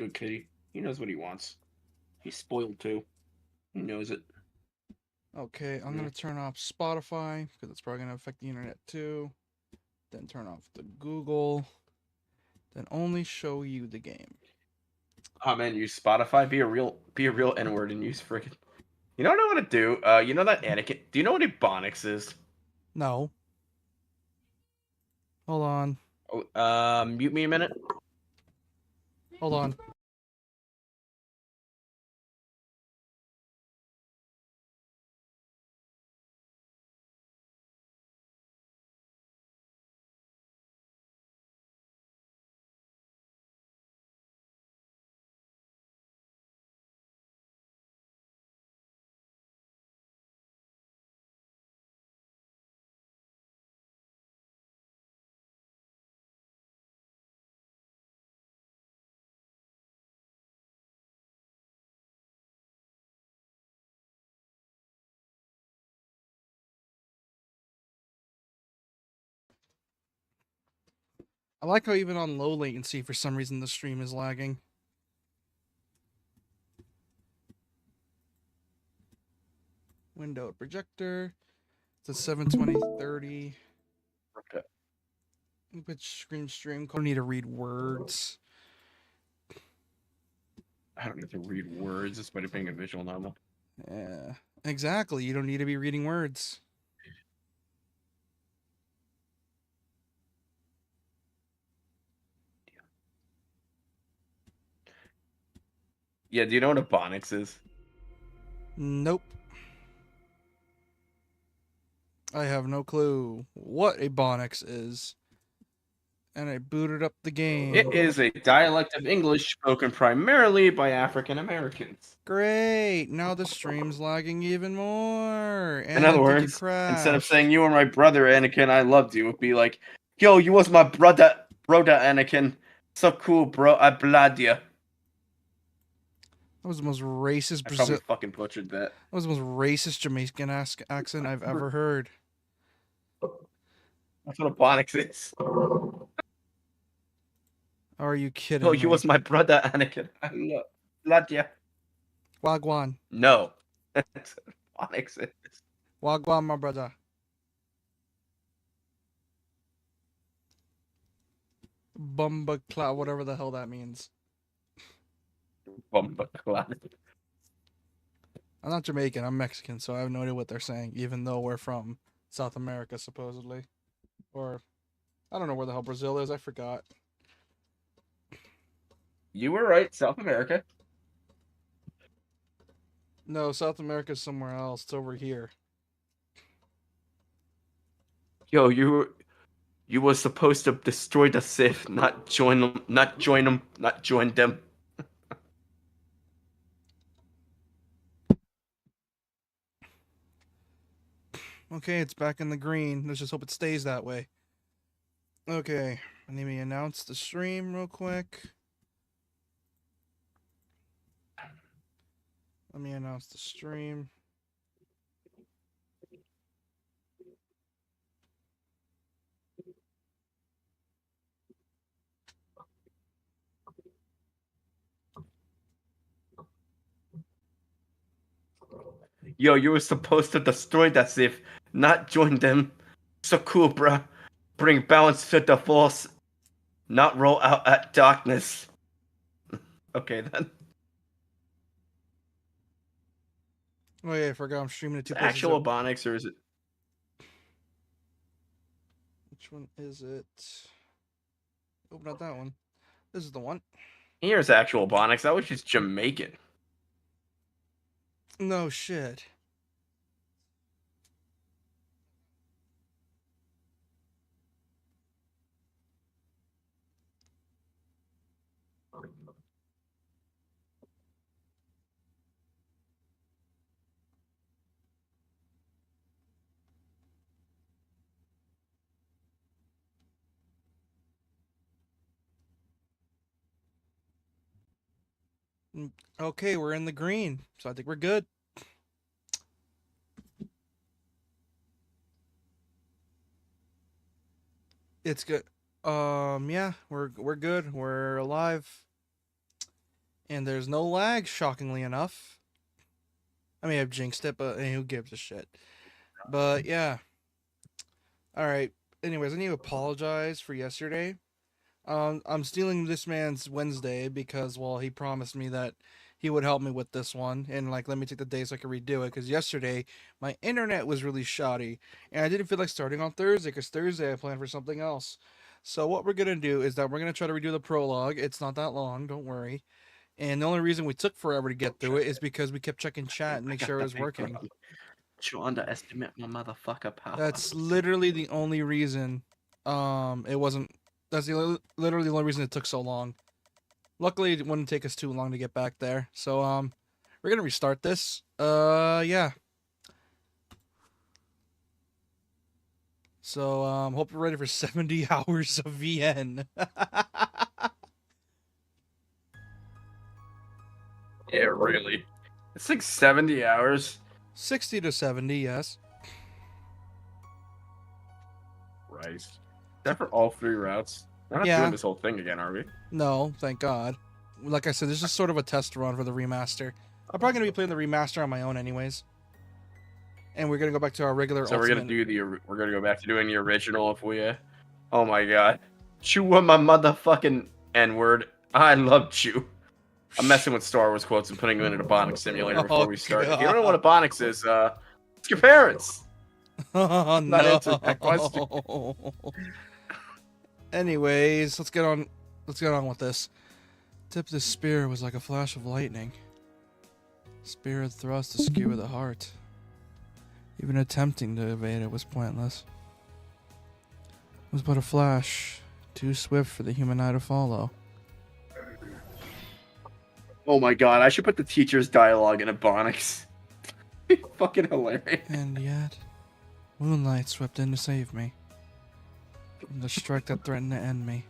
Good kitty. He knows what he wants. He's spoiled too. He knows it. Okay, I'm Yeah. gonna turn off Spotify because it's probably gonna affect the internet too. Then turn off the Google. Then only show you the game. Oh man, use Spotify. Be a real N word and use friggin'. You know what I want to do? You know that Anakin. Do you know what Ebonics is? No, hold on, Oh, mute me a minute. hold on. I like how even on low latency, for some reason, the stream is lagging. Window projector. It's a 720/30. Okay. Which screen stream? I don't need to read words. I don't have to read words despite it being a visual novel. Yeah, exactly. You don't need to be reading words. Yeah, do you know what Ebonics is? Nope. I have no clue what a Bonix is. And I booted up the game. It is a dialect of English spoken primarily by African Americans. Great. Now the stream's lagging even more. In And I other think it words, instead of saying crashed. you were my brother, Anakin, I loved you, it'd be like, yo, you was my brother, Anakin. So cool, bro. I blood you. That was the most racist I probably Brazil. fucking butchered that. That was the most racist Jamaican accent I've ever heard. That's what Ebonics is. Are you Yo, kidding you me? was my brother, Anakin. I blood you. Wagwan. No. That's what Ebonics is. Wagwan, my brother. Bumba cloud, whatever the hell that means. Bumbaclad. I'm not Jamaican, I'm Mexican, so I have no idea what they're saying, even though we're from South America, supposedly. Or, I don't know where the hell Brazil is, I forgot. You were right, South America. No, South America's somewhere else. It's over here. Yo, you were supposed to destroy the Sith, not join them, not join them, not join them. Okay, it's back in the green. Let's just hope it stays that way. Okay, let me announce the stream real quick. Let me announce the stream. Yo, you were supposed to destroy the Sith, not join them. So cool, bruh. Bring balance to the Force, not roll out at darkness. Okay then. Oh yeah, I forgot I'm streaming to two places. Actual Ebonics, or is it? Which one is it? Oh, not that one. This is the one. Here's actual Ebonics. That was just Jamaican. No shit. Okay, we're in the green, so I think we're good. It's good. Yeah, we're good. We're alive. And there's no lag, shockingly enough. I may have jinxed it, but who gives a shit? But yeah. Alright. Anyways, I need to apologize for yesterday. I'm stealing this man's Wednesday because, well, he promised me that he would help me with this one and, like, let me take the day so I can redo it. Because yesterday, my internet was really shoddy and I didn't feel like starting on Thursday because Thursday I planned for something else. So, what we're going to do is that we're going to try to redo the prologue. It's not that long, don't worry. And the only reason we took forever to get through it is because we kept checking chat and make sure it was working. You underestimate my motherfucker power. That's literally the only reason it wasn't. That's literally the only reason it took so long. Luckily, it wouldn't take us too long to get back there. So we're gonna restart this. Yeah. So hope you're ready for 70 hours of VN. Yeah, really. It's like 70 hours. 60 to 70, yes. Right. That for all 3 routes? We're not Yeah. doing this whole thing again, are we? No, thank God. Like I said, this is sort of a test run for the remaster. I'm probably gonna be playing the remaster on my own, anyways. And we're gonna go back to our regular. So ultimate. we're gonna go back to doing the original if we. Oh my God, chew on my motherfucking N-word. I love chew. I'm messing with Star Wars quotes and putting them in a Bonix simulator before we start. God. If you don't know what a Bonix is, ask your parents. Oh, Not answering that question. Anyways, let's get on with this. Tip of the spear was like a flash of lightning. Spear had thrust to skewer the heart. Even attempting to evade it was pointless. It was but a flash, too swift for the human eye to follow. Oh my God, I should put the teacher's dialogue in a Bonix. Fucking hilarious. And yet, moonlight swept in to save me from the strike that threatened to end me.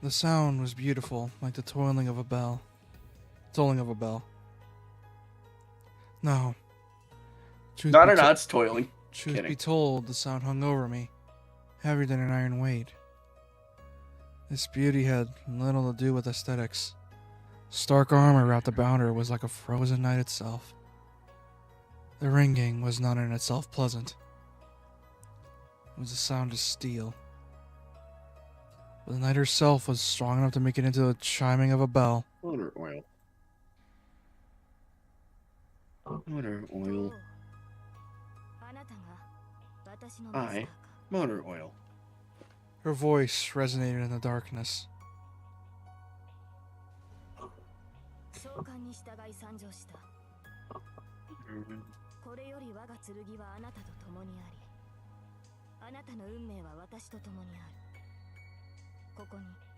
The sound was beautiful, like the tolling of a bell. No. It's toiling. Truth Kidding. be told, the sound hung over me, heavier than an iron weight. This beauty had little to do with aesthetics. Stark armor wrapped about her was like a frozen night itself. The ringing was not in itself pleasant. It was the sound of steel. But the night herself was strong enough to make it into the chiming of a bell. Motor oil. Motor oil. Motor oil. Her voice resonated in the darkness.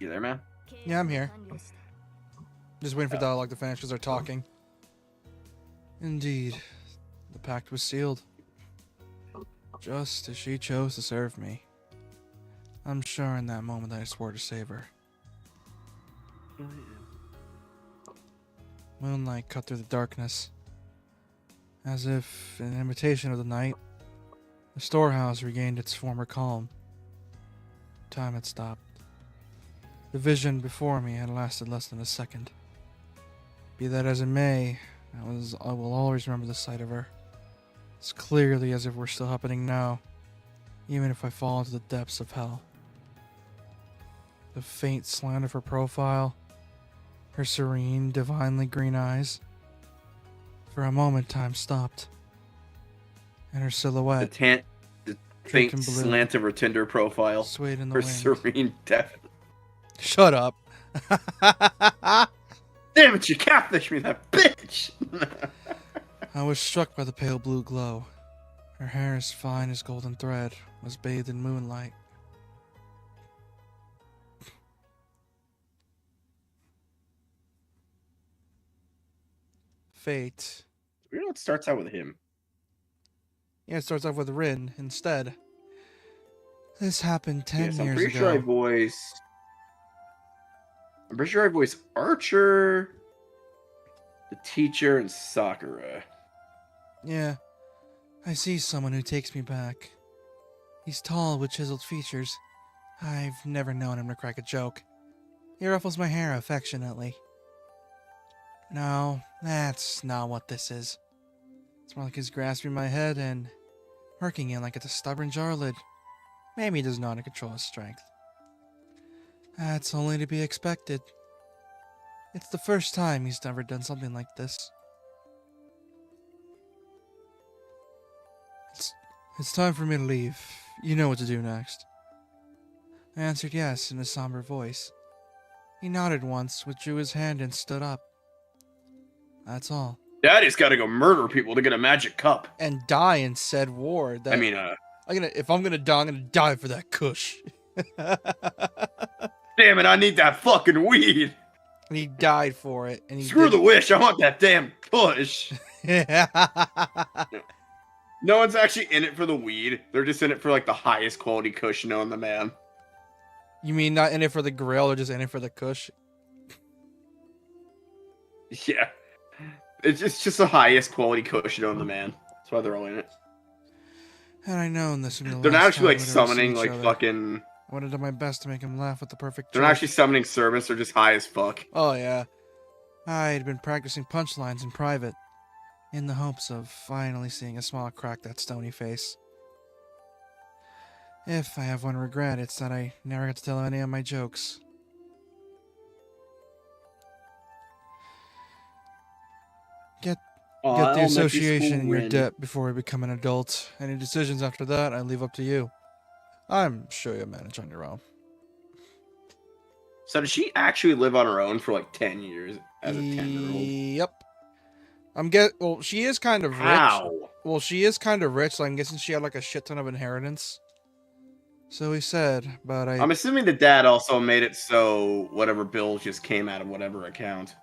You there, man? Yeah, I'm here. Just waiting for dialogue to finish because they're talking. Indeed, the pact was sealed. Just as she chose to serve me. I'm sure in that moment that I swore to save her. Moonlight cut through the darkness. As if in imitation of the night, the storehouse regained its former calm. Time had stopped. The vision before me had lasted less than a second. Be that as it may, I will always remember the sight of her. As clearly as if we're still happening now, even if I fall into the depths of hell. The faint slant of her profile, her serene, divinely green eyes. For a moment, time stopped, and her silhouette, The faint blue, slant of her Tinder profile, swayed in the her wind. serene death. Shut up! Damn it, you catfished me, that bitch! I was struck by the pale blue glow. Her hair, as fine as golden thread, was bathed in moonlight. Fate. You know, it starts out with him. Yeah, it starts off with Rin instead. This happened 10 Yes, I'm years pretty ago. sure I'm pretty sure I voice Archer, the teacher, and Sakura. Yeah, I see someone who takes me back. He's tall with chiseled features. I've never known him to crack a joke. He ruffles my hair affectionately. No, that's not what this is. It's more like he's grasping my head and working it like it's a stubborn jar lid. Maybe he does not control his strength. That's only to be expected. It's the first time he's ever done something like this. It's time for me to leave. You know what to do next. I answered yes in a somber voice. He nodded once, withdrew his hand, and stood up. That's all. Daddy's got to go murder people to get a magic cup. And die in said war. That if I'm gonna die, I'm gonna die for that kush. Damn it, I need that fucking weed. And he died for it. And he Screw the wish, I want that damn kush. No one's actually in it for the weed. They're just in it for like the highest quality kush known to man. You mean not in it for the grill, or just in it for the kush? Yeah. It's just the highest quality kush known to man. That's why they're all in it. Had I known this would be the They're not last actually time like we'd ever see summoning each like other. fucking... I would have done my best to make him laugh with the perfect They're joke. not actually summoning servants, they're just high as fuck. Oh yeah. I had been practicing punchlines in private, in the hopes of finally seeing a smile crack that stony face. If I have one regret, it's that I never got to tell any of my jokes. Get the association in your debt before we become an adult. Any decisions after that, I leave up to you. I'm sure you'll manage on your own. So did she actually live on her own for like 10 years as a 10-year-old? Yep. Well, she is kind of rich. How? Well, she is kind of rich, so I'm guessing she had like a shit ton of inheritance. So he said, but I'm assuming the dad also made it so whatever bills just came out of whatever account.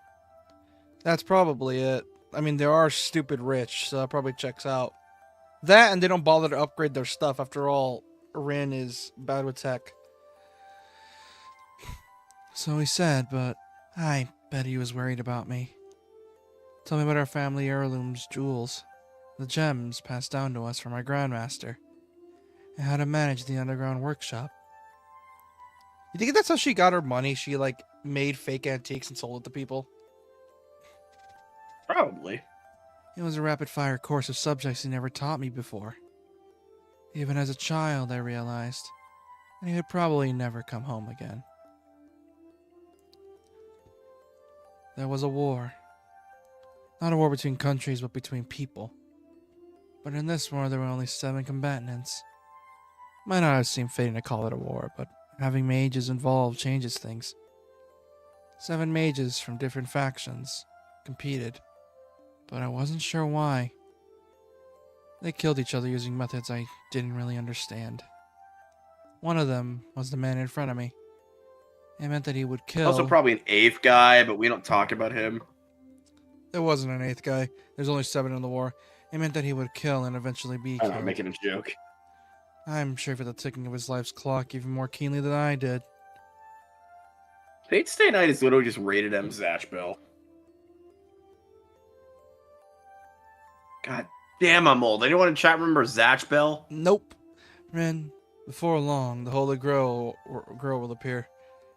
That's probably it. I mean, they are stupid rich, so that probably checks out. That, and they don't bother to upgrade their stuff. After all, Rin is bad with tech. So he said, but I bet he was worried about me. Tell me about our family heirlooms, jewels, the gems passed down to us from our grandmaster, and how to manage the underground workshop. You think that's how she got her money? She, like, made fake antiques and sold it to people? Probably. It was a rapid-fire course of subjects he never taught me before. Even as a child, I realized, and he would probably never come home again. There was a war. Not a war between countries, but between people. But in this war, there were only 7 combatants. Might not have seemed fitting to call it a war, but having mages involved changes things. 7 mages from different factions competed, but I wasn't sure why. They killed each other using methods I didn't really understand. One of them was the man in front of me. It meant that he would kill... Also probably an 8th guy, but we don't talk about him. There wasn't an 8th guy. There's only 7 in the war. It meant that he would kill and eventually be killed. I'm making a joke. I'm sure for the ticking of his life's clock even more keenly than I did. Fate Stay Night is literally just rated M Zatch Bell. God damn, I'm old. Anyone in chat remember Zatch Bell? Nope. Ren, before long, the Holy Grail will appear.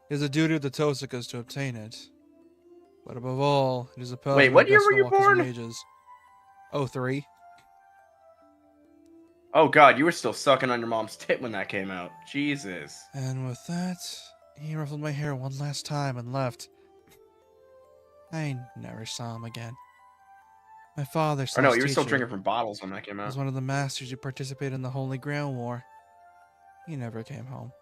It is the duty of the Tosikas to obtain it. But above all, it is a power. Wait, what year were you born? Mages. 03. Oh god, you were still sucking on your mom's tit when that came out. Jesus. And with that, he ruffled my hair one last time and left. I never saw him again. My father, Or no, you were still drinking from bottles when that came out. Was one of the masters who participated in the Holy Grail War. He never came home.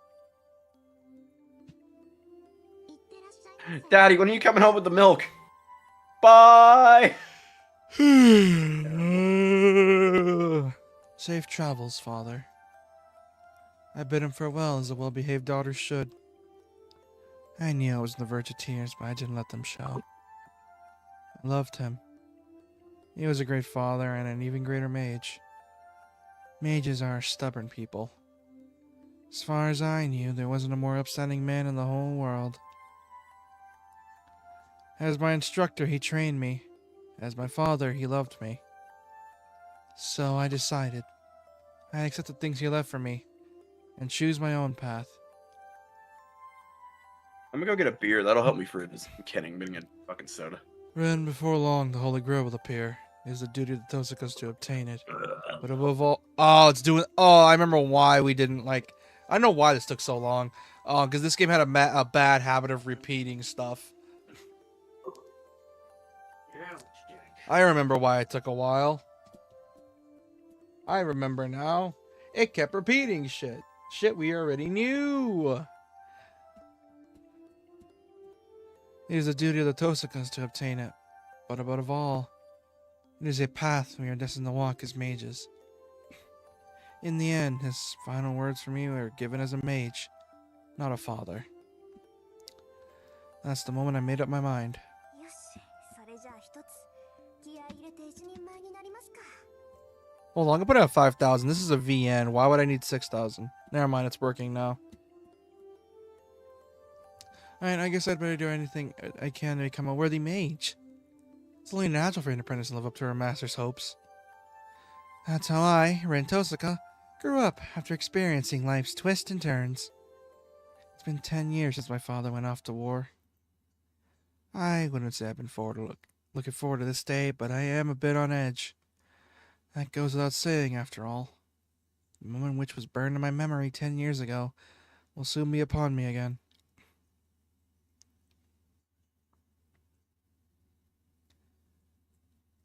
Daddy, when are you coming home with the milk? Bye! Safe travels, father. I bid him farewell as a well-behaved daughter should. I knew I was on the verge of tears, but I didn't let them show. I loved him. He was a great father and an even greater mage. Mages are stubborn people. As far as I knew, there wasn't a more upstanding man in the whole world. As my instructor, he trained me. As my father, he loved me. So I decided. I accept the things he left for me, and choose my own path. I'm gonna go get a beer. That'll help me for this. I'm kidding. I'm getting a fucking soda. Ren, before long, the Holy Grail will appear. It is the duty of the Tosakas to obtain it. But above all... Oh, it's doing... Oh, I remember why we didn't, like... I know why this took so long. Because this game had a bad habit of repeating stuff. I remember why it took a while. I remember now. It kept repeating shit. Shit we already knew. It is the duty of the Tosakas to obtain it. But above all, it is a path we are destined to walk as mages. In the end, his final words for me were given as a mage, not a father. That's the moment I made up my mind. Hold on, I'm gonna put it at 5,000. This is a VN. Why would I need 6,000? Never mind, it's working now. Alright, I guess I'd better do anything I can to become a worthy mage. It's only natural for an apprentice to live up to her master's hopes. That's how I, Ren Tosaka, grew up after experiencing life's twists and turns. It's been 10 years since my father went off to war. I wouldn't say I've been looking forward to this day, but I am a bit on edge. That goes without saying, after all. The moment which was burned in my memory 10 years ago will soon be upon me again.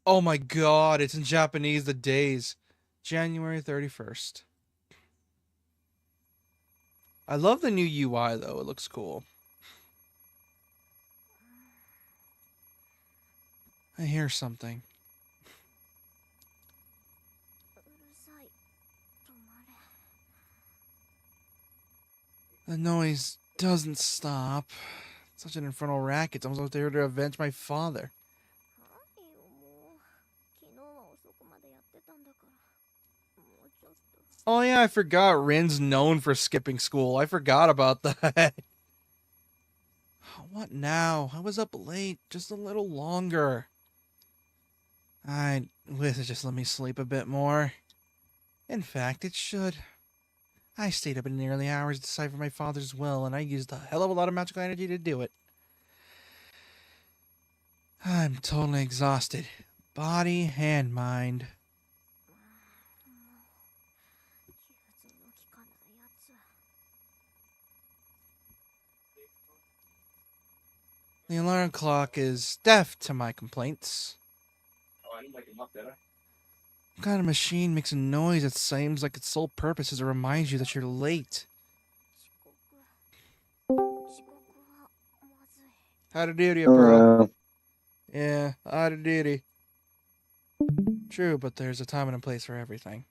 Oh my god, it's in Japanese, the days. January 31st. I love the new UI, though. It looks cool. I hear something. The noise doesn't stop. It's such an infernal racket. It's almost like they're here to avenge my father. Oh yeah, I forgot Rin's known for skipping school. I forgot about that. What now? I was up late. Just a little longer. I wish it just let me sleep a bit more. In fact, it should. I stayed up in the early hours to decipher my father's will, and I used a hell of a lot of magical energy to do it. I'm totally exhausted. Body and mind. The alarm clock is deaf to my complaints. Oh, I didn't like it up there. What kind of machine makes a noise that seems like its sole purpose is to remind you that you're late? Howdy doody, bro. Yeah, howdy doody. True, but there's a time and a place for everything.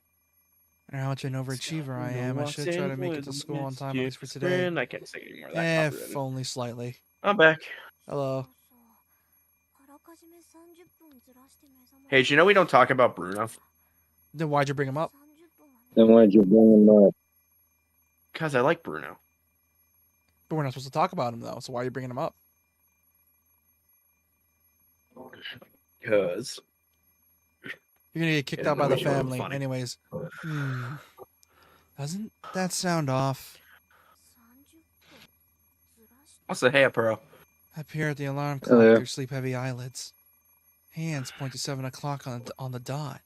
I don't know how much an overachiever I am. I should try to make it to school on time, at least for today. I can't say anymore. That If only slightly. I'm back. Hello. Hey, do you know we don't talk about Bruno? Then why'd you bring him up? Then why'd you bring him up? Because I like Bruno. But we're not supposed to talk about him, though, so why are you bringing him up? Because You're gonna get kicked Yeah, out by that the was really family. funny. Anyways. Doesn't that sound off? I'll say hey, Apuro. I peer at the alarm clock Hello. through sleep-heavy eyelids. Hands point to 7 o'clock on the dot.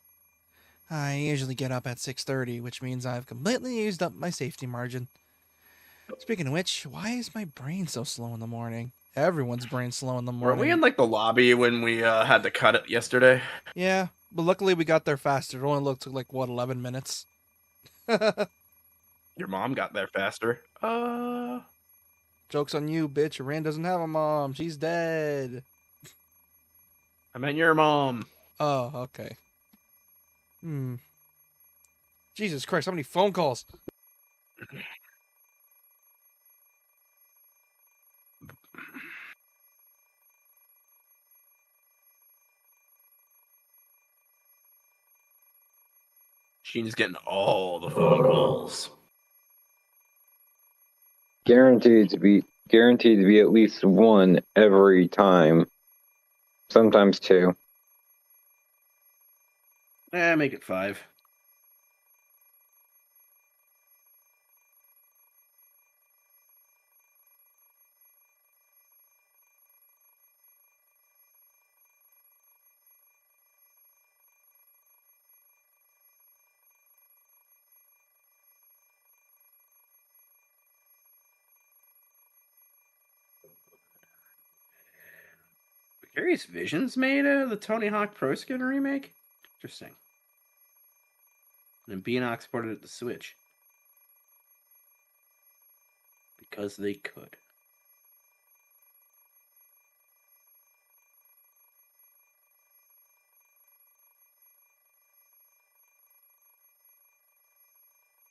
I usually get up at 6:30, which means I've completely used up my safety margin. Speaking of which, why is my brain so slow in the morning? Everyone's brain's slow in the Were morning. we in like the lobby when we had to cut it yesterday? Yeah, but luckily we got there faster. It only took like, what, 11 minutes? Your mom got there faster. Joke's on you, bitch. Rand doesn't have a mom. She's dead. I meant your mom. Oh, okay. Jesus Christ, how many phone calls? She's getting all the phone calls. Guaranteed to be at least one every time. Sometimes two. Make it 5. Curious Visions made the Tony Hawk Pro Skater remake? Interesting. And being exported it to Switch. Because they could.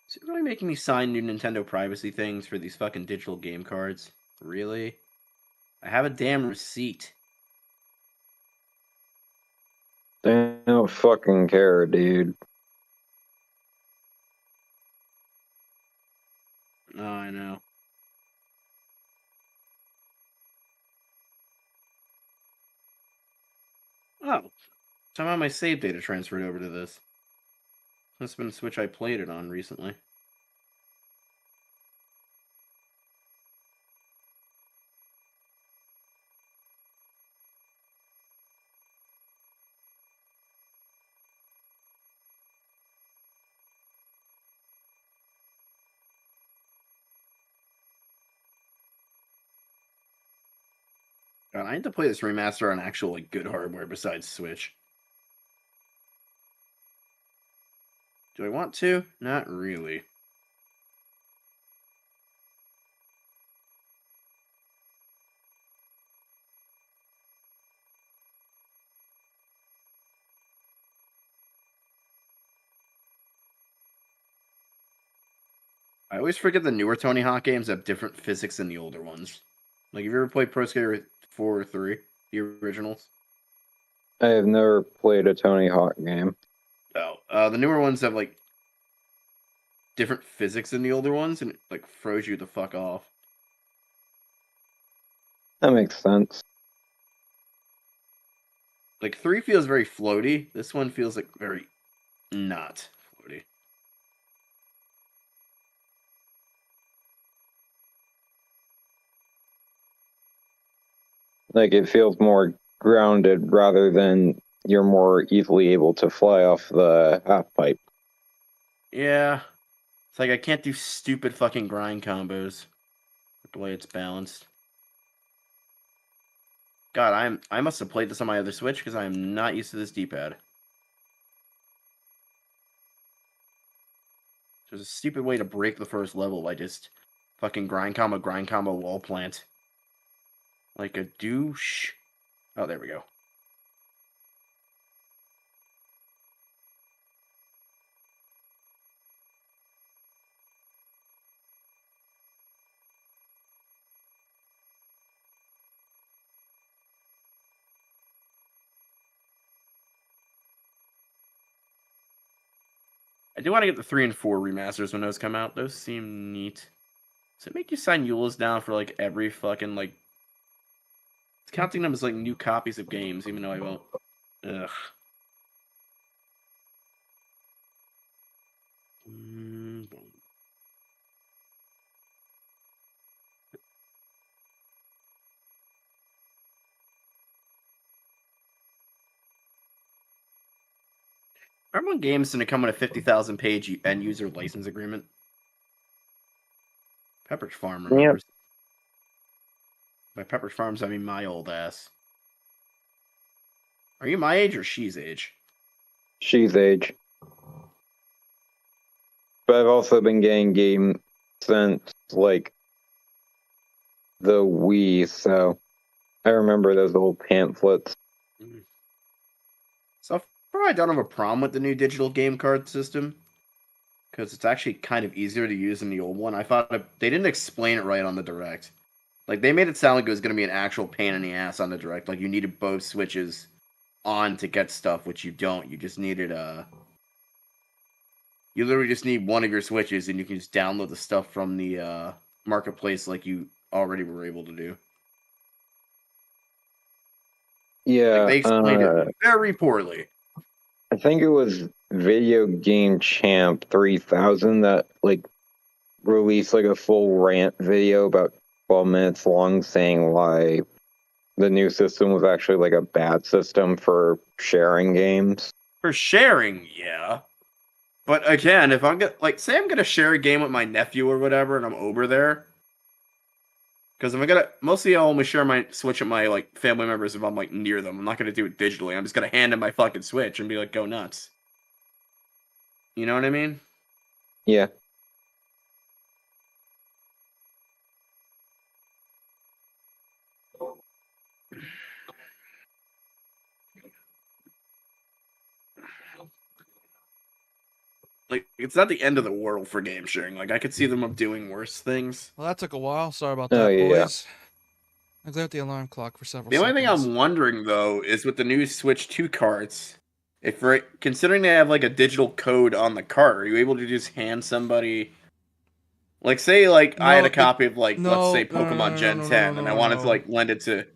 Is it really making me sign new Nintendo privacy things for these fucking digital game cards? Really? I have a damn receipt. They don't fucking care, dude. Oh, I know. Oh, somehow my save data transferred over to this. Must have been a Switch I played it on recently. God, I need to play this remaster on actual like good hardware besides Switch. Do I want to? Not really. I always forget the newer Tony Hawk games have different physics than the older ones. Like, have you ever played Pro Skater 4 or 3? The originals? I have never played a Tony Hawk game. Oh, the newer ones have, like, different physics than the older ones, and it, like, froze you the fuck off. That makes sense. Like, 3 feels very floaty. This one feels, like, very not floaty. Like, it feels more grounded rather than you're more easily able to fly off the half pipe. Yeah. It's like I can't do stupid fucking grind combos with the way it's balanced. God, I must have played this on my other Switch because I am not used to this D-pad. There's a stupid way to break the first level by just fucking grind combo, wall plant. Like a douche. Oh, there we go. I do want to get the 3 and 4 remasters when those come out. Those seem neat. Does it make you sign EULAs down for like every fucking like... It's counting them as like new copies of games, even though I won't. Ugh. Remember when games didn't come with a 50,000 page end user license agreement? Pepperidge Farm remembers. By Pepperidge Farms, I mean my old ass. Are you my age or she's age? She's age. But I've also been getting games since, like, the Wii, so I remember those old pamphlets. So far, I don't have a problem with the new digital game card system. Because it's actually kind of easier to use than the old one. I thought they didn't explain it right on the Direct. Like, they made it sound like it was going to be an actual pain in the ass on the Direct. Like, you needed both switches on to get stuff, which you don't. You just needed, you literally just need one of your switches, and you can just download the stuff from the, marketplace like you already were able to do. Yeah. Like, they explained it very poorly. I think it was Video Game Champ 3000 that, like, released, like, a full rant video about 12 minutes long saying why the new system was actually, like, a bad system for sharing games. For sharing, yeah. But again, if I'm gonna, like, say I'm gonna share a game with my nephew or whatever, and I'm over there, Because if I'm gonna, mostly I'll only share my Switch with my like family members if I'm like near them. I'm not gonna do it digitally. I'm just gonna hand them my fucking Switch and be like, go nuts. You know what I mean? Yeah. Like, it's not the end of the world for game sharing. Like, I could see them doing worse things. Well, that took a while. Sorry about Oh, that, yeah. boys. I glared at the alarm clock for several The only thing seconds. I'm wondering though is with the new Switch 2 carts, if we're considering they have like a digital code on the cart, are you able to just hand somebody, like, say, like I had No, a copy of like, let's say no, Pokemon Gen 10, and I wanted to like lend it to.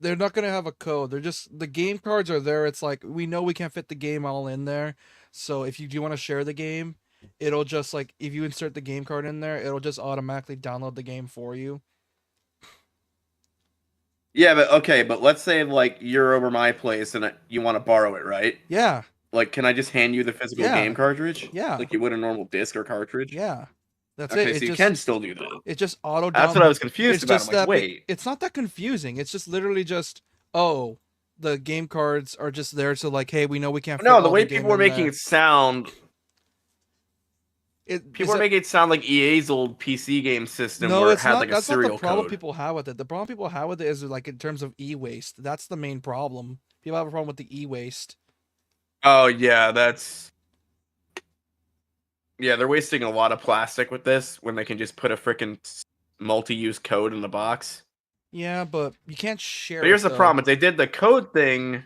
They're not gonna have a code. They're just the game cards are there. It's like we know we can't fit the game all in there. So if you do want to share the game, it'll just like if you insert the game card in there, it'll just automatically download the game for you. Yeah, but okay, but let's say like you're over my place and you want to borrow it, right? Yeah, Like, can I just hand you the physical Yeah. game cartridge? Yeah. Like you would a normal disc or cartridge? yeah. That's Okay, it. so It you just can still do that. it just auto That's what I was confused It's about. just I'm like, that wait. it's not that confusing. It's just literally just the game cards are just there so like, hey, we know we can't. No, fit the all way game people were in making there. it sound, It, people were making it sound like EA's old PC game system No, where it it's had not. like a That's not serial the problem code. people have with it. The problem people have with it is like in terms of e-waste. That's the main problem. People have a problem with the e-waste. Oh yeah, they're wasting a lot of plastic with this when they can just put a freaking multi-use code in the box. Yeah, but you can't share. But here's it, the problem: if they did the code thing,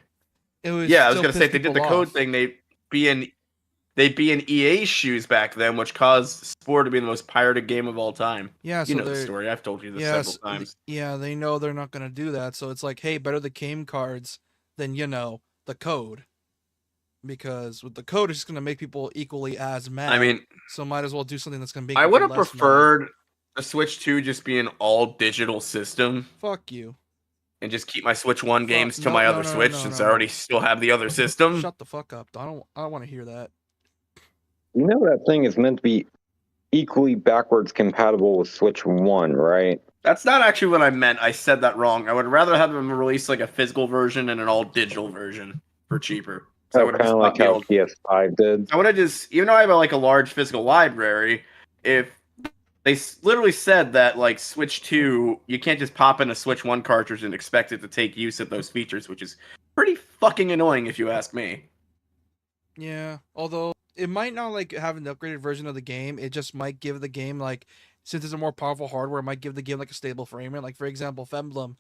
It was yeah, I was still gonna say piss if they did the people code off. thing, they'd be in EA's shoes back then, which caused Spore to be the most pirated game of all time. Yeah, You so know the they're story. I've told you this yes, several times. yeah, they know they're not gonna do that. So it's like, hey, better the game cards than the code, because with the code, it's just gonna make people equally as mad. I mean, so might as well do something that's gonna make. I would have people less mad. preferred the Switch 2 just be an all digital system Fuck you. and just keep my Switch 1 games to no, my no, other no, Switch no, since no, I already no. still have the other system. Shut the fuck up. I don't want to hear that. You know that thing is meant to be equally backwards compatible with Switch 1, right? That's not actually what I meant. I said that wrong. I would rather have them release like a physical version and an all digital version for cheaper. So I So would kind of like how PS5 did. I would have just, even though I have like a large physical library, if they literally said that like Switch 2, you can't just pop in a Switch 1 cartridge and expect it to take use of those features, which is pretty fucking annoying if you ask me. Yeah, although it might not like have an upgraded version of the game. It just might give the game like, since it's a more powerful hardware, it might give the game like a stable frame rate. Like for example, Femblem.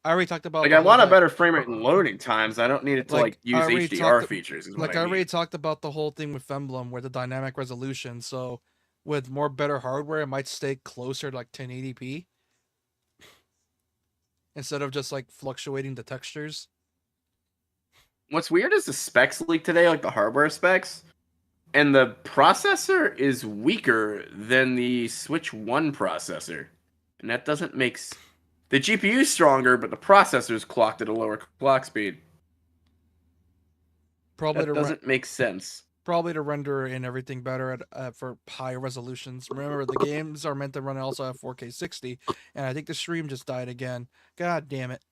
I already talked about. Like, the I whole, want a like- better frame rate and loading times. I don't need it to like use I already HDR talked- features. Is Like what I I already need. talked about the whole thing with Femblem, where the dynamic resolution. So with more better hardware, it might stay closer to like 1080p instead of just like fluctuating the textures. What's weird is the specs leaked today, like the hardware specs, and the processor is weaker than the Switch 1 processor. And that doesn't make the GPU is stronger, but the processor's clocked at a lower clock speed. Probably That doesn't make sense. Probably to render in everything better at for higher resolutions. Remember, the games are meant to run also at 4K 60, and I think the stream just died again. God damn it.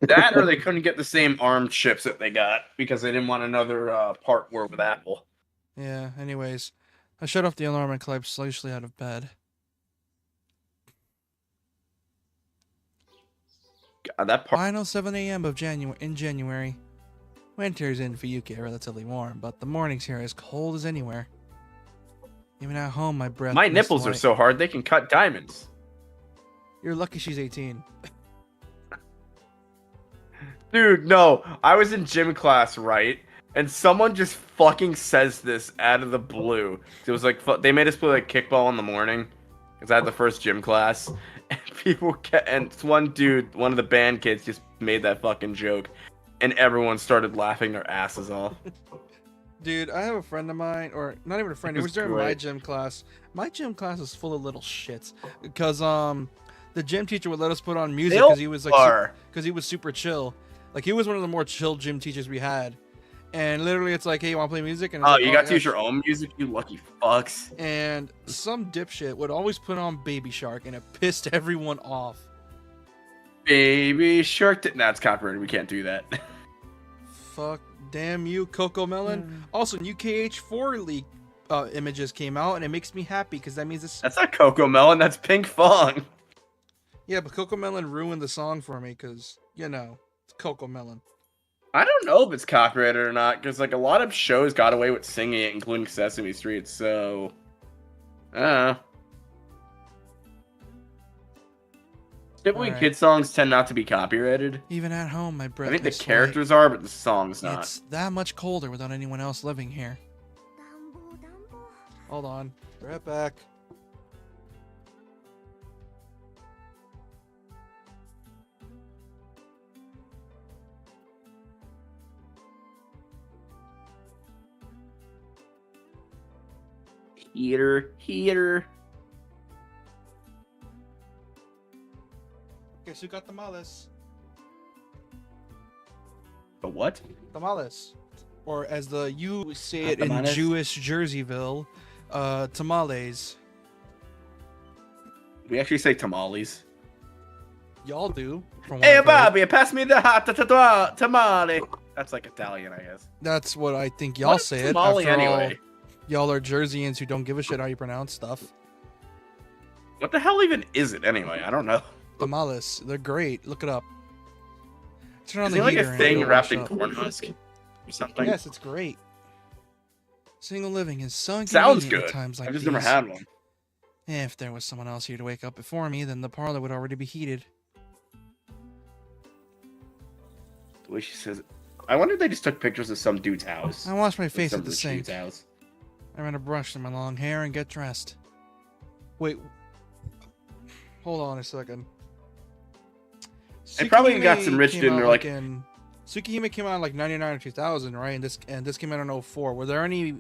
That or they couldn't get the same ARM chips that they got because they didn't want another part war with Apple. Yeah, anyways. I shut off the alarm and climbed slowly out of bed. God, that part. Final 7 a.m. of January. Winter's in Fuyuki relatively warm, but the mornings here are as cold as anywhere. Even at home, my breath. My mist nipples are light. so hard they can cut diamonds. You're lucky she's 18. Dude, no. I was in gym class, right? And someone just fucking says this out of the blue. It was like, they made us play like kickball in the morning. Because I had the first gym class. And and one dude, one of the band kids just made that fucking joke. And everyone started laughing their asses off. Dude, I have a friend of mine, or not even a friend, it was during my gym class. My gym class is full of little shits. Because, the gym teacher would let us put on music because he was like, because he was super chill. Like, he was one of the more chill gym teachers we had. And literally, it's like, hey, you want to play music? And it's Oh, like, you got to yeah, use your own music, you lucky fucks. And some dipshit would always put on Baby Shark, and it pissed everyone off. Baby Shark. Nah, it's copyrighted. We can't do that. Fuck, damn you, Coco Melon. Also, new KH4 leak images came out, and it makes me happy because that means it's. That's not Coco Melon. That's Pink Fong. Yeah, but Coco Melon ruined the song for me because, you know, it's Coco Melon. I don't know if it's copyrighted or not, because like a lot of shows got away with singing it, including Sesame Street. So, I don't know. Typically, Alright. kid songs tend not to be copyrighted. Even at home, my breath I think the is light. characters are, but the song's not. It's that much colder without anyone else living here. Hold on. Be right back. Heater. Guess who got tamales? The what? Tamales. Or as you say it in Tamales? Jewish Jerseyville, tamales. We actually say tamales. Y'all do. From what Hey, I've heard. Bobby, pass me the hot tamale. That's like Italian, I guess. That's what I think y'all What is say it. tamale After all, anyway? y'all are Jerseyans who don't give a shit how you pronounce stuff. What the hell even is it anyway? I don't know. Tamales. They're great. Look it up. Turn on Is the it like heater a and thing it'll wrapped wash in up. corn husk or something? Yes, it's great. Single living is so Sounds inconvenient good. at times like I've just these. never had one. If there was someone else here to wake up before me, then the parlor would already be heated. The way she says it. I wonder if they just took pictures of some dude's house. I wash my Like face some at the rich sink. dude's house. I run a brush through my long hair and get dressed. Wait. Hold on a second. They probably got Tsukihime some rich came dude and out they're like, in Tsukihime came out in like 99 or 2000, right? And this came out in 04. Were there any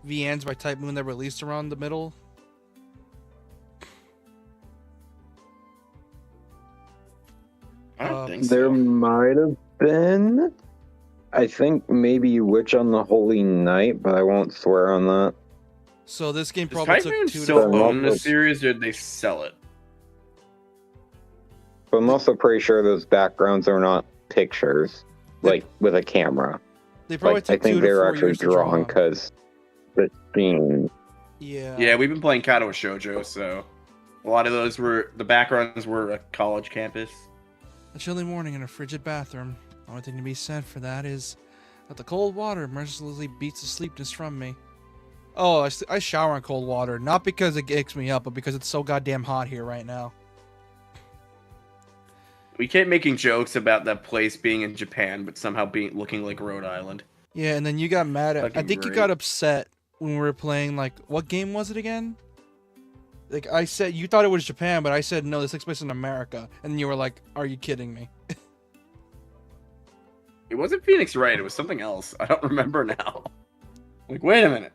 VNs by Type Moon that released around the middle? I don't think There so. might have been. I think maybe Witch on the Holy Night, but I won't swear on that. So this game Does probably Type Moon took 2 still to 4 own the years. series or did they sell it? But I'm also pretty sure those backgrounds are not pictures, like with a camera. They probably Like I took 2 think to they were 4 actually years to drawn draw. because the scene. Yeah. Yeah, we've been playing Kato Shoujo, so a lot of those were the backgrounds were a college campus. A chilly morning in a frigid bathroom. The only thing to be said for that is that the cold water mercilessly beats the sleepness from me. Oh, I shower in cold water, not because it aches me up, but because it's so goddamn hot here right now. We kept making jokes about that place being in Japan, but somehow looking like Rhode Island. Yeah, and then you got mad at. I Fucking think you great. got upset when we were playing. Like, what game was it again? Like I said, you thought it was Japan, but I said no. This takes place in America, and you were like, "Are you kidding me?" It wasn't Phoenix Wright, it was something else. I don't remember now. Like, wait a minute.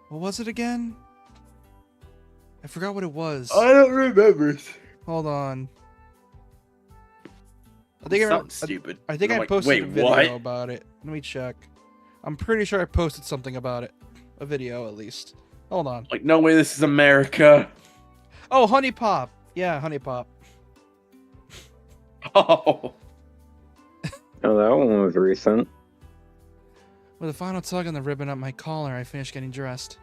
What was it again? I forgot what it was. I don't remember. Hold on. I think Something stupid. I think And I I'm like, posted wait, a video what? about it. Let me check. I'm pretty sure I posted something about it. A video, at least. Hold on. Like, no way, this is America. Oh, Honey Pop. Yeah, Honey Pop. Oh. Oh, that one was recent. With a final tug on the ribbon up my collar, I finished getting dressed.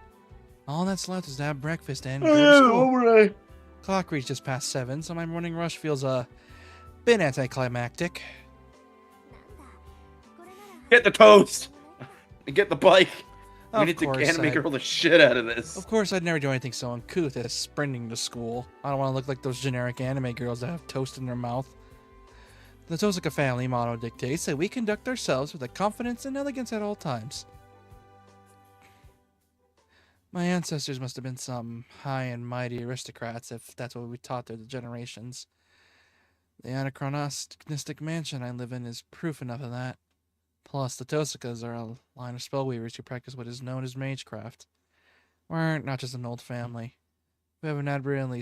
All that's left is to have breakfast and go to school. Alright. Clock reached just past 7, so my morning rush feels a bit anticlimactic. Get the toast. And get the bike. We Of need to course, anime girl the shit out of this. Of course, I'd never do anything so uncouth as sprinting to school. I don't want to look like those generic anime girls that have toast in their mouth. The Tosaka family motto dictates that we conduct ourselves with a confidence and elegance at all times. My ancestors must have been some high and mighty aristocrats if that's what we taught their generations. The anachronistic mansion I live in is proof enough of that. Plus, the Tosakas are a line of spellweavers who practice what is known as magecraft. We're not just an old family. We have an admirably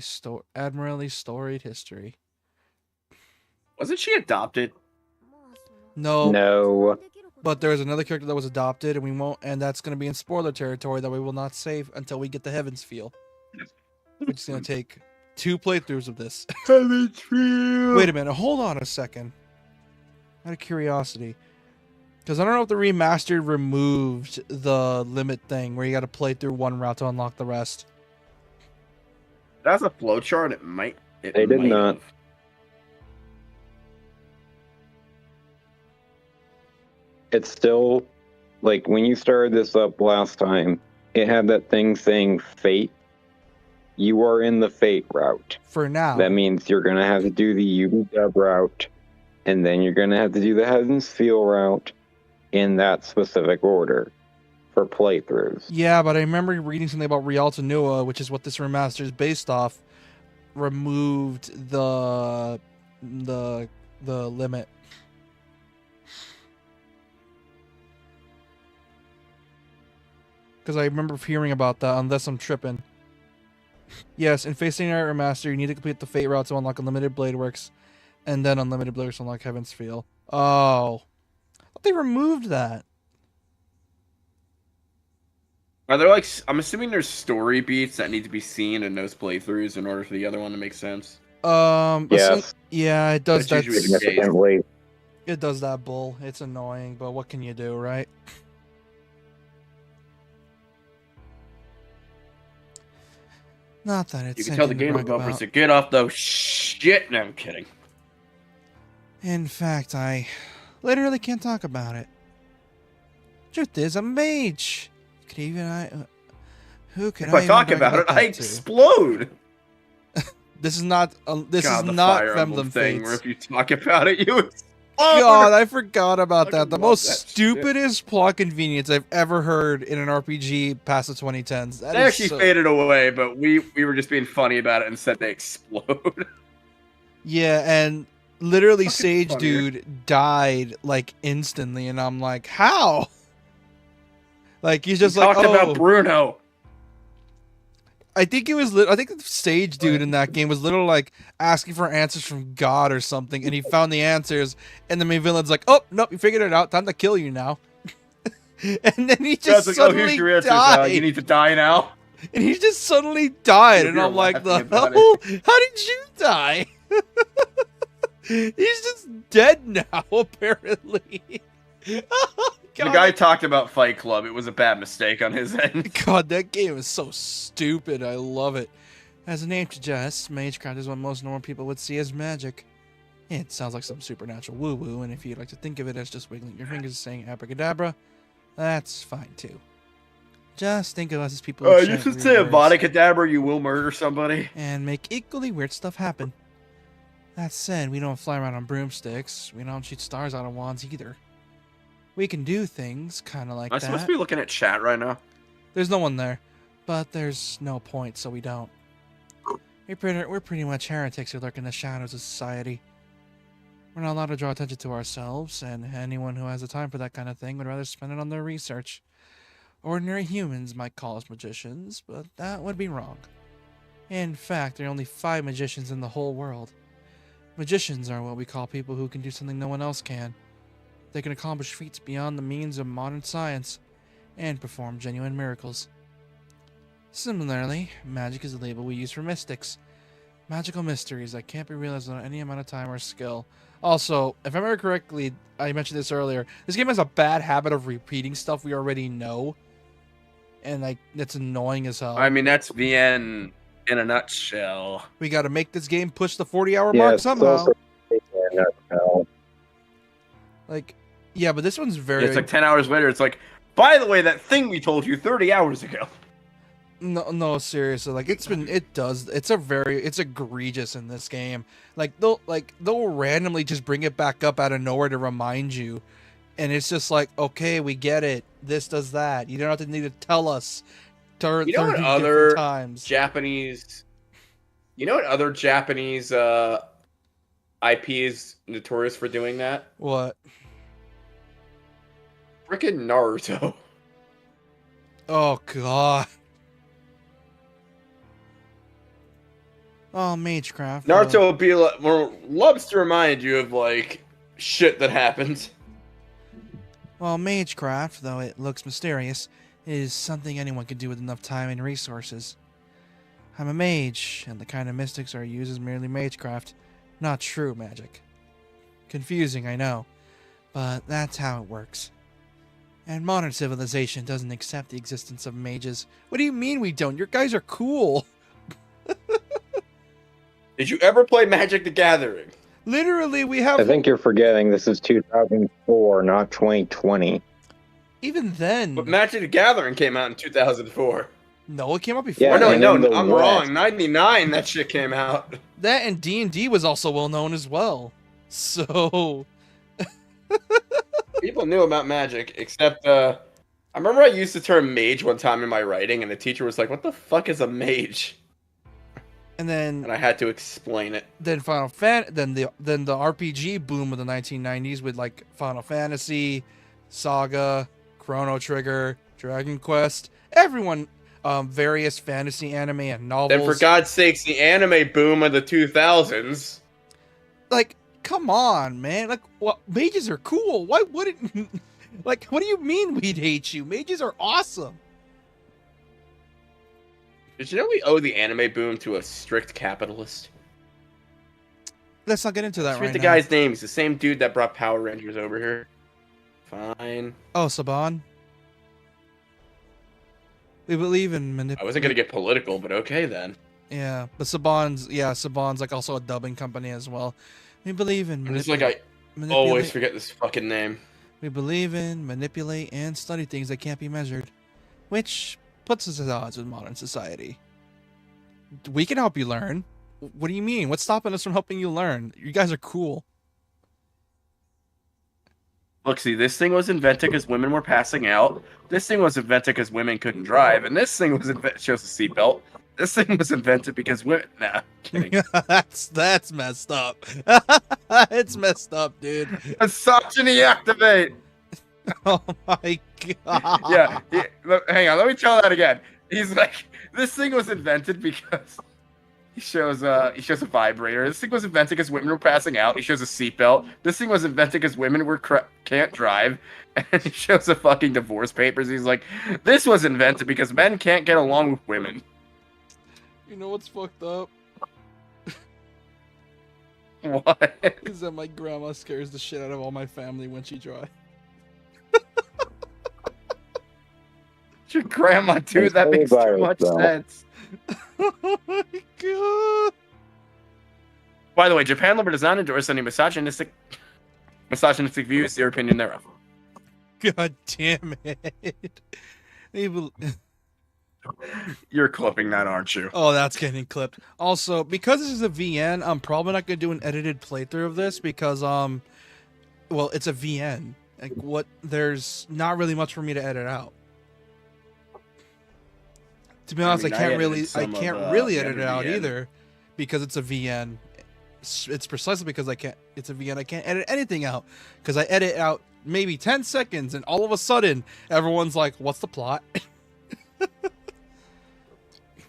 storied history. Wasn't she adopted? No, No. but there is another character that was adopted, and we won't, and that's going to be in spoiler territory that we will not save until we get the Heavens feel, which is going to take 2 playthroughs of this. Heavens feel. Wait a minute, hold on a second. Out of curiosity, because I don't know if the remastered removed the limit thing where you got to play through one route to unlock the rest. That's a flowchart. It might. They did not. Have. It's still like when you started this up last time, it had that thing saying fate. You are in the fate route. For now. That means you're gonna have to do the UB route, and then you're gonna have to do the Heavens Feel route in that specific order for playthroughs. Yeah, but I remember reading something about Rialto Nua, which is what this remaster is based off, removed the limit. Because I remember hearing about that, unless I'm tripping. Yes, in Facing Night Remaster, you need to complete the Fate route to unlock Unlimited Blade Works, and then Unlimited Blade Works to unlock Heaven's Feel. Oh. I thought they removed that. Are there like? I'm assuming there's story beats that need to be seen in those playthroughs in order for the other one to make sense. Yes. Yeah, it does That's that. usually the case. Significantly. It does that bull. It's annoying, but what can you do, right? Not that it's. You can tell the anything to game brag developers about. to get off those shit. No, I'm kidding. In fact, I literally can't talk about it. Truth is, I'm a mage. Could even who could If I talk about it, I explode. This is not. This God, is the not Fire Emblem Femdom thing, Fates. where if you talk about it, you explode. God, I forgot about I that. The love most that stupidest plot convenience I've ever heard in an RPG past the 2010s. That They is actually so... faded away, but we were just being funny about it and said they explode. Yeah, and literally Fucking Sage funnier. Dude died like instantly, and I'm like, how? Like he's just We like, talked oh. about Bruno. I think it was. I think the Sage Dude in that game was literally like asking for answers from God or something, and he found the answers, and the main villain's like, "Oh nope, you figured it out. Time to kill you now." And then he just Like, suddenly here's your answers. died. You need to die now. And he just suddenly died, and You're I'm like, "The laughing about hell? How did you die?" He's just dead now, apparently. Oh, The God. guy talked about Fight Club. It was a bad mistake on his end. God, that game is so stupid. I love it. As the name suggests, Magecraft is what most normal people would see as magic. It sounds like some supernatural woo-woo, and if you'd like to think of it as just wiggling your fingers and saying abracadabra, that's fine too. Just think of us as people who You chant should weird say a words Vodka you will murder somebody. and make equally weird stuff happen. That said, we don't fly around on broomsticks. We don't shoot stars out of wands either. We can do things kind of like Am I that. supposed to be looking at chat right now? There's no one there, but there's no point, so we don't. We're pretty much heretics who lurk in the shadows of society. We're not allowed to draw attention to ourselves, and anyone who has the time for that kind of thing would rather spend it on their research. Ordinary humans might call us magicians, but that would be wrong. In fact, there are only 5 magicians in the whole world. Magicians are what we call people who can do something no one else can. They can accomplish feats beyond the means of modern science, and perform genuine miracles. Similarly, magic is the label we use for mystics. Magical mysteries that can't be realized without any amount of time or skill. Also, if I remember correctly, I mentioned this earlier, this game has a bad habit of repeating stuff we already know. And like, that's annoying as hell. I mean, that's VN in a nutshell. We gotta make this game push the 40-hour Yeah, mark it's somehow. also in a nutshell. Like, yeah, but this one's very... It's like 10 hours later. It's like, by the way, that thing we told you 30 hours ago. No, seriously. Like it's egregious in this game. Like they'll randomly just bring it back up out of nowhere to remind you, and it's just like, okay, we get it. This does that. You don't have to need to tell us. You know what 30 other different times. Japanese? You know what other Japanese IP is notorious for doing that? What? Frickin' Naruto. Oh God. Oh, Magecraft. Naruto will be like, loves to remind you of like shit that happens. While magecraft, though it looks mysterious, is something anyone can do with enough time and resources. I'm a mage, and the kind of mystics are used as merely magecraft, not true magic. Confusing, I know, but that's how it works. And modern civilization doesn't accept the existence of mages. What do you mean we don't? Your guys are cool. Did you ever play Magic the Gathering? Literally, we have... I think you're forgetting this is 2004, not 2020. Even then... But Magic the Gathering came out in 2004. No, it came out before. Yeah, Oh, no, and in the I'm West. wrong. 99, that shit came out. That and D&D was also well known as well. So... People knew about Magic, except, I remember I used the term mage one time in my writing, and the teacher was like, what the fuck is a mage? And then... And I had to explain it. Then then the RPG boom of the 1990s with like Final Fantasy, Saga, Chrono Trigger, Dragon Quest, everyone, various fantasy anime and novels. Then for God's sakes, the anime boom of the 2000s. Like, come on, man! Like, what? Mages are cool. Why wouldn't? Like, what do you mean we'd hate you? Mages are awesome. Did you know we owe the anime boom to a strict capitalist? Let's not get into that Let's read right the now. guy's name. He's the same dude that brought Power Rangers over here. Fine. Oh, Saban. We believe in I manipulation. wasn't gonna get political, but okay then. Yeah, but Saban's like also a dubbing company as well. We believe in And it's like I always forget this fucking name. We believe in, manipulate, and study things that can't be measured, which puts us at odds with modern society. We can help you learn. What do you mean? What's stopping us from helping you learn? You guys are cool. Look, see, this thing was invented because women were passing out. This thing was invented because women couldn't drive. And this thing was invented, shows a seatbelt. This thing was invented because women... Nah, kidding. That's messed up. It's messed up, dude. Misogyny activate! Oh my god. Yeah, hang on, let me try that again. He's like, this thing was invented because... He shows a vibrator. This thing was invented because women were passing out. He shows a seatbelt. This thing was invented because women can't drive. And he shows the fucking divorce papers. He's like, this was invented because men can't get along with women. You know what's fucked up? What? Is that my grandma scares the shit out of all my family when she drives. Your grandma, dude, It's that all makes too virus, much though. sense. Oh my god. By the way, Japan Libre does not endorse any misogynistic views, their opinion thereof. God damn it. You're clipping that, aren't you? Oh, that's getting clipped. Also, because this is a VN, I'm probably not gonna do an edited playthrough of this because well, it's a VN. Like there's not really much for me to edit out. To be honest, I can't really edit it out either because it's a VN. It's precisely because it's a VN, I can't edit anything out because I edit out maybe 10 seconds and all of a sudden everyone's like, what's the plot?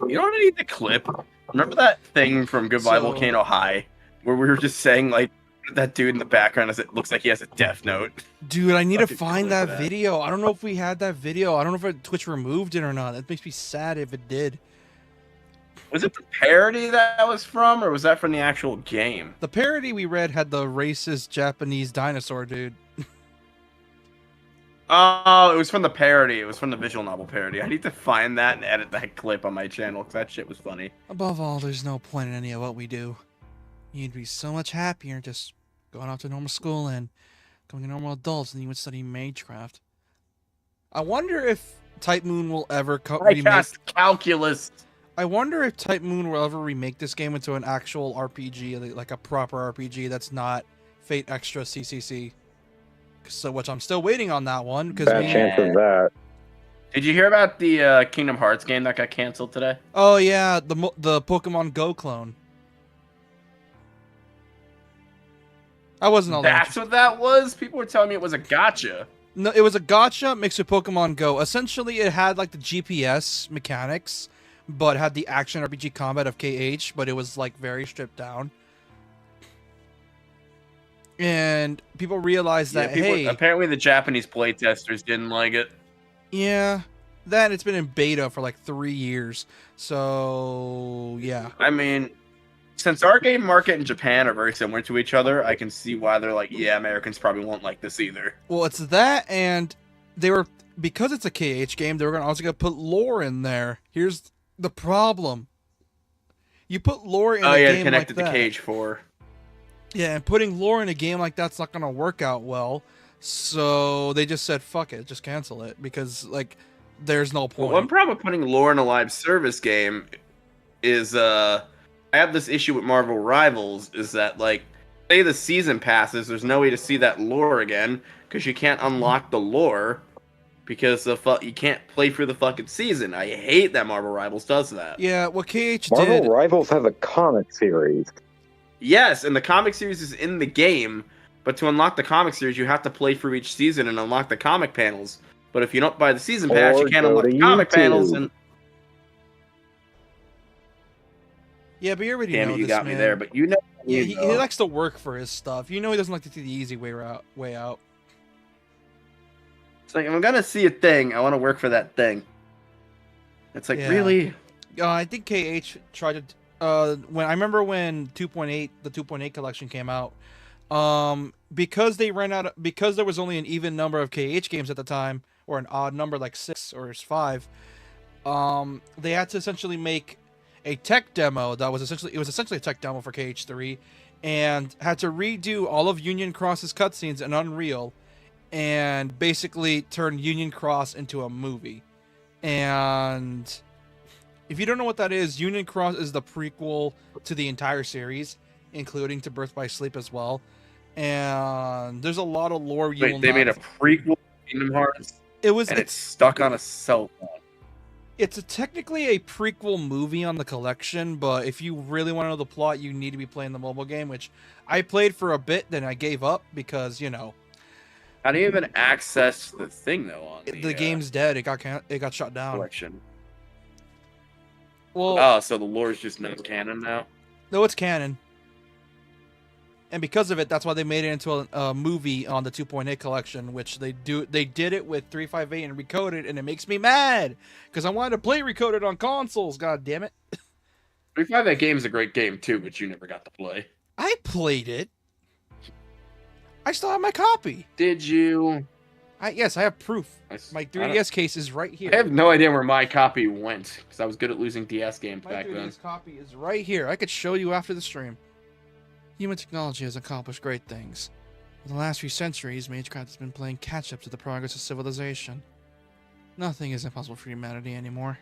You don't need the clip. Remember that thing from Goodbye Volcano High where we were just saying like that dude in the background it looks like he has a death note? Dude, I need to Fucking find clip that video. I don't know if we had that video. I don't know if Twitch removed it or not. That makes me sad if it did. Was it the parody that was from, or was that from the actual game? The parody we read had the racist Japanese dinosaur dude. Oh, it was from the parody. It was from the visual novel parody. I need to find that and edit that clip on my channel because that shit was funny. Above all, there's no point in any of what we do. You'd be so much happier just going off to normal school and becoming a normal adult, and you would study magecraft. I wonder if Type Moon will ever cast calculus. I wonder if Type Moon will ever remake this game into an actual RPG, like a proper RPG that's not Fate Extra CCC. So, which I'm still waiting on that one because Bad chance of that. Did you hear about the Kingdom Hearts game that got canceled today? Oh yeah, the Pokemon Go clone. I wasn't all that. That's what that was? People were telling me it was a gotcha. No, it was a gacha mixed with Pokemon Go. Essentially, it had like the GPS mechanics, but had the action RPG combat of KH, but it was like very stripped down. and people realized that hey, apparently the Japanese playtesters didn't like it. yeah, that it's been in beta for like 3 years. So yeah. I mean, since our game market and Japan are very similar to each other, I can see why they're like, yeah, Americans probably won't like this either. Well, it's that, and they were, because it's a KH game, they were also gonna put lore in there. Here's the problem: you put lore in a game like connected that. to Cage 4. Yeah, and putting lore in a game like that's not gonna work out well. So they just said, "Fuck it, just cancel it," because like, there's no point. Well, one problem with putting lore in a live service game is, I have this issue with Marvel Rivals, is that, like, say the season passes, there's no way to see that lore again, because you can't unlock the lore, because you can't play through the fucking season. I hate that Marvel Rivals does that. Yeah, what KH Marvel did. Rivals has a comic series. Yes, and the comic series is in the game, but to unlock the comic series, you have to play through each season and unlock the comic panels. But if you don't buy the season pass, Or you can't go unlock to the comic YouTube. panels. And Yeah, but you already damn know it, you this, got man. me there. But you know, Yeah, he likes to work for his stuff. You know, he doesn't like to take the easy way out. it's like, if I'm gonna see a thing, I want to work for that thing. It's like, Yeah. really? I think KH tried to. When I remember when 2.8, the 2.8 collection came out, because they ran out, because there was only an even number of KH games at the time, or an odd number like 6 or 5, they had to essentially make a tech demo that was essentially a tech demo for KH3, and had to redo all of Union Cross's cutscenes in Unreal, and basically turn Union Cross into a movie. And if you don't know what that is, Union Cross is the prequel to the entire series, including to Birth by Sleep as well. And there's a lot of lore you will Wait, they not... made a prequel to Kingdom Hearts, and it's stuck on a cell phone. It's technically a prequel movie on the collection, but if you really want to know the plot, you need to be playing the mobile game, which I played for a bit, then I gave up because, you know... How do you even access the thing, though, on the game's dead. It got shut down. collection? Well, Oh, so the lore is just not canon now? no, it's canon. And because of it, that's why they made it into a movie on the 2.8 collection, which they did it with 358 and Recoded, and it makes me mad because I wanted to play Recoded on consoles. God damn it! 358 game is a great game too, but you never got to play. I played it. I still have my copy. Did you? Yes, I have proof. My 3DS case is right here. I have no idea where my copy went because I was good at losing DS games My back 3DS then. copy is right here. I could show you after the stream. Human technology has accomplished great things. For the last few centuries, Magecraft has been playing catch-up to the progress of civilization. Nothing is impossible for humanity anymore.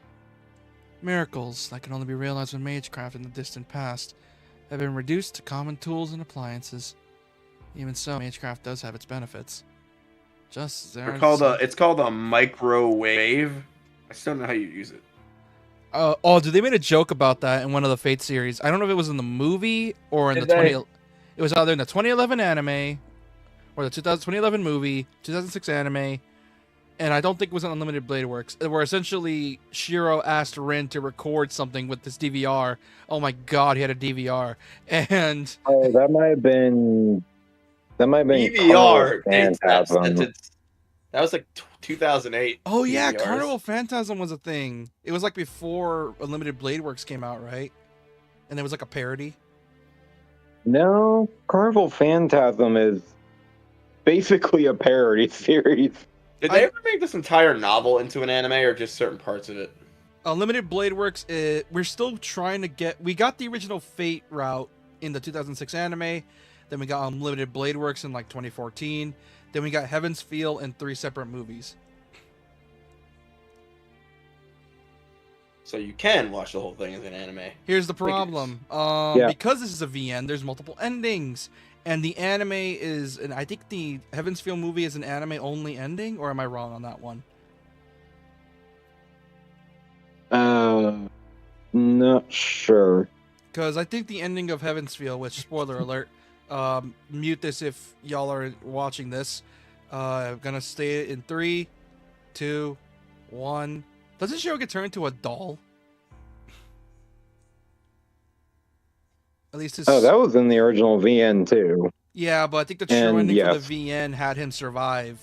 Miracles that can only be realized with Magecraft in the distant past have been reduced to common tools and appliances. Even so, Magecraft does have its benefits. Just there. It's called a microwave. I still don't know how you use it. Dude, they made a joke about that in one of the Fate series. I don't know if it was in the movie or in Did the they? 20. It was either in the 2011 anime or the 2011 movie, 2006 anime, and I don't think it was on Unlimited Blade Works. Where essentially Shiro asked Rin to record something with this DVR. Oh my God, he had a DVR, and Oh, that might have been EVR. Phantasm. That was like 2008. oh yeah, DVRs. Carnival Phantasm was a thing. It was like before Unlimited Blade Works came out, right? And it was like a parody. No, Carnival Phantasm is basically a parody series. Did they ever make this entire novel into an anime or just certain parts of it? Unlimited Blade Works, we're still trying to get... We got the original Fate route in the 2006 anime. Then we got Unlimited Blade Works in like 2014. Then we got Heaven's Feel in 3 separate movies. So you can watch the whole thing as an anime. Here's the problem. Yeah. Because this is a VN, there's multiple endings. And the anime is... And I think the Heaven's Feel movie is an anime-only ending? Or am I wrong on that one? Not sure. Because I think the ending of Heaven's Feel, which, spoiler alert, mute this if y'all are watching this. I'm gonna stay in 3, 2, 1. Doesn't Shiro get turned into a doll? At least his... Oh, that was in the original VN too. Yeah, but I think the true And ending for the yes. VN had him survive,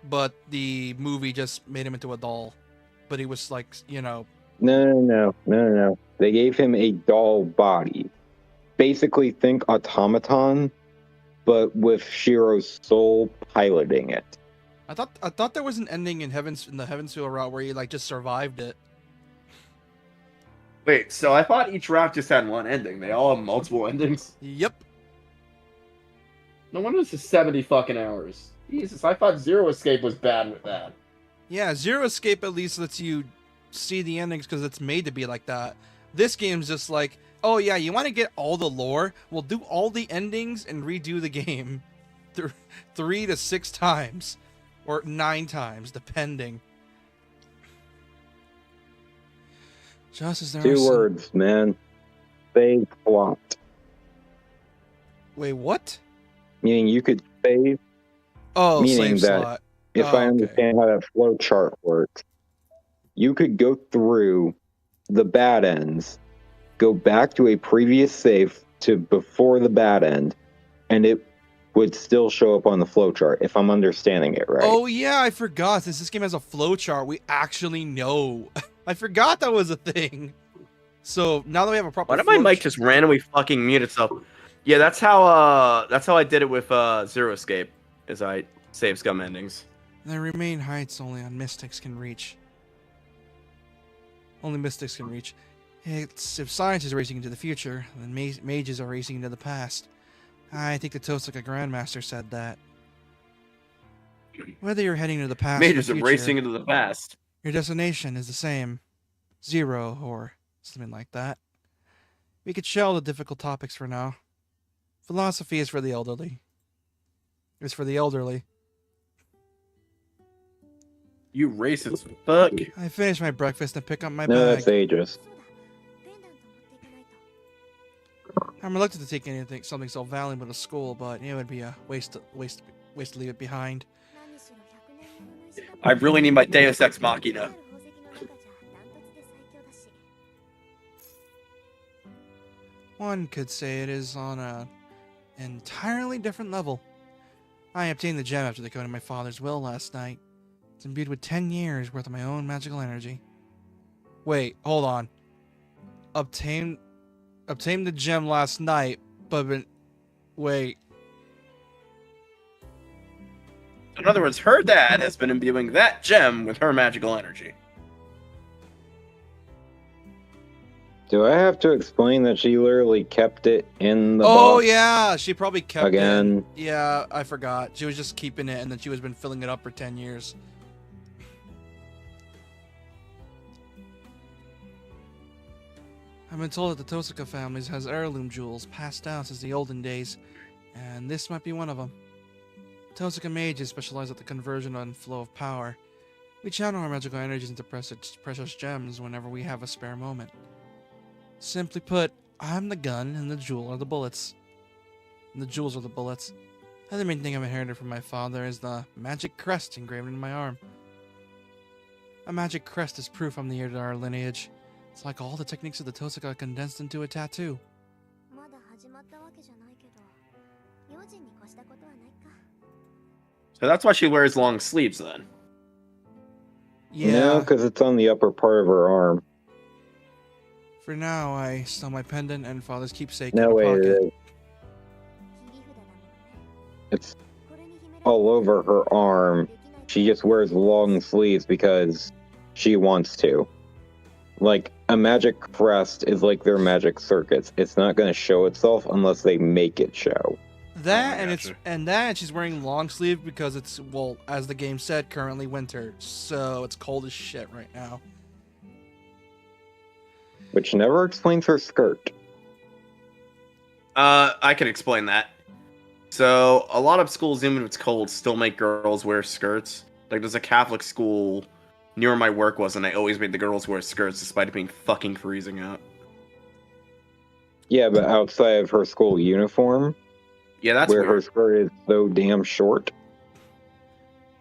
but the movie just made him into a doll. But he was like, No. They gave him a doll body. Basically, think automaton, but with Shiro's soul piloting it. I thought there was an ending in the Heavensfield route where he like just survived it. Wait, so I thought each route just had one ending. They all have multiple endings. Yep. No wonder this is 70 fucking hours. Jesus, I thought Zero Escape was bad with that. Yeah, Zero Escape at least lets you see the endings because it's made to be like that. This game's just like, oh yeah, you want to get all the lore? We'll do all the endings and redo the game 3 to 6 times. Or 9 times, depending. Just as there are 2 words, man. Save plot. Wait, what? Meaning you could save. Oh, meaning slave that slot. if I okay. understand how that flow chart works, you could go through the bad ends, go back to a previous save to before the bad end, and it would still show up on the flow chart, if I'm understanding it right. Oh yeah, I forgot. Since this game has a flowchart, we actually know. I forgot that was a thing. So now that we have a proper Why did my mic just randomly fucking mute itself? Yeah, that's how I did it with Zero Escape, is I save scum endings. There remain heights only mystics can reach. Only mystics can reach. It's if science is racing into the future, then mages are racing into the past. I think the Tosaka Grandmaster said that. Whether you're heading to the past Mages or are the future, racing into the past. your destination is the same. 0 or something like that. We could shelve the difficult topics for now. Philosophy is for the elderly. It's for the elderly. You racist fuck. I finished my breakfast and pick up my No, bag. that's ageist. I'm reluctant to take something so valuable to school, but it would be a waste to leave it behind. I really need my Deus Ex Machina. One could say it is on an entirely different level. I obtained the gem after the code of my father's will last night. It's imbued with 10 years worth of my own magical energy. Wait, hold on. Obtained the gem last night, but wait. In other words, her dad has been imbuing that gem with her magical energy. Do I have to explain that she literally kept it in the Oh box? yeah, she probably kept Again. it. Yeah, I forgot. She was just keeping it, and then she was been filling it up for 10 years. I've been told that the Tosaka family has heirloom jewels passed down since the olden days, and this might be one of them. Tosaka mages specialize at the conversion and flow of power. We channel our magical energies into precious gems whenever we have a spare moment. Simply put, I'm the gun and the jewel are the bullets. And the jewels are the bullets. The other main thing I've inherited from my father is the magic crest engraved in my arm. A magic crest is proof I'm the heir to our lineage. It's like all the techniques of the Tosaka condensed into a tattoo. So that's why she wears long sleeves then. Yeah. No, because it's on the upper part of her arm. For now, I stow my pendant and father's keepsake No in a way pocket. it is. It's all over her arm. She just wears long sleeves because she wants to. Like, a magic crest is like their magic circuits. It's not going to show itself unless they make it show. That Oh, and gotcha. and she's wearing long sleeve because it's, well, as the game said, currently winter, so it's cold as shit right now. Which never explains her skirt. I can explain that. So, a lot of schools, even if it's cold, still make girls wear skirts. Like, there's a Catholic school near where my work was, and I always made the girls wear skirts despite it being fucking freezing out. Yeah, but outside of her school uniform, Yeah, that's where weird. her skirt is so damn short.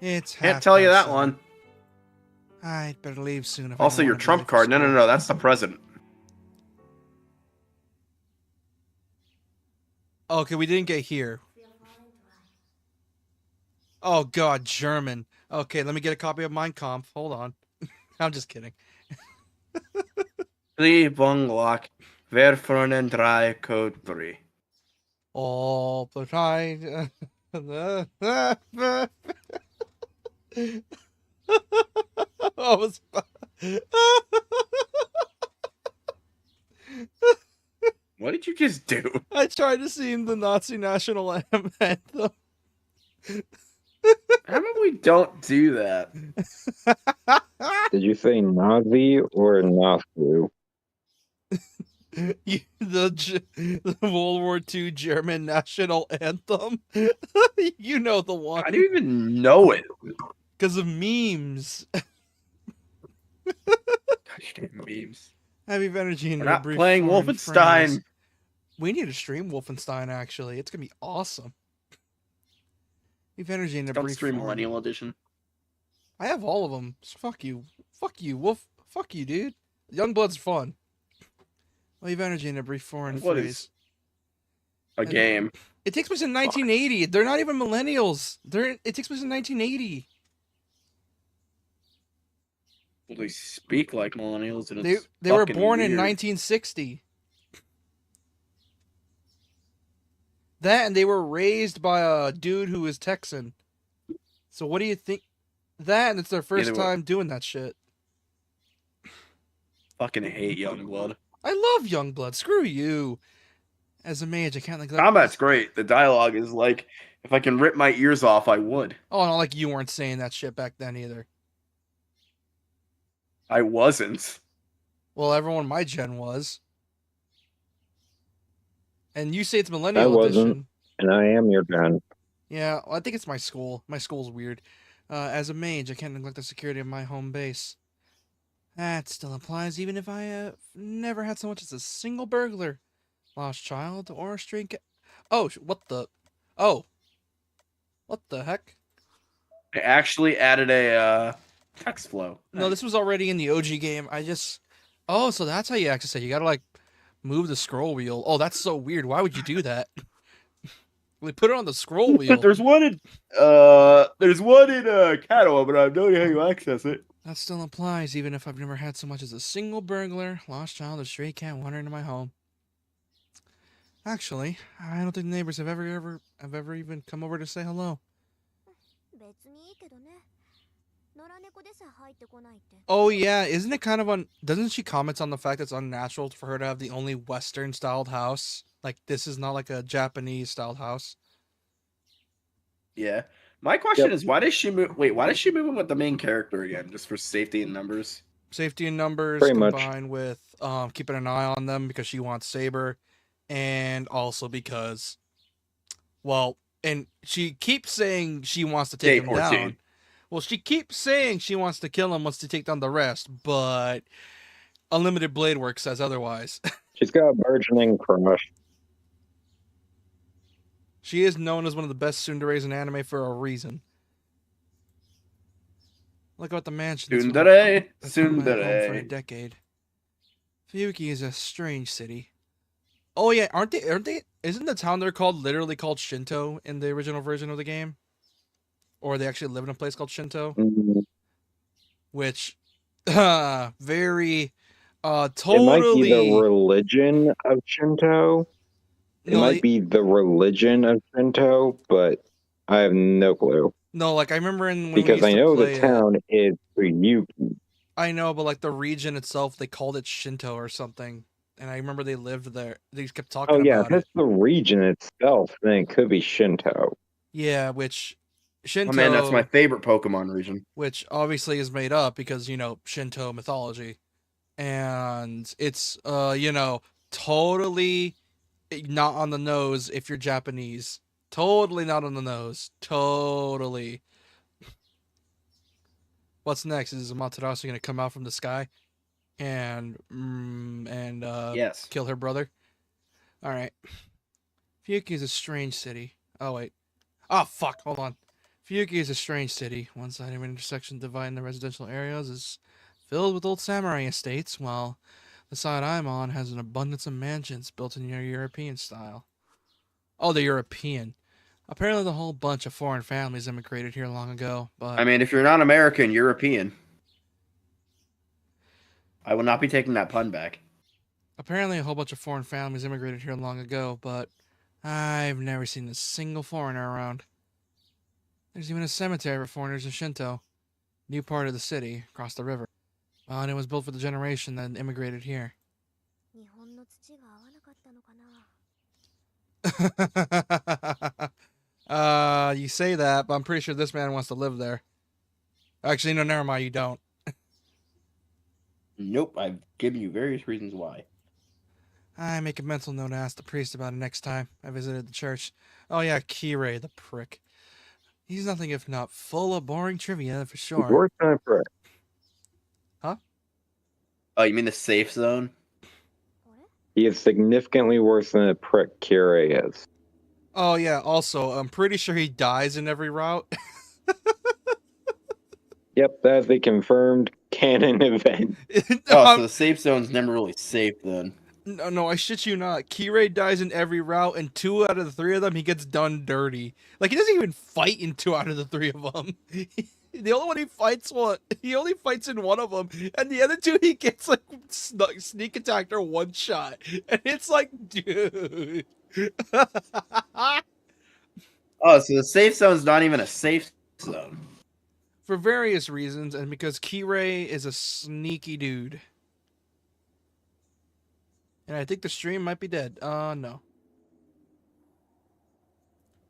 It's Can't half tell you past that 7. one. I'd better leave soon if I Also, don't your wanna be trump late for card. No, school. no, no, that's the president. Okay, we didn't get here. Oh God, German. Okay, let me get a copy of Mein Kampf. Hold on. I'm just kidding. Bunglock, Verfronen 3, Code 3. All the time. I was. What did you just do? I tried to sing the Nazi national anthem. How about we don't do that? Did you say Nazi or Nasu? The World War II German national anthem. You know the How do you one. even know it? Because of memes. Gosh damn memes. Heavy energy We're into not brief playing foreign Wolfenstein. phrase. We need to stream Wolfenstein, actually. It's going to be awesome. Heavy energy into Don't brief stream foreign. Millennial Edition. I have all of them. So fuck you. Fuck you, Wolf. Fuck you, dude. Youngblood's fun. Leave energy in a brief foreign What phrase. is a game? It takes place in 1980. They're not even millennials. It takes place in 1980. Well, they speak like millennials, and They it's they were fucking born in weird. 1960. That and they were raised by a dude who is Texan. So what do you think? That and it's their first Either way. time doing that shit. Fucking hate Youngblood. I love Youngblood. Screw you. As a mage, I can't neglect. Combat's great. The dialogue is like, if I can rip my ears off, I would. Oh, not like you weren't saying that shit back then either. I wasn't. Well, everyone my gen was. And you say it's I millennial wasn't, edition. and I am your gun. Yeah, well, I think it's my school. My school's weird. As a mage, I can't neglect the security of my home base. That still applies even if I have never had so much as a single burglar, lost child, or a stray cat. Oh, what the? Oh. What the heck? I actually added a text flow. No, this was already in the OG game. I just... Oh, so that's how you access it. You gotta, like, move the scroll wheel. Oh, that's so weird. Why would you do that? They put it on the scroll wheel. There's one in Catawa, but I have no idea how you access it. That still applies even if I've never had so much as a single burglar, lost child, or stray cat wander into my home. Actually, I don't think the neighbors have ever even come over to say hello. Oh yeah, isn't it kind of doesn't she comment on the fact that it's unnatural for her to have the only Western styled house? Like this is not like a Japanese styled house. Yeah. My question is, why does she move? Wait, why does she move in with the main character again? Just for safety and numbers? Safety in numbers Pretty much. combined with keeping an eye on them because she wants Saber, and also because, well, and she keeps saying she wants to take Day him 14. down. Well, she keeps saying she wants to kill him, wants to take down the rest, but Unlimited Blade Work says otherwise. She's got a burgeoning crush. She is known as one of the best tsunderes in anime for a reason. Look at the mansion. Tsundere, That's been my home for a tsundere. decade. Fuyuki is a strange city. Oh yeah, aren't they? Isn't the town they're literally called Shinto in the original version of the game? Or they actually live in a place called Shinto, Mm, which, very, totally. It might be the religion of Shinto. It might be the religion of Shinto, but I have no clue. No, like I remember when Because we I used know to the play town is Fuyuki. I know, but like the region itself, they called it Shinto or something. And I remember they lived there. They kept talking Oh yeah, if about it. it's the region itself, then it could be Shinto. Yeah, which Shinto. Oh man, that's my favorite Pokemon region. Which obviously is made up because Shinto mythology, and it's totally not on the nose if you're Japanese. Totally not on the nose. Totally. What's next? Is Amaterasu gonna come out from the sky and Yes. kill her brother? All right. Fuyuki is a strange city. Oh wait. Oh fuck. Hold on. Fuyuki is a strange city. One side of an intersection dividing the residential areas is filled with old samurai estates, while the side I'm on has an abundance of mansions built in your European style. Oh, they're European. Apparently, the whole bunch of foreign families immigrated here long ago, but I mean, if you're not American, European. I will not be taking that pun back. apparently a whole bunch of foreign families immigrated here long ago, but I've never seen a single foreigner around. There's even a cemetery for foreigners in Shinto, new part of the city, across the river. And it was built for the generation that immigrated here. 日本の土が合わなかったのかな。 You say that, but I'm pretty sure this man wants to live there. Actually, no, never mind, you don't. Nope, I've given you various reasons why. I make a mental note to ask the priest about it next time I visited the church. Oh yeah, Kirei, the prick. He's nothing if not full of boring trivia, for sure. Worse than a prick. Oh, you mean the safe zone? あれ He is significantly worse than a prick Kirei is. Oh yeah, also, I'm pretty sure he dies in every route. Yep, that's a confirmed canon event. Oh, so the safe zone's never really safe then. No, I shit you not. Kirei dies in every route, and 2 out of the 3 of them, he gets done dirty. Like, he doesn't even fight in 2 out of the 3 of them. The only one he fights, he only fights in 1 of them, and the other 2 he gets, like, sneak attacked or 1 shot. And it's like, dude. Oh, so the safe zone's not even a safe zone. For various reasons, and because Kirei is a sneaky dude. And I think the stream might be dead. No.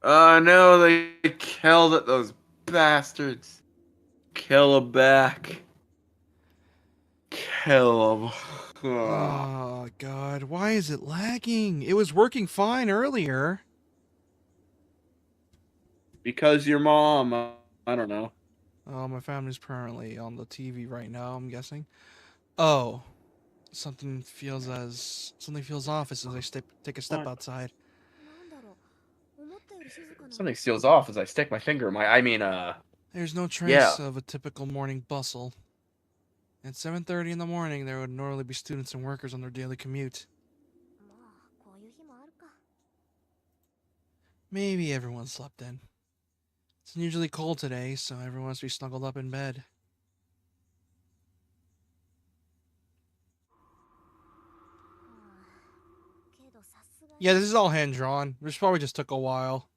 No, they killed it, those bastards. Kill them back. Kill them. Oh, God. Why is it lagging? It was working fine earlier. Because your mom, I don't know. Oh, my family's permanently on the TV right now, I'm guessing. Oh. Something feels off as soon as I take a step outside. なんだろう。思ったより静かな。 Something steals off as I stick my finger in my. There's no trace Yeah. of a typical morning bustle. At 7:30 in the morning, there would normally be students and workers on their daily commute. まあ、こういう日もあるか。 Maybe everyone slept in. It's unusually cold today, so everyone must be snuggled up in bed. けどさすがに。 Yeah, this is all hand drawn. This probably just took a while.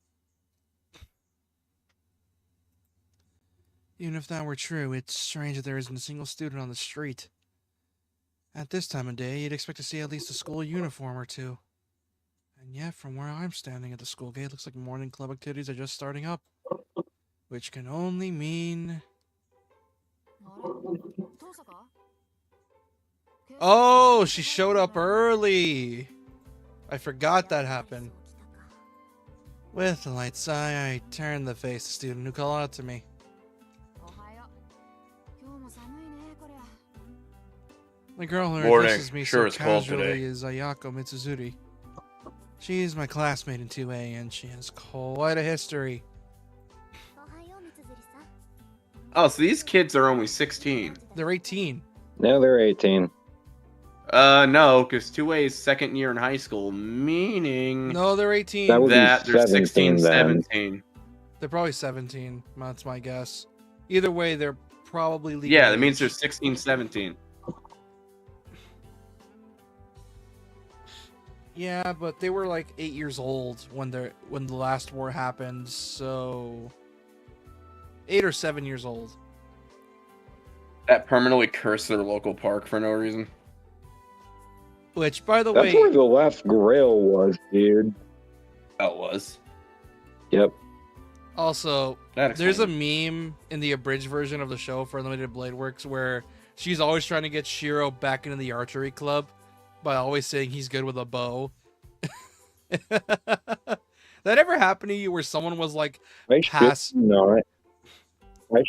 Even if that were true, it's strange that there isn't a single student on the street. At this time of day, you'd expect to see at least a school uniform or 2. And yet, from where I'm standing at the school gate, looks like morning club activities are just starting up. Which can only mean... あれ父さか Oh, she showed up early! I forgot that happened. With a light sigh, I turned to face the student who called out to me. おはよう。今日も寒いね、こりゃ。 The girl who Morning. addresses me Sure so it's cold casually today. is Ayako Mitsuzuri. She's my classmate in 2A, and she has quite a history. おはよう、みつづりさん。 Oh, so these kids are only 16. They're 18. Now they're 18. No, because 2A is second year in high school, meaning No, they're 18. That would- that they're 16, 17 then. 17. They're probably 17. That's my guess. Either way, they're probably legal. Yeah, that means age. they're 16, 17. Yeah, but they were like 8 years old when the last war happened, so 8 or 7 years old. That permanently cursed their local park for no reason. Which, by the That's way, where the last grail was, dude. That was. Yep. also That there's a explains meme in the abridged version of the show for Unlimited Blade Works where she's always trying to get Shiro back into the archery club by always saying he's good with a bow. That ever happened to you where someone was like, I Pass. shit you not. I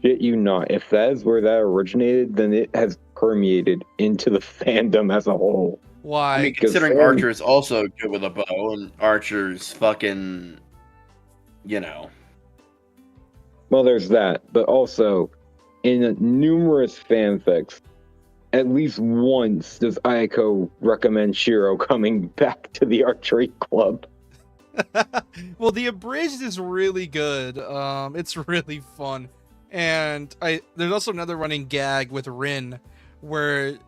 shit you not. If that is where that originated, then it has permeated into the fandom as a whole. why? I mean, considering Archer is also good with a bow, and Archer's fucking, you know. Well, there's that, but also in numerous fanfics, at least once does Ayako recommend Shiro coming back to the archery club. Well, the abridged is really good. It's really fun, and there's also another running gag with Rin, where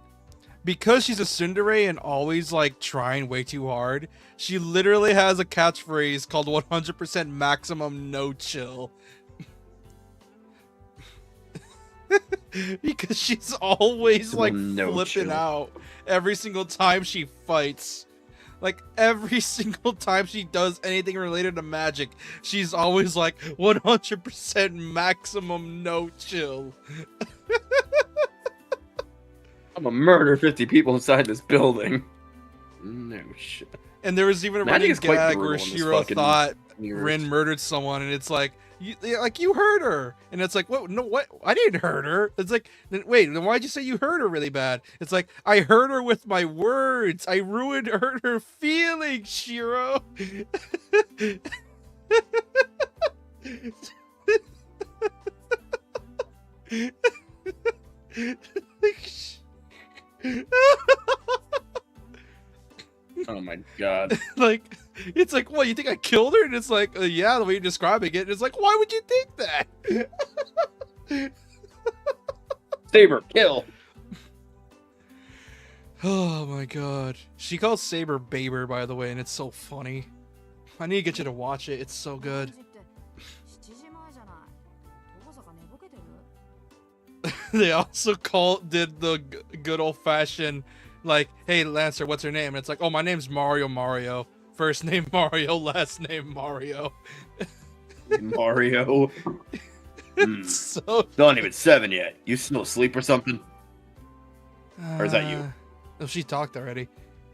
because she's a tsundere and always like trying way too hard, she literally has a catchphrase called 100% maximum no chill. Because she's always like No flipping chill. out every single time she fights. Like every single time she does anything related to magic, she's always like 100% maximum no chill. I'm gonna murder 50 people inside this building. No shit. And there was even a Magic running is quite gag brutal where in this Shiro fucking thought universe. Rin murdered someone, and it's like, you heard her, and it's like, what? No, what? I didn't hurt her. It's like, wait, then why'd you say you hurt her really bad? It's like, I hurt her with my words. I hurt her feelings, Shiro. Oh my god. Like, it's like, what, you think I killed her? And it's like, yeah, the way you're describing it. And it's like, why would you think that? Saber, kill. Oh my god. She calls Saber Baber, by the way, and it's so funny. I need to get you to watch it. It's so good. 7時前じゃない。どこそか寝ぼけてる？ They also did the good old fashioned, like, hey Lancer, what's her name? And it's like, oh, my name's Mario. First name Mario, last name Mario. Mario. It's so. Not even 7 yet. You still asleep or something? Or is that you? Oh, she talked already.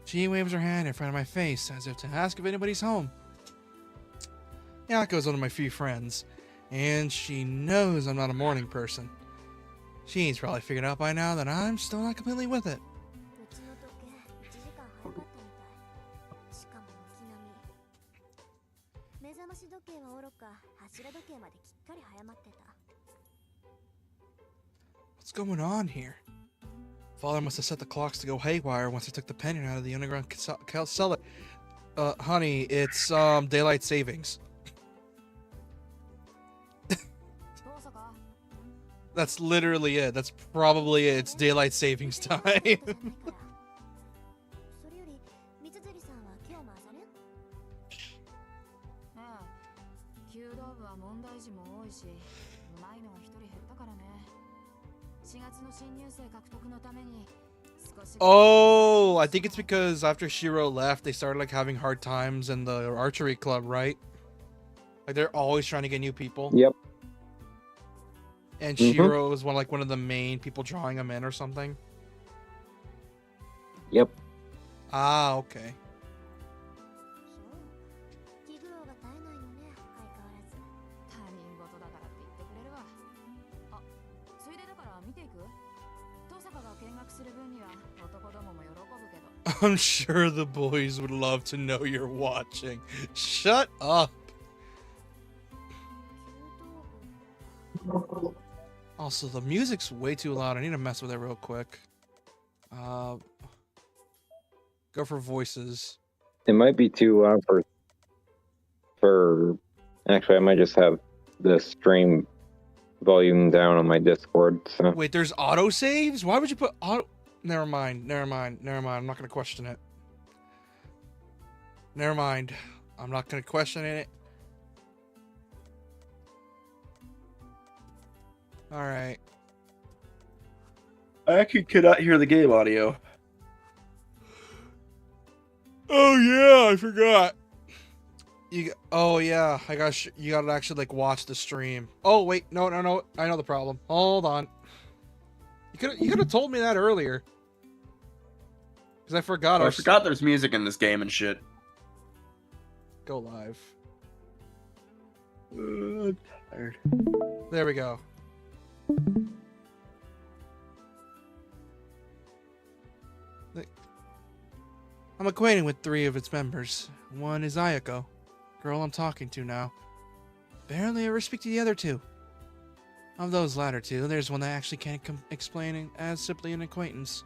She waves her hand in front of my face as if to ask if anybody's home. Yako's one of my few friends, and she knows I'm not a morning person. She's probably figured out by now that I'm still not completely with it. うちの時計1時間早かったみたい。しかも軒並み。目覚まし時計はおろか、柱時計まできっかり早まってた。 What's going on here? Father must have set the clocks to go haywire once he took the pendant out of the underground cellar. Honey, it's daylight savings. どうぞか。 That's literally it. That's probably it. It's daylight savings time. それより、三辻さんは今日も朝練？ああ、弓道部は問題児も多いし、うまいのは一人減ったからね。4月の新入生獲得のために。 Oh, I think it's because after Shiro left, they started like having hard times in the archery club, right? Like they're always trying to get new people. Yep. And Shiro is one of the main people drawing them in or something. Yep. Ah, okay. そう。気苦労が絶えないのね、相変わらず。他人事だからって言ってくれるわ。あ、ついでだから見ていく？登坂が見学する分には男どもも喜ぶけど。 I'm sure the boys would love to know you're watching. Shut up. Also, the music's way too loud. I need to mess with it real quick. Go for voices. It might be too loud for. Actually, I might just have the stream volume down on my Discord. So. Wait, there's autosaves? Why would you put auto... Never mind. I'm not going to question it. Never mind. I'm not going to question it. Alright. I actually cannot hear the game audio. Oh yeah, I forgot. Oh yeah, you gotta actually like watch the stream. Oh wait, no, I know the problem. Hold on. You could have told me that earlier. Because I forgot. I forgot there's music in this game and shit. Go live. I'm tired. There we go. I'm acquainted with 3 of its members. One is Ayako, girl I'm talking to now. Barely ever speak to the other 2. Of those latter 2, there's one that actually can't explain as simply an acquaintance.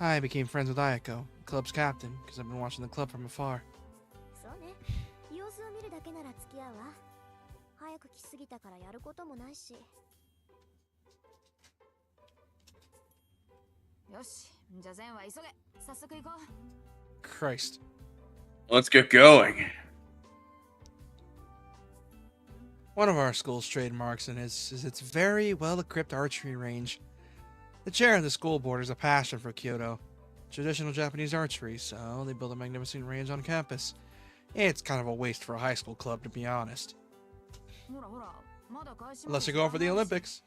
I became friends with Ayako, the club's captain, because I've been watching the club from afar. そうね。幼子を見るだけなら付き合うわ。早く来すぎたからやることもないし。よし、じゃあ全は急げ。早速行こう。 Christ. Let's get going. One of our school's trademarks is its very well-equipped archery range. The chair of the school board has a passion for Kyoto, traditional Japanese archery, so they built a magnificent range on campus. It's kind of a waste for a high school club, to be honest. Unless you're going for the Olympics.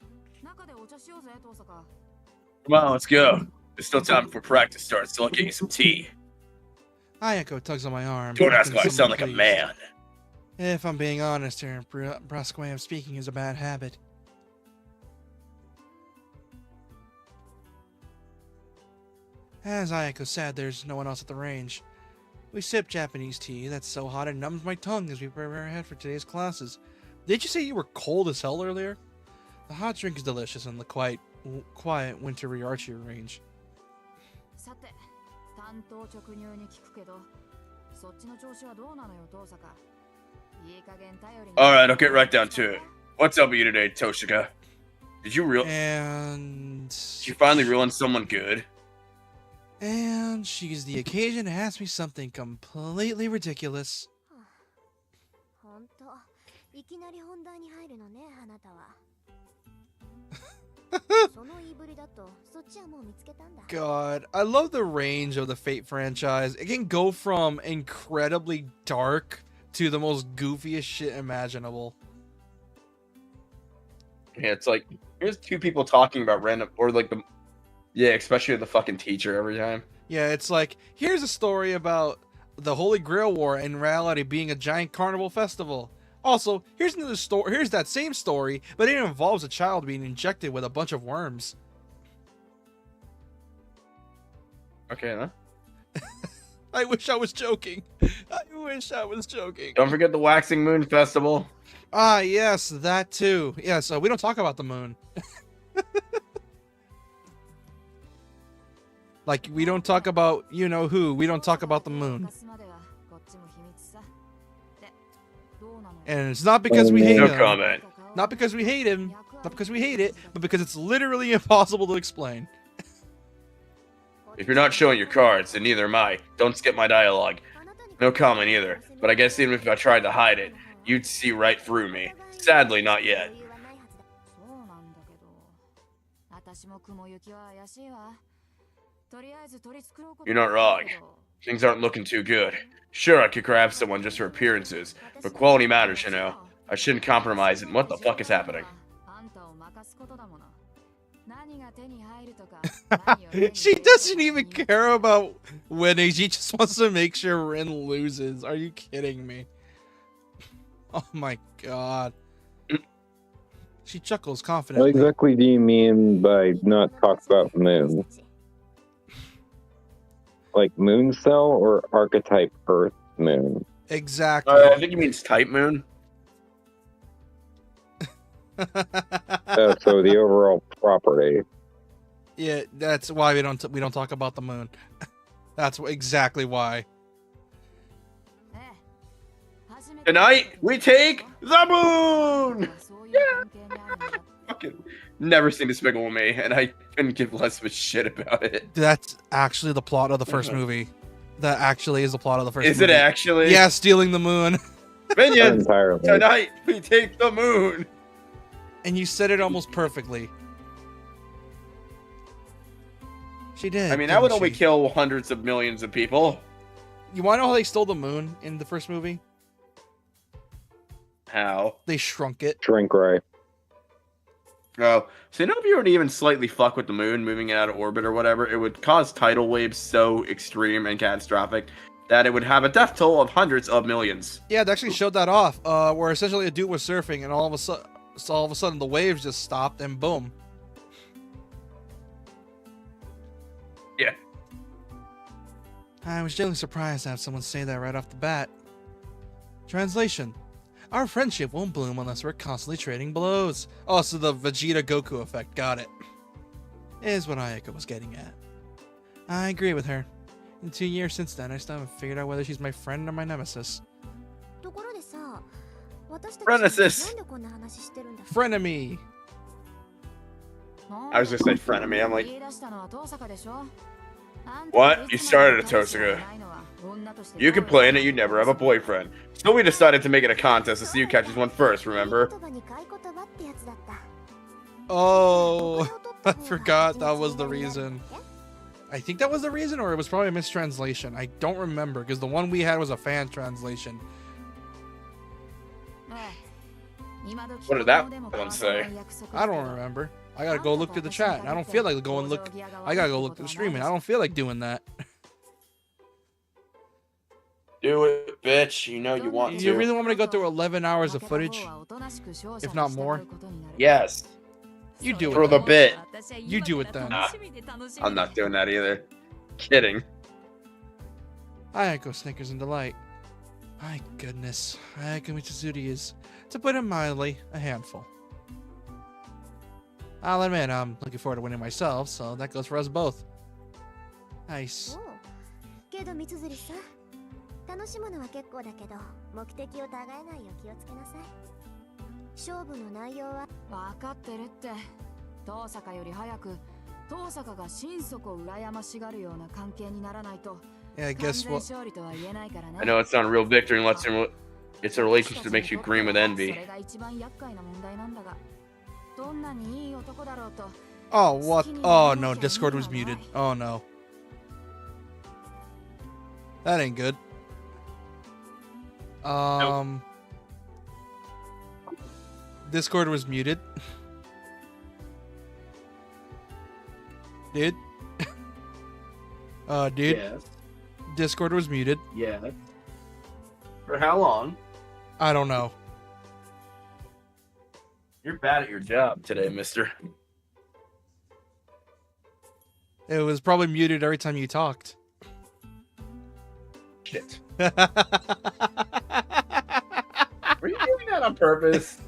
Come on, let's go. There's still time before practice starts, so I'll get you some tea. Ayako tugs on my arm. Don't ask why I looking sound like a pleased. man. If I'm being honest here, brusque way of speaking is a bad habit. As Ayako said, there's no one else at the range. We sip Japanese tea that's so hot it numbs my tongue as we prepare ahead for today's classes. Did you say you were cold as hell earlier? The hot drink is delicious in the quiet wintry archery range. Alright, I'll get right down to it. What's up with you today, Toshika? Did you finally reel in someone good? And she's the occasion to ask me something completely ridiculous. ほんと、いきなり本題に入るのね、あなたは。その言いぶりだと、そっちはもう見つけたんだ。 God, I love the range of the Fate franchise. It can go from incredibly dark to the most goofiest shit imaginable. Yeah, it's like, here's two people talking about random, or like the, yeah, especially the fucking teacher every time. Yeah, it's like, here's a story about the Holy Grail War in reality being a giant carnival festival. Also, here's another story. Here's that same story, but it involves a child being injected with a bunch of worms. Okay, huh? I wish I was joking. I wish I was joking. Don't forget the Waxing Moon Festival. Ah, yes, that too. Yes, we don't talk about the moon. Like, we don't talk about, you know who. We don't talk about the moon. And it's not because we hate No him. comment. Not because we hate him. Not because we hate it. But because it's literally impossible to explain. If you're not showing your cards, then neither am I. Don't skip my dialogue. No comment either. But I guess even if I tried to hide it, you'd see right through me. Sadly, not yet. You're not wrong. Things aren't looking too good. Sure, I could grab someone just for appearances, but quality matters, you know. I shouldn't compromise it. What the fuck is happening? She doesn't even care about winning. She just wants to make sure Rin loses. Are you kidding me? Oh my god. She chuckles What confidently. exactly do you mean by not talk about moon? Like moon cell or archetype Earth moon? Exactly. I think he means type moon. So the overall property. Yeah, that's why we don't talk about the moon. That's exactly why. Tonight, we take the moon! Yeah! Fucking never seen Despicable Me, and I couldn't give less of a shit about it. That's actually the plot of the first movie. That actually is the plot of the first movie. Is it actually? Yeah, stealing the moon. Minions! Entirely. Tonight, we take the moon! And you said it almost perfectly. She did. I mean, that would didn't only she? kill hundreds of millions of people. You want to know how they stole the moon in the first movie? How? They shrunk it. Shrink ray. Oh, so you know if you were to even slightly fuck with the moon, moving it out of orbit or whatever, it would cause tidal waves so extreme and catastrophic that it would have a death toll of hundreds of millions. Yeah, they actually showed that off. Where essentially a dude was surfing, and all of a sudden the waves just stopped, and boom. Yeah. I was genuinely surprised to have someone say that right off the bat. Translation: our friendship won't bloom unless we're constantly trading blows. Oh, so the Vegeta Goku effect. Got it. Is what Ayako was getting at. I agree with her. In 2 years since then, I still haven't figured out whether she's my friend or my nemesis. ところでさ、私たち Frenesis なんでこんな話してるんだっけ？ Frenemy. I was gonna say frenemy. I'm like, 言い出したのは遠坂でしょ？ what? You started a Tosaka. You complain that you never have a boyfriend. So we decided to make it a contest to see who catches one first, remember? Oh, I forgot that was the reason. I think that was the reason, or it was probably a mistranslation. I don't remember, because the one we had was a fan translation. What did that one say? I don't remember. I gotta go look through the chat. And I don't feel like going look. I gotta go look through the stream, and I don't feel like doing that. Do it, bitch. You know you want to. You really want me to go through 11 hours of footage, if not more? Yes. You do it. For the then. bit. You do it then. Nah, I'm not doing that either. Kidding. I echo Snickers and delight. My goodness, Ayaka Mitsuzuri is, to put it mildly, a handful. I'll admit, I'm looking forward to winning myself, so that goes for us both. Nice. けど三辻さん、楽しむのは結構だけど、目的をたがえないよう気をつけなさい。勝負の内容は分かってるって。遠坂より早く、遠坂が心底羨ましがるような関係にならないと。 Yeah, I guess what? I know it's not a real victory unless it's a relationship that makes you green with envy. Oh, what? Oh, no, Discord was muted. Oh, no. That ain't good. Discord was muted. Dude? Dude? Yes. Discord was muted. Yeah. For how long? I don't know. You're bad at your job today, mister. It was probably muted every time you talked. Shit. Were you doing that on purpose?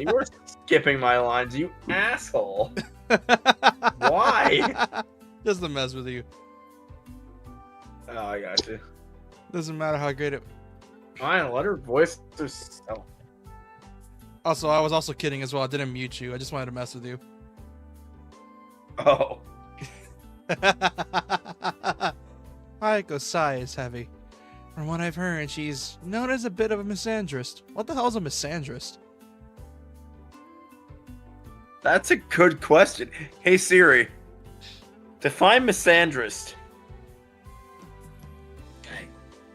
You were skipping my lines, you asshole. Why? Just to mess with you. Oh, I got you. Doesn't matter how great it. Fine, let her voice herself. Also, I was also kidding as well. I didn't mute you. I just wanted to mess with you. Oh. Ayako Sai is heavy. From what I've heard, she's known as a bit of a misandrist. What the hell is a misandrist? That's a good question. Hey Siri, define misandrist. Okay.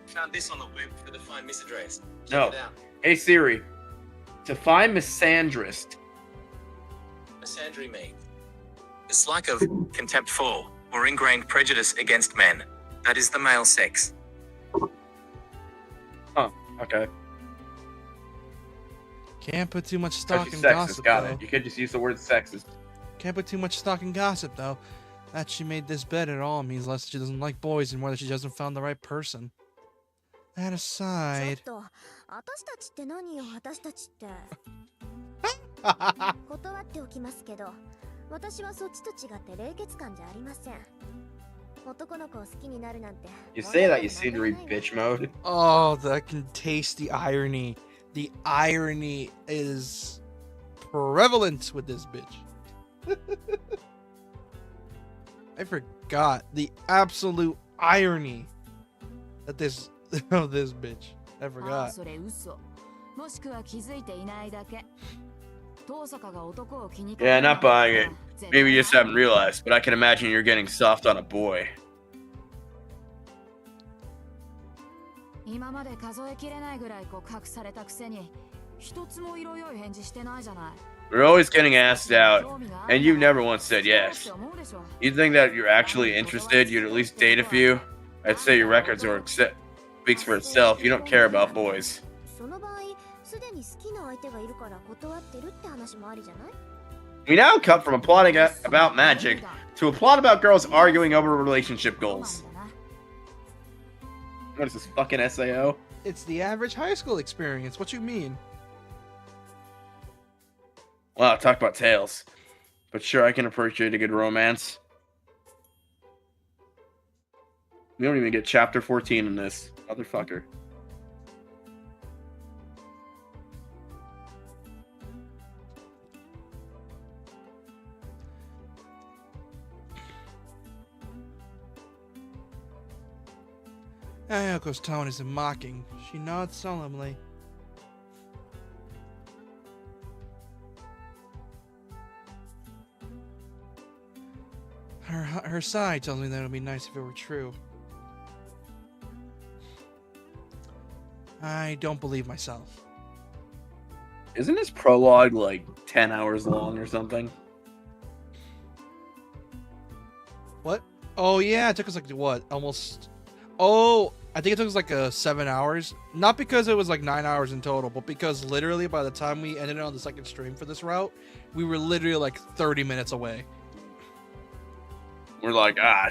Found this on the web for the fine misaddress. Check No. it out. Hey Siri, define misandrist. Misandry means dislike of, contempt for, or ingrained prejudice against men. That is the male sex. Huh, okay. Can't put too much stock in Sexist, gossip, got though. it. You could just use the word sexist. Can't put too much stock in gossip, though. That she made this bet at all means less she doesn't like boys and more that she hasn't found the right person. That aside... ちょっと、私たちって何よ、私たちって。断っておきますけど、私はそっちと違って冷血感じゃありません。男の子を好きになるなんて。You say that, you seem to read bitch mode. Oh, I can taste the irony. The irony is prevalent with this bitch. I forgot the absolute irony that this of this bitch. I forgot. Yeah, not buying it. Maybe you just haven't realized, but I can imagine you're getting soft on a boy. 今まで数えきれないぐらい告白されたくせに一つも色良い返事してないじゃない。 We're always getting asked out, and you've never once said yes. You think that you're actually interested, you'd at least date a few? I'd say your records are speaks for itself. You don't care about boys. その場合、すでに好きな相手がいるから断ってるって話もありじゃない？ We now cut from a plot about magic to a plot about girls arguing over relationship goals. What is this, fucking SAO? It's the average high school experience. What you mean? Wow, talk about tales. But sure, I can appreciate a good romance. We don't even get chapter 14 in this. Motherfucker. Ayoko's tone isn't mocking. She nods solemnly. Her sigh tells me that it would be nice if it were true. I don't believe myself. Isn't this prologue like 10 hours long or something? What? Oh yeah, it took us like what? Almost. Oh, I think it took us like 7 hours. Not because it was like 9 hours in total, but because literally by the time we ended on the second stream for this route, we were literally like 30 minutes away. We're like, I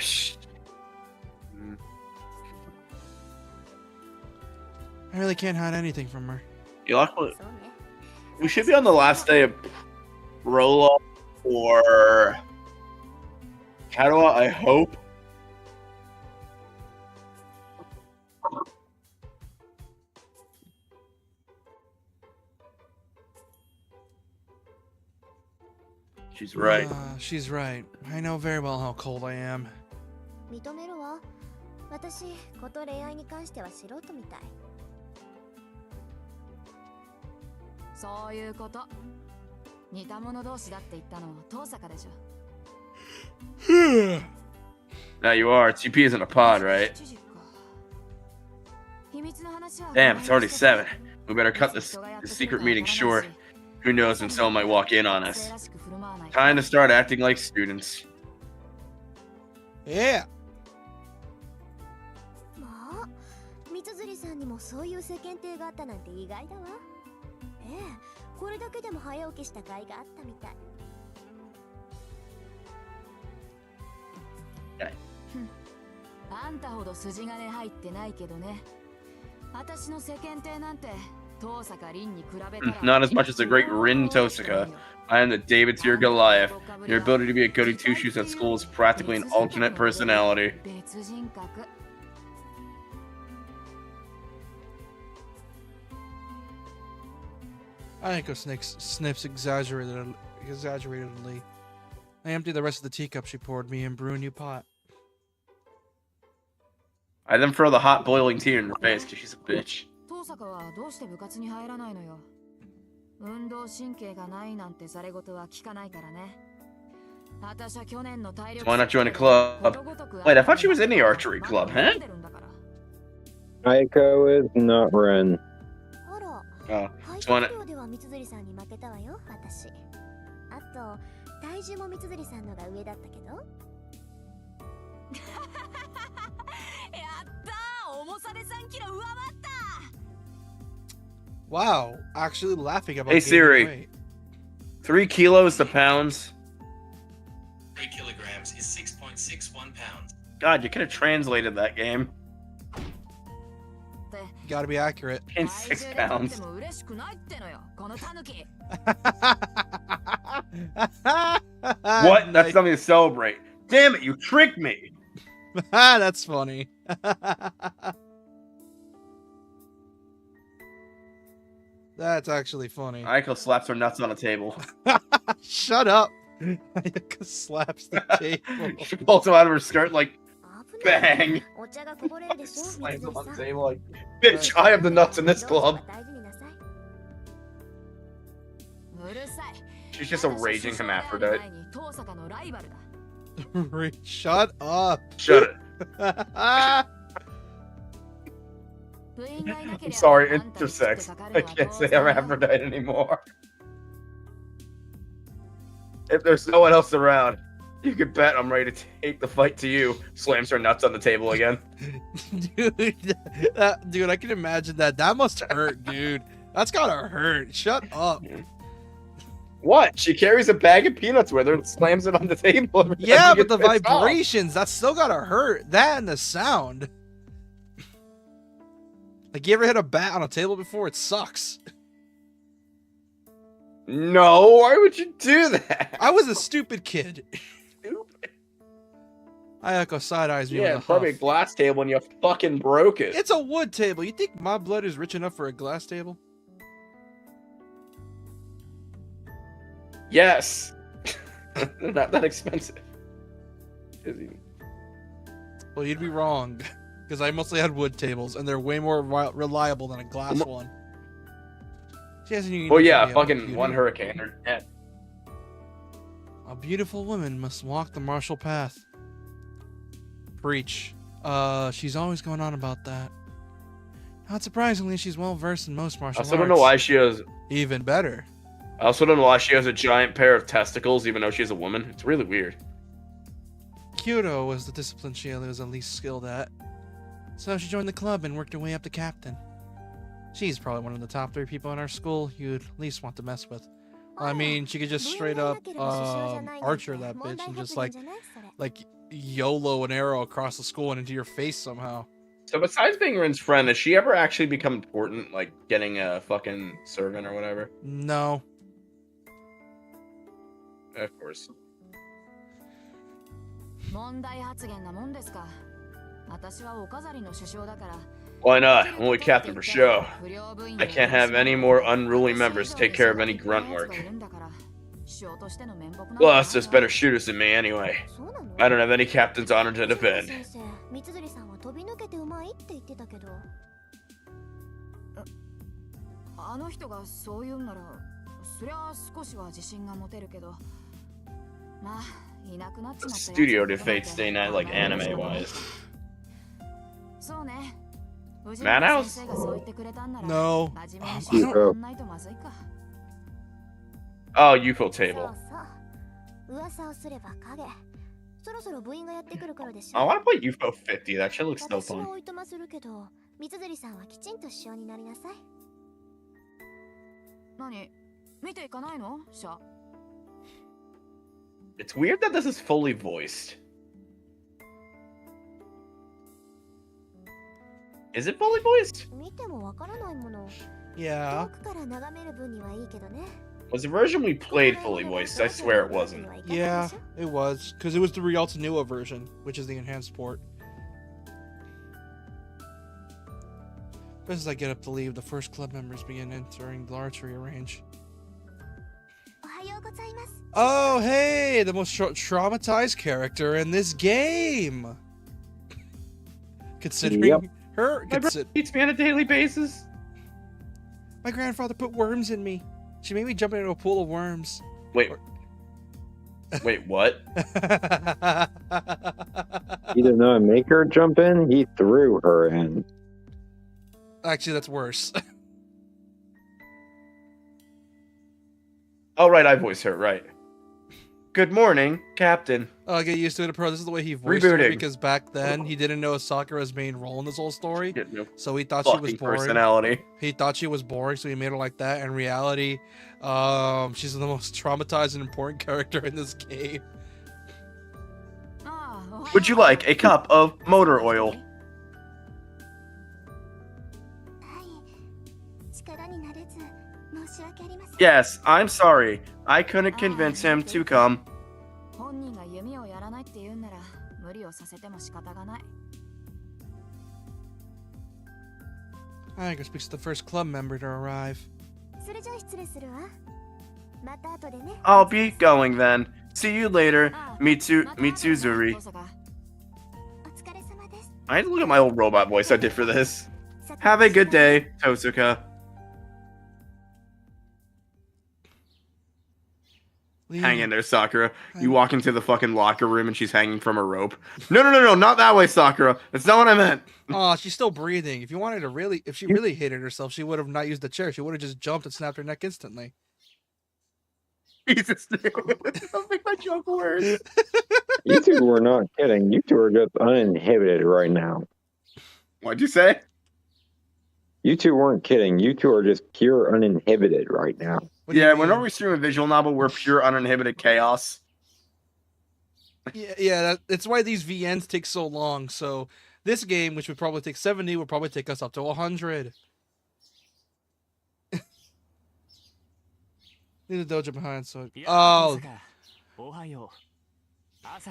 really can't hide anything from her. you luckily, we should be on the last day of prologue or Katawa, I hope. She's right. She's right. I know very well how cold I am. 認めるわ。私、こと恋愛に関しては素人みたい。そういうこと。似た者同士だって言ったのは遠坂でしょ。Now you are. TP isn't a pod, right? Damn, it's already 7. We better cut this secret meeting short. Who knows when someone might walk in on us. Time to start acting like students. Yeah. まあ、三辻さんにもそういう世間体があったなんて意外だわ。ええ、これだけでも早起きした甲斐があったみたい。あんたほど筋金入ってないけどね。私の世間体なんて。Not as much as the great Rin Tosaka. I am the David to your Goliath. Your ability to be a goody two-shoes at school is practically an alternate personality. Ayako sniffs exaggeratedly. I empty the rest of the teacup she poured me and brew a new pot. I then throw the hot boiling tea in her face because she's a bitch. 坂はどうして部活に入らないのよ。運動神経がないなんてざれ言は聞かないからね。私は去年の体力 Why not join a club? Wait, I thought she was in the archery club, huh? Aiko is not Ren. Oh, just wanna... では三辻さんに負けたわよ、私。あと、体重も三辻さんのが上だったけど。やったー、重さで3キロ上回った。Wow, actually laughing about Hey Siri, weight. 3 kilos to pounds. 3 kilograms is 6.61 pounds. God, you could have translated that game. You gotta be accurate. In 6 pounds. What? That's something to celebrate. Damn it, you tricked me! That's funny. That's actually funny. Aiko slaps her nuts on a table. Shut up. Ayaka slaps the table. She pulls them out of her skirt like, bang. Slams them on the table like, bitch, I have the nuts in this club. She's just a raging hermaphrodite. Shut up. Shut it. I'm sorry, intersex. I can't say hermaphrodite anymore. If there's no one else around, you could bet I'm ready to take the fight to you. Slams her nuts on the table again. Dude, I can imagine that. That must hurt, dude. That's gotta hurt. Shut up. What? She carries a bag of peanuts with her and slams it on the table. Yeah, but the vibrations, that's still gotta hurt. That and the sound. Like, you ever hit a bat on a table before? It sucks. No, why would you do that? I was a stupid kid. Stupid. Ayako side eyes me Yeah, with a probably a huff. glass table and you fucking broke it. It's a wood table. You think my blood is rich enough for a glass table? Yes. They're not that expensive. Is he? Well, you'd be wrong, because I mostly had wood tables, and they're way more reliable than a glass one. She hasn't even Well, used yeah, to be a fucking computer. one hurricane or dead. A beautiful woman must walk the martial path. Preach. She's always going on about that. Not surprisingly, she's well versed in most I martial also arts. don't know why she has. Even better. I also don't know why she has a giant pair of testicles, even though she's a woman. It's really weird. Kyudo was the discipline she was the least skilled at. So she joined the club and worked her way up to captain. She's probably one of the top 3 people in our school you'd at least want to mess with. I mean, she could just straight up archer that bitch and just like YOLO an arrow across the school and into your face somehow. So besides being Rin's friend, has she ever actually become important, like getting a fucking servant or whatever? No. Of course. 問題発言なもんですか。私はお飾りの首相だから。 Why not? I'm only captain for show. I can't have any more unruly members take care of any grunt work. Well, that's just better shooters than me anyway. I don't have any captain's honor to defend. 三辻さんは飛び抜けてうまいって言ってたけど。あの人がそう言うんなら、そりゃ少しは自信が持てるけど。まあ、いなくなっちまった。 Studio defeats Stay Night like anime wise. そうね。 Madhouse? No. Oh, UFO table. I want to play UFO 50. That shit looks so fun. It's weird that this is fully voiced. Is it fully voiced? Yeah. Was the version we played fully voiced? I swear it wasn't. Yeah, it was. Because it was the Rialto Nua version, which is the enhanced port. As I get up to leave, the first club members begin entering the archery range. Oh, hey! The most traumatized character in this game! Considering... Yep. Her My brother beats me on a daily basis. My grandfather put worms in me. She made me jump into a pool of worms. Wait. Wait, what? He did not make her jump in, he threw her in. Actually, that's worse. Oh, right, I voiced her, right. Good morning, Captain. I'll get used to it, Pro. This is the way he voiced her Rebooting. because back then he didn't know Sakura's main role in this whole story. No So he thought she was fucking boring. personality. He thought she was boring, so he made her like that. In reality, she's the most traumatized and important character in this game. Would you like a cup of motor oil? Yes, I'm sorry. I couldn't convince him to come. Ayako speaks to the first club member to arrive. I'll be going then. See you later, Mitsuzuri. I had to look at my old robot voice I did for this. Have a good day, Tosuka. Hang in there, Sakura. You walk into the fucking locker room and she's hanging from a rope. No, not that way, Sakura. That's not what I meant. Oh, she's still breathing. If you wanted to really, if she really hated herself, she would have not used the chair. She would have just jumped and snapped her neck instantly. Jesus, dude. Don't make my joke worse. You two were not kidding. You two are just uninhibited right now. What'd you say? You two weren't kidding. You two are just pure uninhibited right now. Yeah, whenever we stream a visual novel, we're pure uninhibited chaos. Yeah, that's why these VNs take so long. So this game, which would probably take 70, would probably take us up to 100. Leave the dojo behind, so... Oh!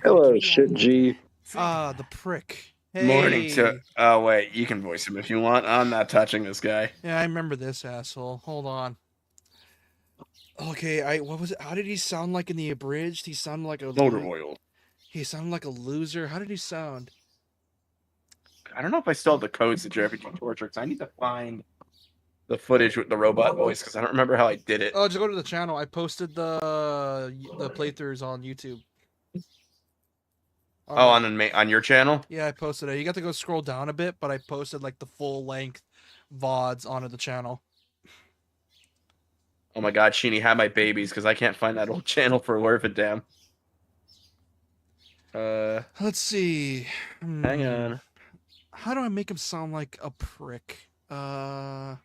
Hello, shit G. Ah, the prick. Morning to. Hey. Oh wait, you can voice him if you want. I'm not touching this guy. Yeah, I remember this asshole. Hold on. Okay, what was it? How did he sound like in the abridged? He sounded like a Motor oil. He sounded like a loser. How did he sound? I don't know if I still have the codes to JRPG Torture because I need to find the footage with the robot voice because I don't remember how I did it. Oh, just go to the channel. I posted the playthroughs on YouTube. Oh, on your channel? Yeah, I posted it. You got to go scroll down a bit, but I posted like the full length VODs onto the channel. Oh my god, Sheeny, have my babies because I can't find that old channel for worth a damn. Let's see. Hang on. How do I make him sound like a prick? Let's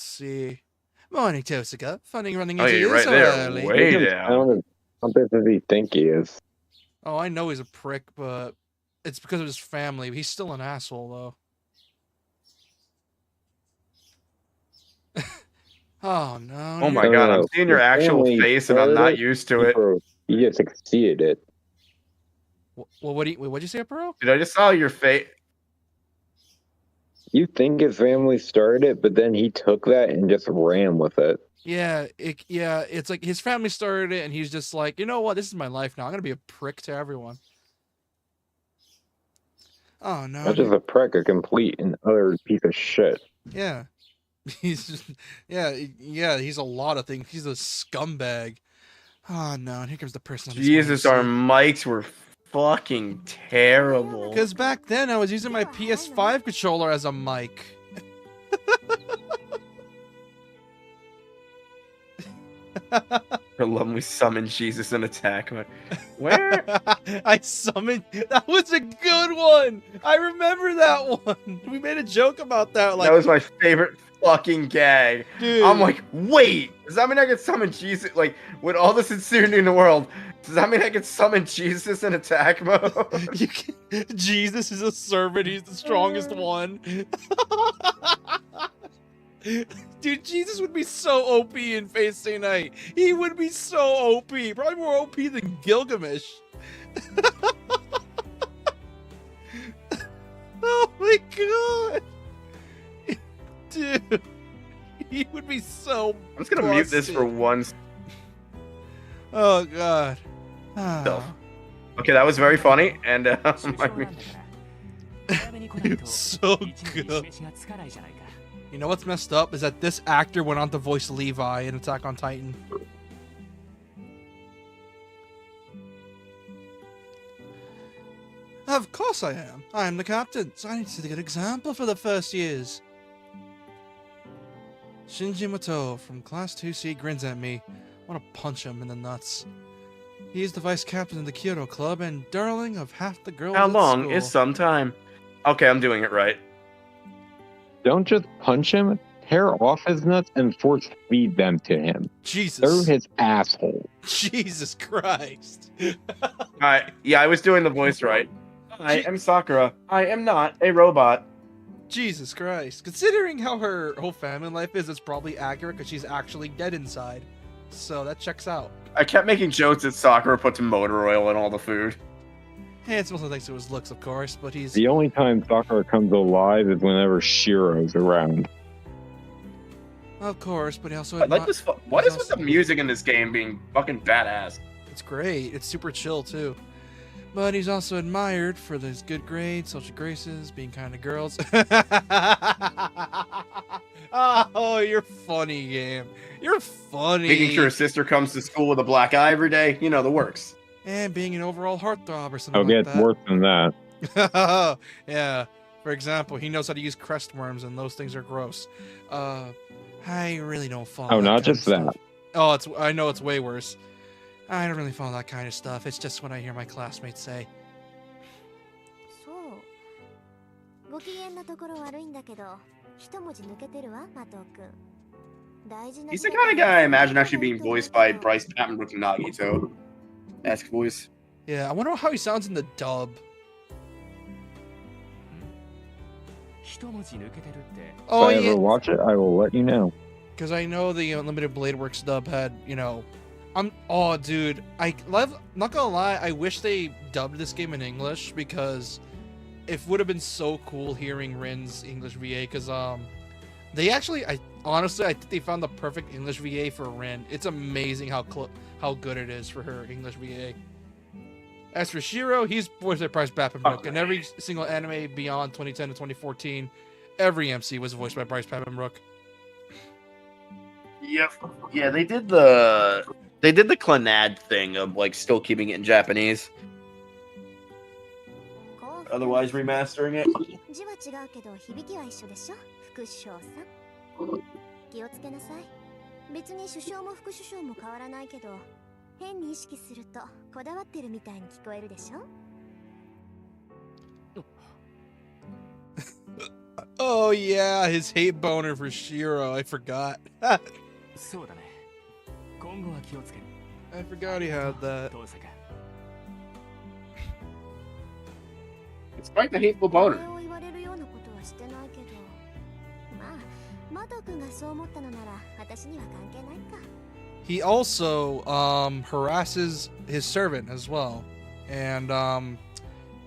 see. Morning, Tosika. Funny running Oh, into yeah, you you're right so there. early. Way Make him down. sound as something as he think he is. Oh, I know he's a prick, but it's because of his family. He's still an asshole, though. Oh no! Oh my No, god, no, I'm no. seeing your His actual family face and I'm not started used to it. He just exceeded it. Well, what'd you say, Aparo? Dude, I just saw your face. You think his family started it, but then he took that and just ran with it. Yeah, it's like his family started it, and he's just like, you know what? This is my life now. I'm gonna be a prick to everyone. Oh no! Not just a prick, a complete and utter piece of shit. Yeah, he's just yeah. He's a lot of things. He's a scumbag. Oh no! And here comes the person. Jesus, our mics were fucking terrible. Because back then I was using my PS5 controller as a mic. I love when we summon Jesus and attack him. Where? I summoned. That was a good one. I remember that one. We made a joke about that. Like That was my favorite fucking gag. dude. I'm like, wait, does that mean I can summon Jesus? Like, with all the sincerity in the world, does that mean I can summon Jesus in attack mode? Jesus is a servant. He's the strongest one. Dude, Jesus would be so OP in Fate Stay Night. He would be so OP. Probably more OP than Gilgamesh. Oh my god. Dude. He would be so I'm just gonna mute this for once. Oh god. Okay, that was very funny, and It's so good. You know what's messed up is that this actor went on to voice Levi in Attack on Titan. Of course I am. I am the captain, so I need to set a good example for the first years. Shinji Mato from Class 2C grins at me. I want to punch him in the nuts. He is the vice captain of the Kyoto Club and darling of half the girls how at long school. is some time? Okay, I'm doing it right. Don't just punch him, tear off his nuts, and force feed them to him. Jesus. Through his asshole. Jesus Christ. Alright, yeah, I was doing the voice right. I am Sakura. I am not a robot. Jesus Christ. Considering how her whole family life is, it's probably accurate because she's actually dead inside. So that checks out. I kept making jokes that Sakura puts motor oil in all the food. Hey, it's also thanks to his looks, of course, but he's... The only time Sakura comes alive is whenever Shiro's around. Of course, but he also... I like this. What is with the music in this game being fucking badass? It's great. It's super chill, too. But he's also admired for his good grades, social graces, being kind to girls. Oh, you're funny, game. You're funny. Making sure his sister comes to school with a black eye every day. You know, the works. And being an overall heartthrob or something I'll like get that. worse than that. Yeah. For example, he knows how to use crest worms, and those things are gross. I really don't follow. Oh, that not kind of just that. stuff. Oh, I know it's way worse. I don't really follow that kind of stuff. It's just what I hear my classmates say. そうご機嫌なところ悪いんだけど一文字抜けてるわマトくん大事な He's the kind of guy I imagine actually being voiced by Bryce Pattenbrook and Nagito. Ask voice. Yeah, I wonder how he sounds in the dub. If Oh, I ever yeah. watch it, I will let you know. Because I know the Unlimited Blade Works dub had, you know, Oh, dude. Not gonna lie, I wish they dubbed this game in English because it would have been so cool hearing Rin's English VA. Because they actually, honestly, I think they found the perfect English VA for Rin. It's amazing how good it is for her English VA. As for Shiro, he's voiced by Bryce Papenbrook. In every single anime beyond 2010 to 2014, every MC was voiced by Bryce Papenbrook. Yep. Yeah, they did the Clannad thing of like still keeping it in Japanese. Otherwise remastering it. 字は違うけど響きは一緒でしょ副首相さん気をつけなさい別に首相も副首相も変わらないけど変に意識するとこだわってるみたいに聞こえるでしょ Oh yeah, his hate boner for Shiro. I forgot. そうだね今後は気をつける I forgot he had that. どうせか It's quite the hateful boner. これを言われるようなことはしてないけどまあマト君がそう思ったのなら私には関係ないか He also harasses his servant as well, and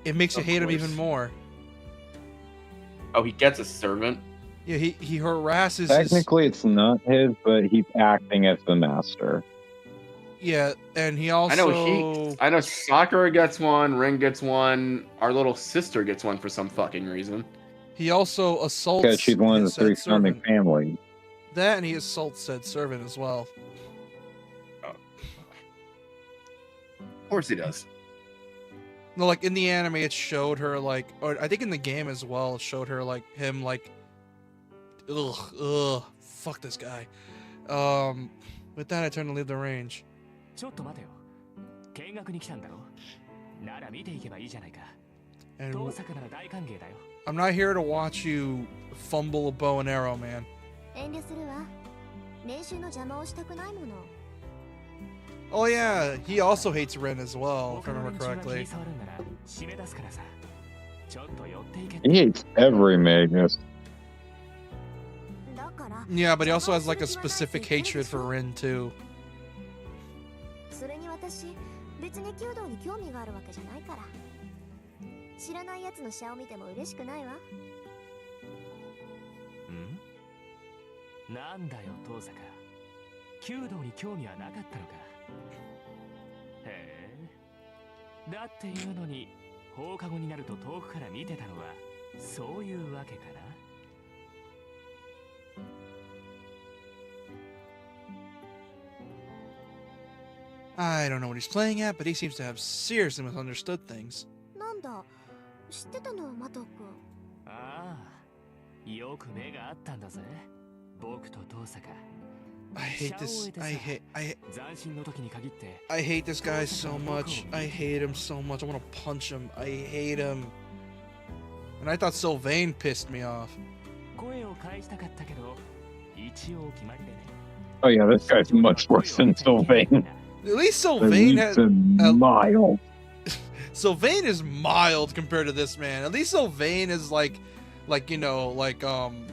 it makes you Of hate him course. even more. Oh, he gets a servant. Yeah, he harasses. His, Technically, it's not his, but he's acting as the master. yeah, and he also. I know Sakura gets one, Rin gets one, our little sister gets one for some fucking reason. He also assaults. Because she's one of the his three said founding servant. families. That and he assaults said servant as well. Of course he does. No, like in the anime, it showed her like, or I think in the game as well, it showed her like him like, fuck this guy. With that, I turn to leave the range. ちょっと待てよ見学に来たんだろなら見ていけばいいじゃないか And 遠坂なら大歓迎だよ I'm not here to watch you fumble a bow and arrow, man. 遠慮するわ練習の邪魔をしたくないもの Oh yeah, he also hates Ren as well, if 他 I の remember 連中が気 correctly. に障るんなら締め出すからさちょっと寄っていけ He hates every Magnus. だから Yeah, but he also has like a specific hatred for Ren too. それに私別に弓道に興味があるわけじゃないから知らないやつのシャを見ても嬉しくないわんなんだよ遠坂弓道に興味はなかったのかへえだっていうのに放課後になると遠くから見てたのはそういうわけかな I don't know what he's playing at, but he seems to have seriously misunderstood things. なんだ知ってたのマト君ああよく目があったんだぜ僕と遠坂 I hate this. I 斬新の時に限って hate this guy so much. I hate him so much. I want to punch him. I hate him. And I thought Sylvain pissed me off. 声を返したかったけど一応決まりでね Oh yeah, this guy's much worse than Sylvain. At least At Sylvain least has. a mild. Sylvain is mild compared to this man. At least Sylvain is like you know, like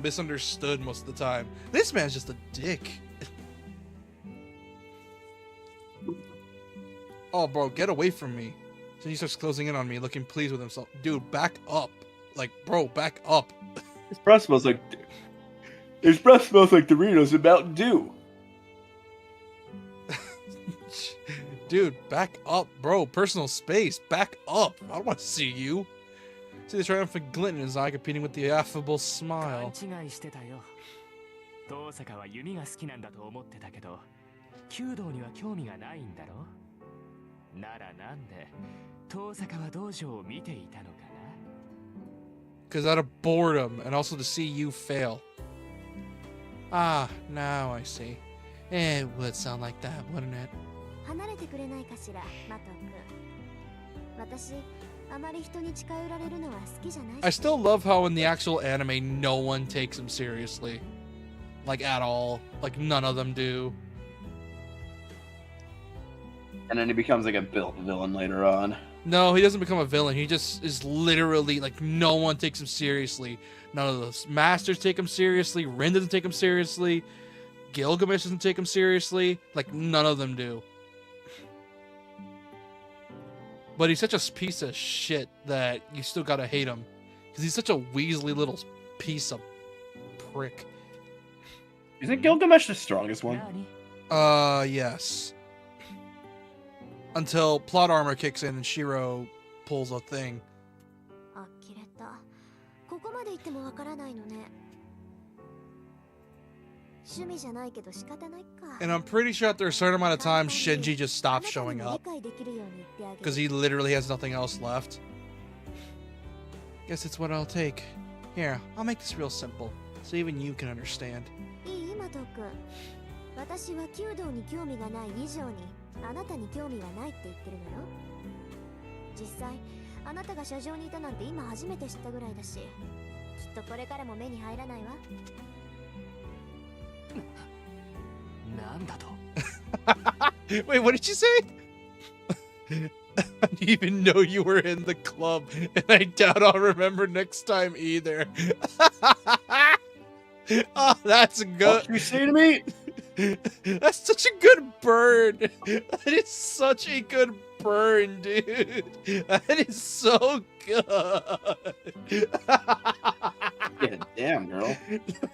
misunderstood most of the time. This man's just a dick. Oh, bro, get away from me. So he starts closing in on me, looking pleased with himself. Dude, back up. Like, bro, back up. His breath smells like Doritos and Mountain Dew. Dude, back up, bro. Personal space. Back up. I don't want to see you. See the triumphant glint in his eye competing with the affable 勘 smile. 違いしてたよ遠坂は弓が好きなんだと思ってたけど弓道には興味がないんだろならなんで遠坂は道場を見ていたのかな Because out of boredom and also to see you fail. Ah, now I see. It would sound like that, wouldn't it? 離れてくれないかしらマト君私あまり人に近寄られるのは好きじゃない I still love how in the actual anime no one takes him seriously. Like at all. Like none of them do. And then he becomes like a villain later on. No, he doesn't become a villain. He just is literally like no one takes him seriously. None of the masters take him seriously. Rin doesn't take him seriously. Gilgamesh doesn't take him seriously. Like none of them do. But he's such a piece of shit that you still gotta hate him. Because he's such a Weasley little piece of prick. Isn't Gilgamesh the strongest one? Yes. Until plot armor kicks in and Shiro pulls a thing. あ、切れた。ここまで言ってもわからないのね。趣味じゃないけど仕方ないか。 And I'm pretty sure after a certain amount of time, Shinji just stops showing up. 理解できるように言ってあげる。 Because he literally has nothing else left. Guess it's what I'll take. Here, I'll make this real simple, so even you can understand. いい、マト君。私は弓道に興味がない以上に、あなたに興味がないって言ってるのよ。実際、あなたが車上にいたなんて今初めて知ったぐらいだし、きっとこれからも目に入らないわ。なんだと Wait, what did you say? I didn't even know you were in the club, and I doubt I'll remember next time either. Oh, that's What good. did you say to me? That's such a good burn. That is such a good burn, dude. That is so good. Yeah, damn, girl.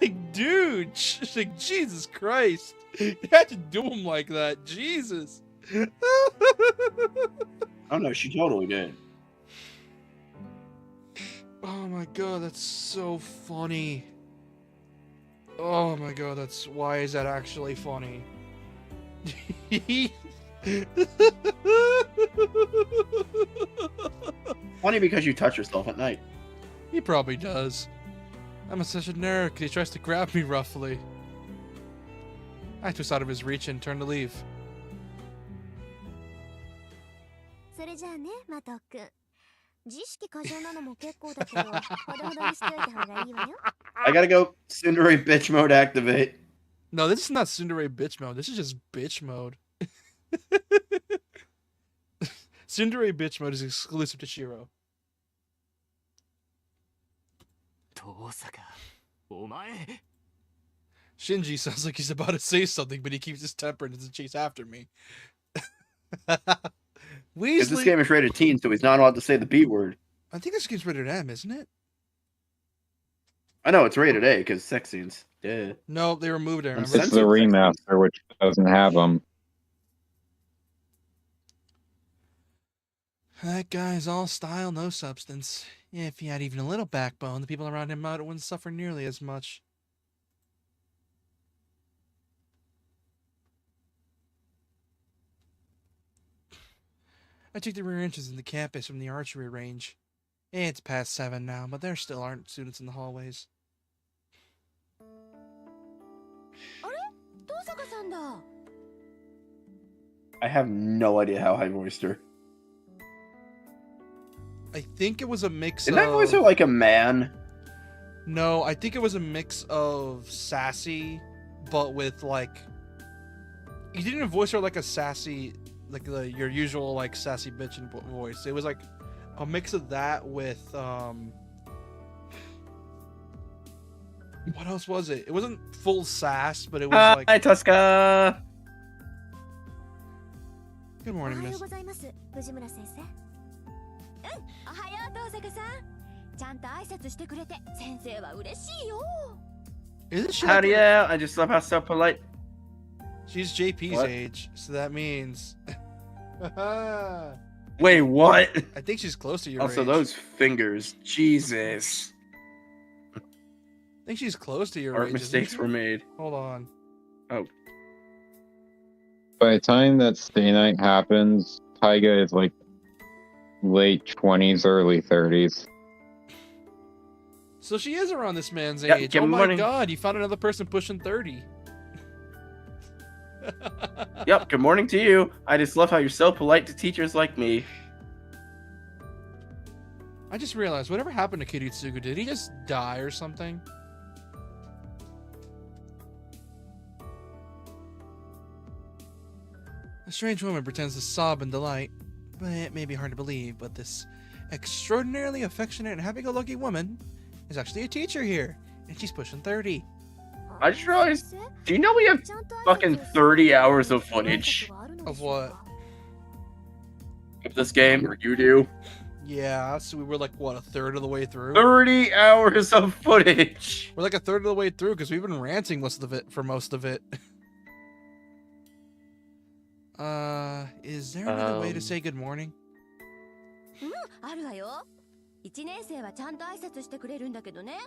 Like, dude, like, Jesus Christ. You had to do him like that. Jesus. Oh no, she totally did. Oh my god, that's so funny. Oh my god, why is that actually funny? Funny because you touch yourself at night. He probably does. I'm such a nerd because he tries to grab me roughly. I twist out of his reach and turn to leave. それじゃあね、マト君。自意識過剰なのも結構だけど、ほどほどにしておいた方がいいわよ。I gotta go Tsundere bitch mode activate. No, this is not Tsundere bitch mode. This is just bitch mode. Tsundere bitch mode is exclusive to Shiro. 遠坂お前 Shinji sounds like he's about to say something, but he keeps his temper and doesn't chase after me. Because this Weasley. game is rated teen, so he's not allowed to say the B word. I think this game's rated M, isn't it? I know it's rated A because sex scenes. Yeah. No, they removed it. I'm Remember? It's the remaster, which doesn't have them. That guy's all style, no substance. If he had even a little backbone, the people around him wouldn't suffer nearly as much. I took the rear entrance in the campus from the archery range. It's past 7 now, but there still aren't students in the hallways. 遠坂さんだ。 I have no idea how I voiced her. I think it was a mix Didn't of... I voice her like a man? No, I think it was a mix of sassy, but with like... You didn't voice her like a sassy, like your usual like sassy bitch voice. It was like a mix of that with... What else was it? It wasn't full sass, but it was Hi, like... Tuska! Good お morning, はよ miss. うございます、藤村先生。うん、おはよう、遠坂さん。ちゃんと挨拶してくれて、先生は嬉しいよ。 Isn't she Howdy, like- yeah. I just love how so polite. She's JP's What? age, so that means... I Wait, what? think she's close to your Also, age. those fingers. Jesus. I think she's close to your Art age. isn't mistakes she? were made. Hold on. By the time that stay night happens, Taiga is like late 20s, early 30s. So she is around this man's Yeah, age. good Oh my morning. god, you found another person pushing 30. Yep, good morning to you. I just love how you're so polite to teachers like me. I just realized, whatever happened to Kiritsugu? Did he just die or something? A strange woman pretends to sob in delight. But it may be hard to believe, but this extraordinarily affectionate and happy-go-lucky woman is actually a teacher here, and she's pushing 30. I just realized, do you know we have fucking 30 hours of footage? Of what? of this game, or you do. Yeah, so we were like, what, a third of the way through? 30 hours of footage. We're like a third of the way through because we've been ranting most of it for most of it. Is there another way to say good morning? あるわよ。1年生はちゃんと挨拶してくれるんだけどね。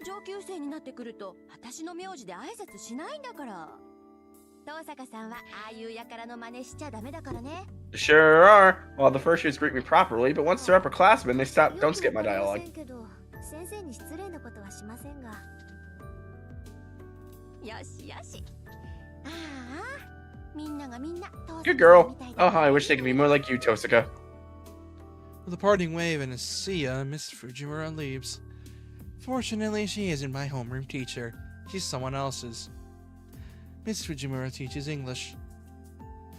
上級生になってくると私の名字で挨拶しないんだから。東坂さんはああいう輩の真似しちゃダメだからね。Sure are. Well, the first years greet me properly, but once they're upperclassmen, they don't skip my dialogue. 先生に失礼なことはしませんが。よしよし。ああ、みんながみんな。Good girl. Oh, I wish they could be more like you, Tosaka. With a parting wave and a see ya, Miss Fujimura leaves. Fortunately, she isn't my homeroom teacher. She's someone else's. Miss Fujimura teaches English.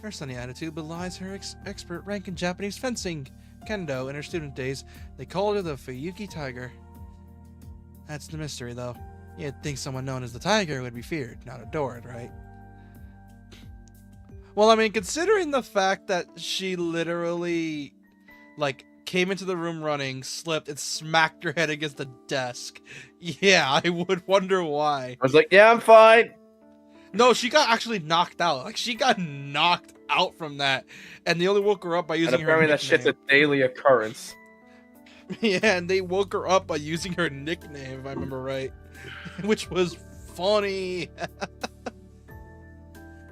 Her sunny attitude belies her expert rank in Japanese fencing, kendo. In her student days, they called her the Fuyuki Tiger. That's the mystery, though. You'd think someone known as the Tiger would be feared, not adored, right? Well, I mean, considering the fact that she literally, like, came into the room running, slipped, and smacked her head against the desk. Yeah, I would wonder why. I was like, yeah, I'm fine. No, she got actually knocked out. Like, she got knocked out from that. And they only woke her up by using And her apparently nickname. that shit's a daily occurrence. Yeah, and they woke her up by using her nickname, if I remember right. Which was funny.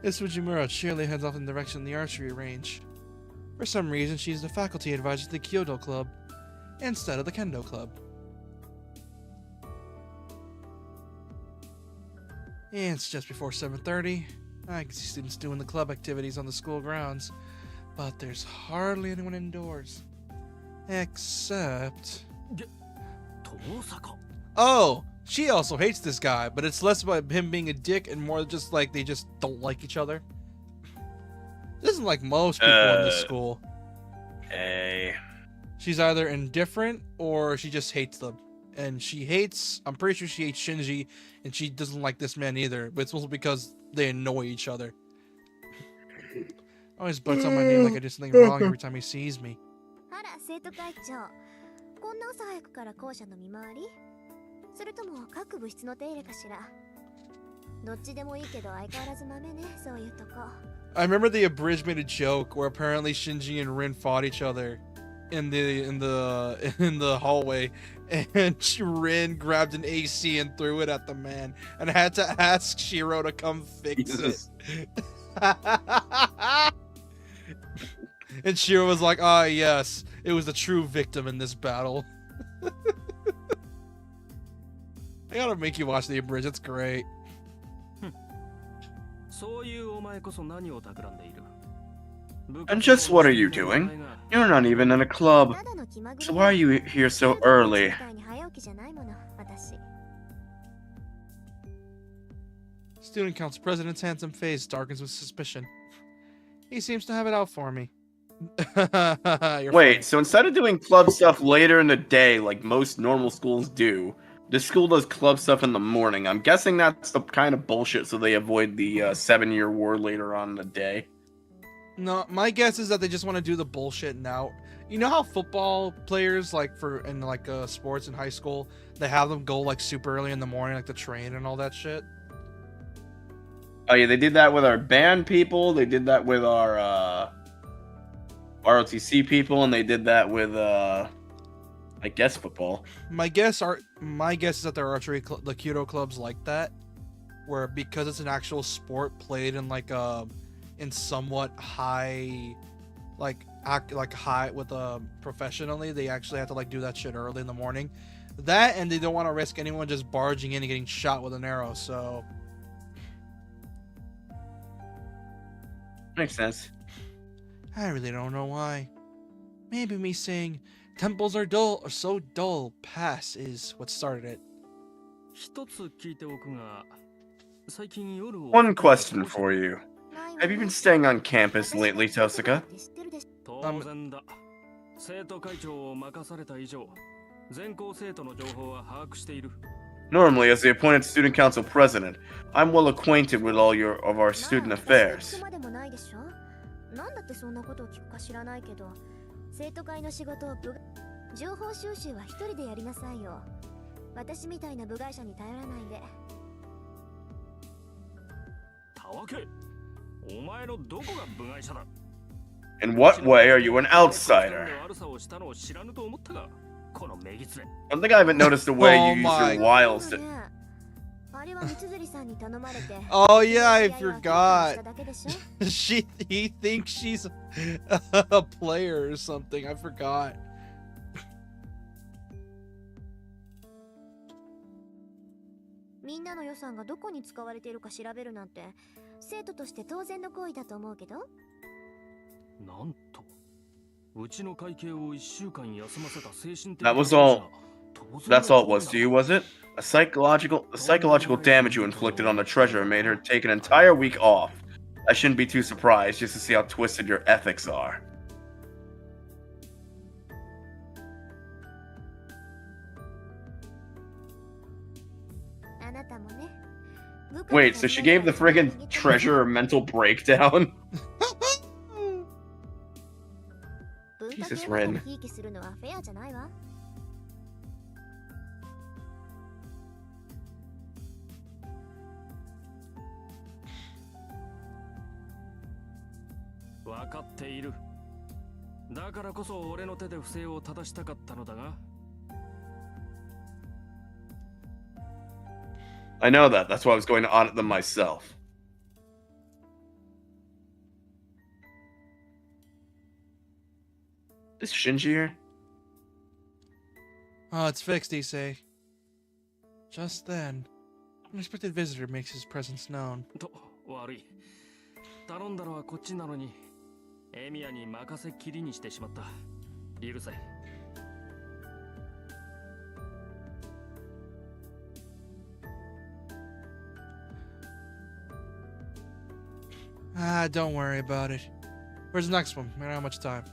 Miss Fujimura cheerily heads off in the direction of the archery range. For some reason, she's the faculty advisor to the Kyoto Club, instead of the Kendo Club. And it's just before 7:30. I can see students doing the club activities on the school grounds, but there's hardly anyone indoors. Except... Oh! She also hates this guy, but it's less about him being a dick and more just like they just don't like each other. This isn't like most people in this school. Hey. She's either indifferent or she just hates them. And she hates, I'm pretty sure she hates Shinji, and she doesn't like this man either, but it's also because they annoy each other. Always butts on my name like I did something wrong every time he sees me. あら、生徒会長。こんな朝早くから校舎の見回り？それとも各部室の手入れかしら？どっちでもいいけど相変わらず豆ね、そういうとこ。I remember the abridged made a joke where apparently Shinji and Rin fought each other in the hallway, and Rin grabbed an AC and threw it at the man, and had to ask Shiro to come fix Jesus. it. And Shiro was like, "Ah, yes, it was the true victim in this battle." I gotta make you watch the abridged. It's great. And just what are you doing? You're not even in a club. So why are you here so early? Student Council President's handsome face darkens with suspicion. He seems to have it out for me. You're Wait, funny. so instead of doing club stuff later in the day like most normal schools do, this school does club stuff in the morning. I'm guessing that's the kind of bullshit so they avoid the 7-year war later on in the day. No, my guess is that they just want to do the bullshit now. You know how football players, like in sports in high school, they have them go like super early in the morning, like the train and all that shit? Oh yeah, they did that with our band people, they did that with our ROTC people, and they did that with I guess football. My guess is that there are the Kyoto clubs like that, where because it's an actual sport played in like in somewhat high, high with professionally, they actually have to like do that shit early in the morning. That, and they don't want to risk anyone just barging in and getting shot with an arrow. So makes sense. I really don't know why. Maybe me saying temples are dull or so dull pass is what started it. One question for you. Have you been staying on campus lately, Tosaka? Normally, as the appointed student council president, I'm well acquainted with all of our student affairs. 生徒会の仕事を情報収集は一人でやりなさいよ。私みたいな部外者に頼らないで。たわけ、お前のどこが部外者だ。 In what way are you an outsider? 悪さをしたのを知らぬと思ったが、このめぎつれ。 I don't think I haven't noticed the way Oh you use my- your wiles to. あれは三辻さんに頼まれて。 Oh yeah, I いやいや forgot. しただけでしょ。 He thinks she's a player or something. I forgot. みんなの予算がどこに使われているか調べるなんて生徒として当然の行為だと思うけど。なんと、うちの会計を1週間休ませた精神的 That was all. That's all it was to you, was it? The psychological damage you inflicted on the treasurer made her take an entire week off. I shouldn't be too surprised just to see how twisted your ethics are. Wait, so she gave the friggin' treasurer a mental breakdown? Jesus, Ren. ひいきするのはフェアじゃないわ。わかっている。だからこそ俺の手で不正を正したかったのだが。 I know that. That's why I was going to audit them myself. Is Shinji here? Oh, it's fixed, Issei. Just then, an unexpected visitor makes his presence known. と、悪い。頼んだのはこっちなのに、エミヤに任せっきりにしてしまった。許せ。 Ah, don't worry about it. Where's the next one? We don't have much time.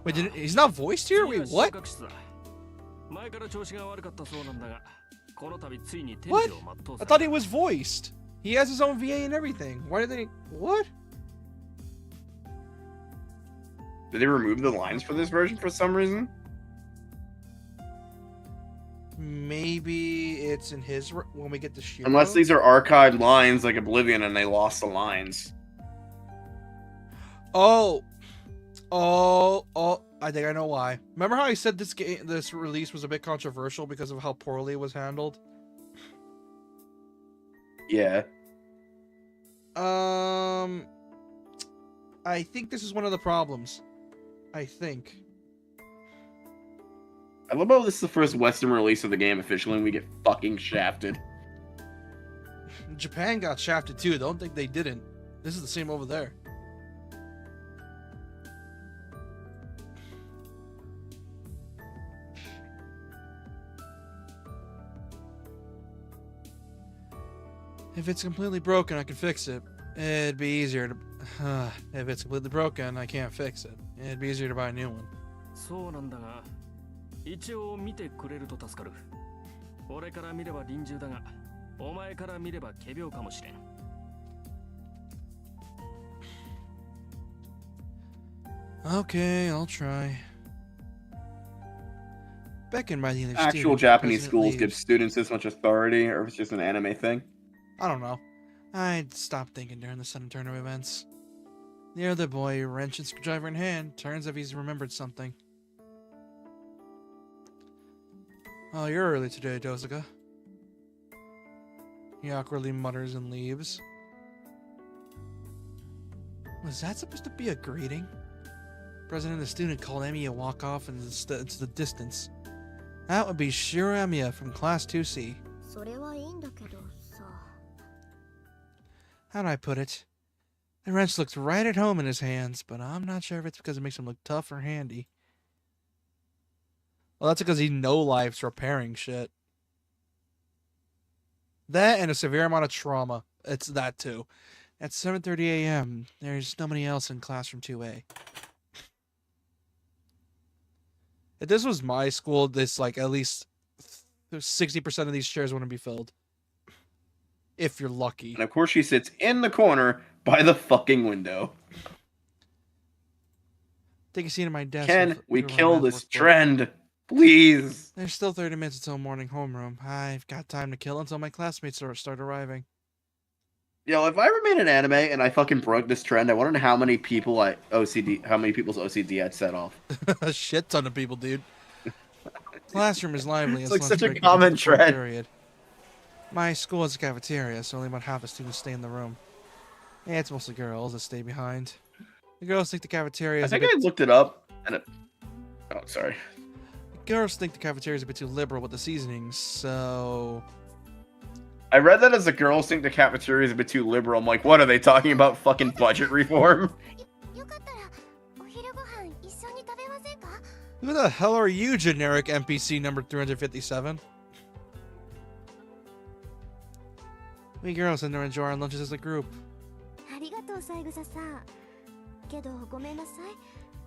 Wait, he's not voiced here? Wait, what? 前から調子が悪かったそうなんだが、この度ついに天 What? 使を全う I さ thought れ he was voiced. He has his own VA and everything. Why did they... What? Did they remove the lines for this version for some reason? Maybe it's in his... When we get to Shiro? Unless these are archived lines like Oblivion and they lost the lines. Oh, I think I know why. Remember how I said this release was a bit controversial because of how poorly it was handled? Yeah. I think this is one of the problems. I think. I love how this is the first Western release of the game officially and we get fucking shafted. Japan got shafted too. Don't think they didn't. This is the same over there. If it's completely broken, I can fix it. It'd be easier to... if it's completely broken, I can't fix it. It'd be easier to buy a new one. そうなんだが、一応見てくれると助かる。俺から見れば臨終だが、お前から見れば仮病かもしれん。Okay, I'll try. Beckoned by the other Actual student, Japanese President schools give leaves. students this much authority, or if it's just an anime thing. I don't know. I'd stopped thinking during the sudden turn of events. The other boy, wrench and screwdriver in hand, turns as if he's remembered something. Oh, you're early today, Dosuka. He awkwardly mutters and leaves. Was that supposed to be a greeting? President of the student called Emi a walk off into the distance. That would be Shiro Emiya from Class 2C. それはいいんだけどさ。 How do I put it? The wrench looks right at home in his hands, but I'm not sure if it's because it makes him look tough or handy. Well, that's because he no-lifes repairing shit. That and a severe amount of trauma. It's that too. At 7:30 a.m., there's nobody else in classroom 2A. If this was my school, this, like, at least 60% of these chairs wouldn't be filled. If you're lucky. And of course she sits in the corner by the fucking window. Take a seat at my desk. Ken, we with my kill math this workbook. trend. Please. There's still 30 minutes until morning homeroom. I've got time to kill until my classmates start arriving. Yo, if I ever made an anime and I fucking broke this trend, I want to know how many people's OCD I'd set off. A shit ton of people, dude. Classroom is lively. It's as like lunch such a break begins common the fourth trend. period. My school has a cafeteria, so only about half the students stay in the room. Yeah, it's mostly girls that stay behind. The girls think the cafeteria I is think a bit... I looked it up, and oh, sorry. Girls think the cafeteria is a bit too liberal with the seasonings, so... I read that as the girls think the cafeteria is a bit too liberal. I'm like, what are they talking about? Fucking budget reform? よかったらお昼ご飯一緒に食べませんか？ Who the hell are you, generic NPC number 357? We girls tend to enjoy our lunches as a group. ありがとう三枝さん。けどごめんなさい。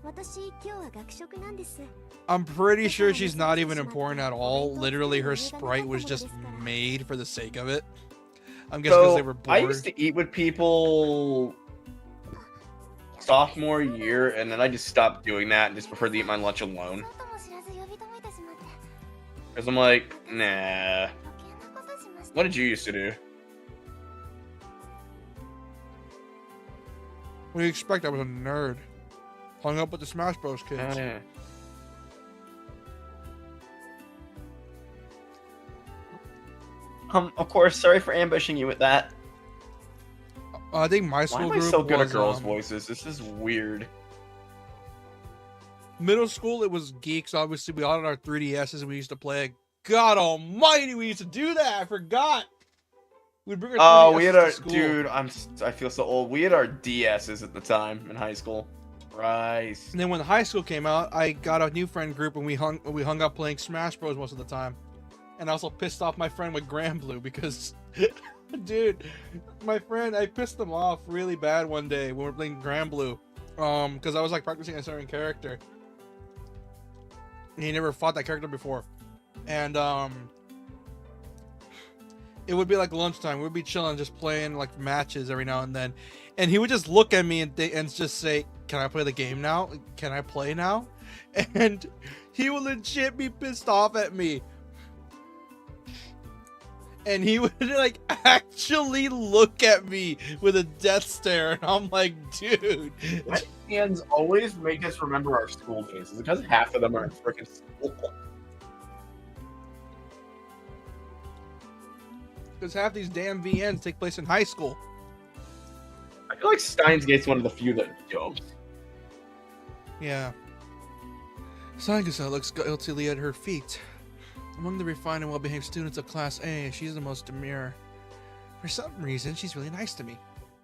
私今日は学食なんです。 I'm pretty sure she's not even important at all. Literally, her sprite was just made for the sake of it. I'm guessing because they were I bored. used to eat with people sophomore year, and then I just stopped doing that and just preferred to eat my lunch alone. そうとも知らず呼び止めてしまって。 Because I'm like, nah. 余計なことしました。 What did you used to do? What do you expect? I was a nerd. Hung up with the Smash Bros. Kids. Of course, sorry for ambushing you with that. I think my Why school am I group so good at was, girls' voices? This is weird. Middle school, it was geeks. Obviously, we all had our 3DSs and we used to play. God almighty, we used to do that. I forgot. We'd bring our 3DSs Oh, we had our to school. dude. I feel so old. We had our DSs at the time in high school. Christ. And then when high school came out, I got a new friend group and we hung out playing Smash Bros most of the time. And I also pissed off my friend with Granblue because, dude, my friend, I pissed him off really bad one day when we were playing Granblue. Because I was like practicing a certain character. And he never fought that character before. And it would be like lunchtime. We'd be chilling, just playing like matches every now and then. And he would just look at me and just say, "Can I play the game now? Can I play now?" And he would legit be pissed off at me. And he would like actually look at me with a death stare, and I'm like, dude. My fans always make us remember our school days. Is it because half of them are in freaking school? Because half these damn VNs take place in high school. I feel like Steins Gate's one of the few that don't. Yeah. Saigusa looks guiltily at her feet. Among the refined and well-behaved students of Class A, she's the most demure. For some reason, she's really nice to me.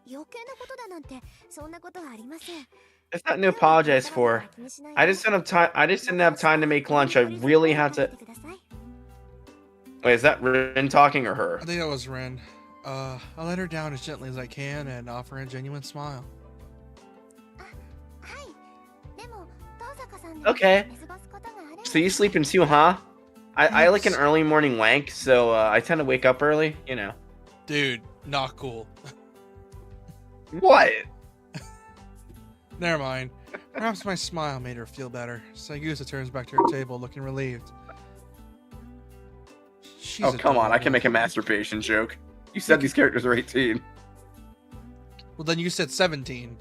余計なことだなんてそんなことはありません。 There's nothing to apologize for. I just didn't have time to make lunch. I really had to. Wait, is that Rin talking or her? I think that was Ren. I'll let her down as gently as I can and offer a genuine smile. はい。でも遠坂さん Okay. 寝過ごすことがあるんです So you sleeping too, huh? I like an early morning wank, so I tend to wake up early, you know. Dude, not cool. What? Never mind. Perhaps my smile made her feel better. Saigusa turns back to her table, looking relieved. She's Oh, come on. I can adorable. make a masturbation joke. You said these characters are 18. Well, then you said 17.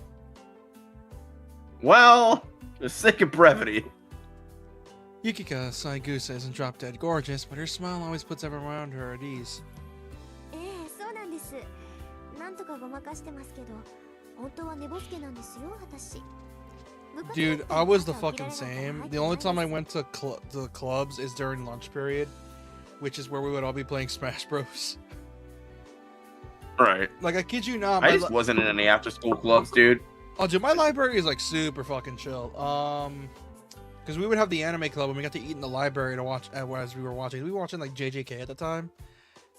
Well, for the sake of brevity. Yukika Saigusa isn't drop dead gorgeous, but her smile always puts everyone around her at ease. ええ、そうなんです。なんとかごまかしてますけど、本当は寝ぼすけなんですよ、私。 Dude, I was the fucking same. The only time I went to the clubs is during lunch period, which is where we would all be playing Smash Bros. Right. Like, I kid you not, I just wasn't in any after school clubs, dude. oh, dude, my library is like super fucking chill. Because we would have the anime club and we got to eat in the library to watch as we were watching. We were watching like JJK at the time.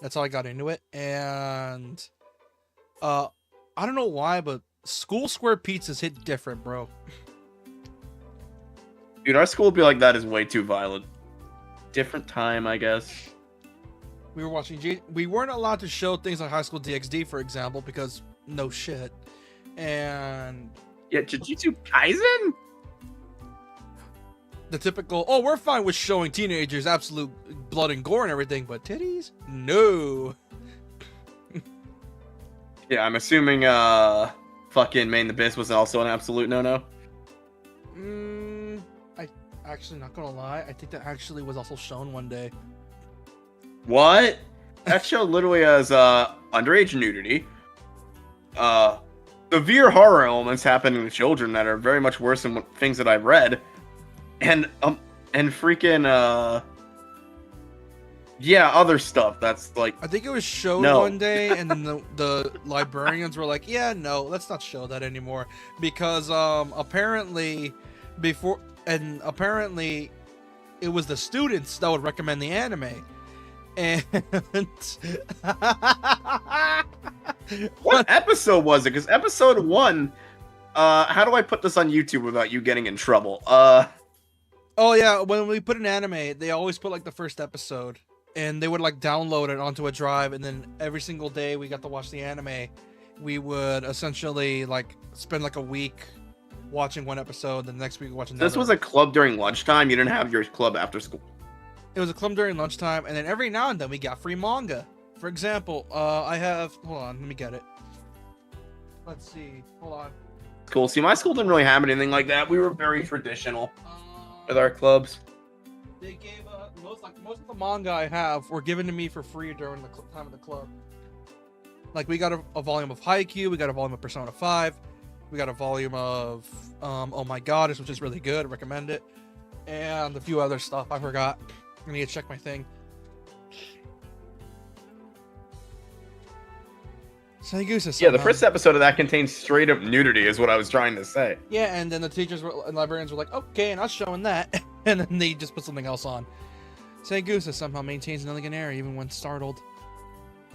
That's how I got into it. And I don't know why, but school square pizzas hit different, bro. Dude, our school would be like that is way too violent. Different time, I guess. We were watching we weren't allowed to show things like High School DxD, for example, because no shit. And Yeah, Jujutsu Kaisen? the typical, oh, we're fine with showing teenagers absolute blood and gore and everything, but titties? No. Yeah, I'm assuming fucking Main the Abyss was also an absolute no-no. I actually, not gonna lie, I think that actually was also shown one day. What? That show literally has underage nudity. Severe horror elements happening to children that are very much worse than things that I've read. And freaking yeah, other stuff that's like, I think it was showed No. one day, and then the librarians were like, yeah, no, let's not show that anymore. Because apparently it was the students that would recommend the anime. And what episode was it? Because episode 1, how do I put this on YouTube without you getting in trouble? Oh yeah, when we put an anime, they always put like the first episode, and they would like download it onto a drive, and then every single day we got to watch the anime. We would essentially like spend like a week watching one episode, the next week watching another. This was a club during lunchtime. You didn't have your club after school. It was a club during lunchtime, and then every now and then we got free manga. For example, I have, hold on, let me get it. Let's see, hold on. Cool. See, my school didn't really have anything like that. We were very traditional with our clubs. They gave most of the manga I have were given to me for free during the time of the club. Like we got a volume of Haikyuu, we got a volume of Persona 5, we got a volume of Oh My Goddess, which is really good. I recommend it, and a few other stuff I forgot. I need to check my thing. Saigusa, Yeah, the first episode of that contains straight up nudity, is what I was trying to say. Yeah, and then the teachers and librarians were like, okay, not showing that. And then they just put something else on. Saigusa somehow maintains an elegant air even when startled.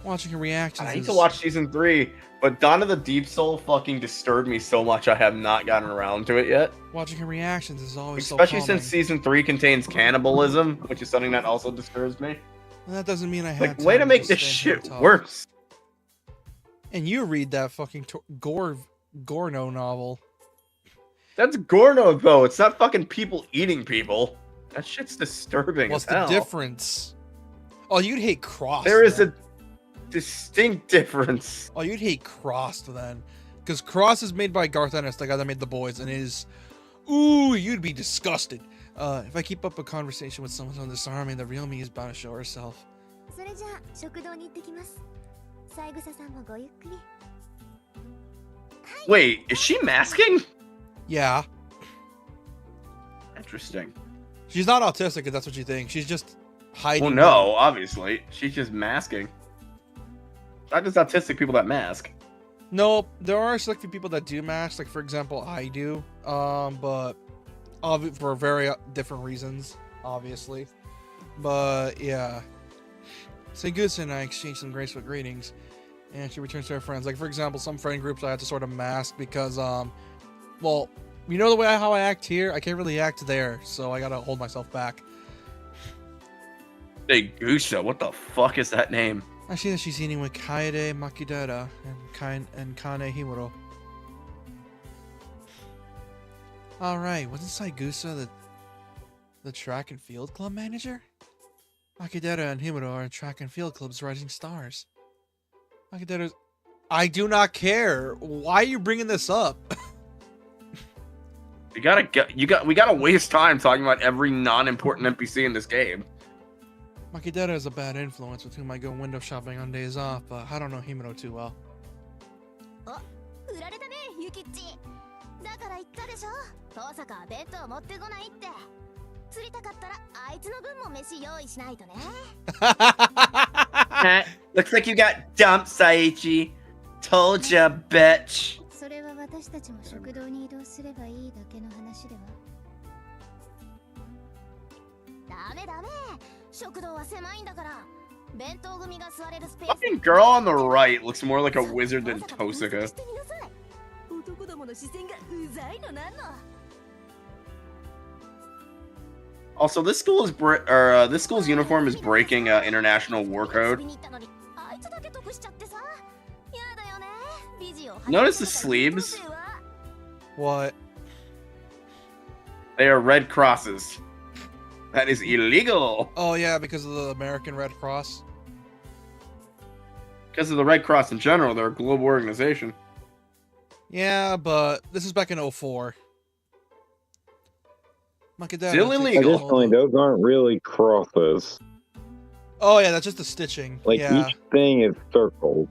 Watching her reactions I need to watch season 3, but Dawn of the Deep Soul fucking disturbed me so much I have not gotten around to it yet. Watching her reactions is always Especially so calming. since season 3 contains cannibalism, which is something that also disturbs me. And that doesn't mean I had Like, way to time make this just stand here shit and talk. worse. And you read that fucking Gorno novel. That's Gorno, though. It's not fucking people eating people. That shit's disturbing What's as the hell. difference? Oh, you'd hate Cross. There is then. a distinct difference. Oh, you'd hate Cross then. Because Cross is made by Garth Ennis, the guy that made The Boys, and is... Ooh, you'd be disgusted. If I keep up a conversation with someone on this army, the real me is bound to show herself. それじゃあ食堂に行ってきます。三枝さんもごゆっくり。 Wait, is she masking? Yeah. Interesting. She's not autistic if that's what you think. She's just hiding. Well, no, obviously. She's just masking. Not just autistic people that mask. No, there are selected people that do mask. Like, for example, I do. But for very different reasons, obviously. But, yeah. Saigusa and I exchange some graceful greetings, and she returns to her friends. Like, for example, some friend groups I have to sort of mask because, well, you know the way how I act here? I can't really act there, so I gotta hold myself back. Hey, Gusa, what the fuck is that name? I see that she's eating with Kaede Makidara and Kane Himuro. Alright, wasn't Saigusa the track and field club manager? Makidara and Himuro are track and field club's rising stars. Makidara's... I do not care. Why are you bringing this up? We gotta waste time talking about every non-important NPC in this game. Makidara is a bad influence with whom I go window shopping on days off, but I don't know Himuro too well. 売られたね、ユキッチ。だから言ったでしょ。遠坂は弁当持ってこないって。釣りたかったらあいつの分も飯用意しないとね。Looks like you got dumped, Saichi. Told ya, bitch. それは私たちも食堂に移動すればいいだけの話では。ダメダメ。食堂は狭いんだから。弁当組が座れるスペース。 Fucking girl on the right looks more like a wizard than Tosaka. 男どもの視線がうざいのなんの。 Also, this school's uniform is breaking international war code. Notice the sleeves. What? They are red crosses. That is illegal. Oh yeah, because of the American Red Cross. Because of the Red Cross in general, they're a global organization. Yeah, but this is back in 04. Makadera Still takes illegal. a hold Additionally, of- those aren't really crosses. Oh yeah, that's just the stitching. Like yeah. each thing is circled.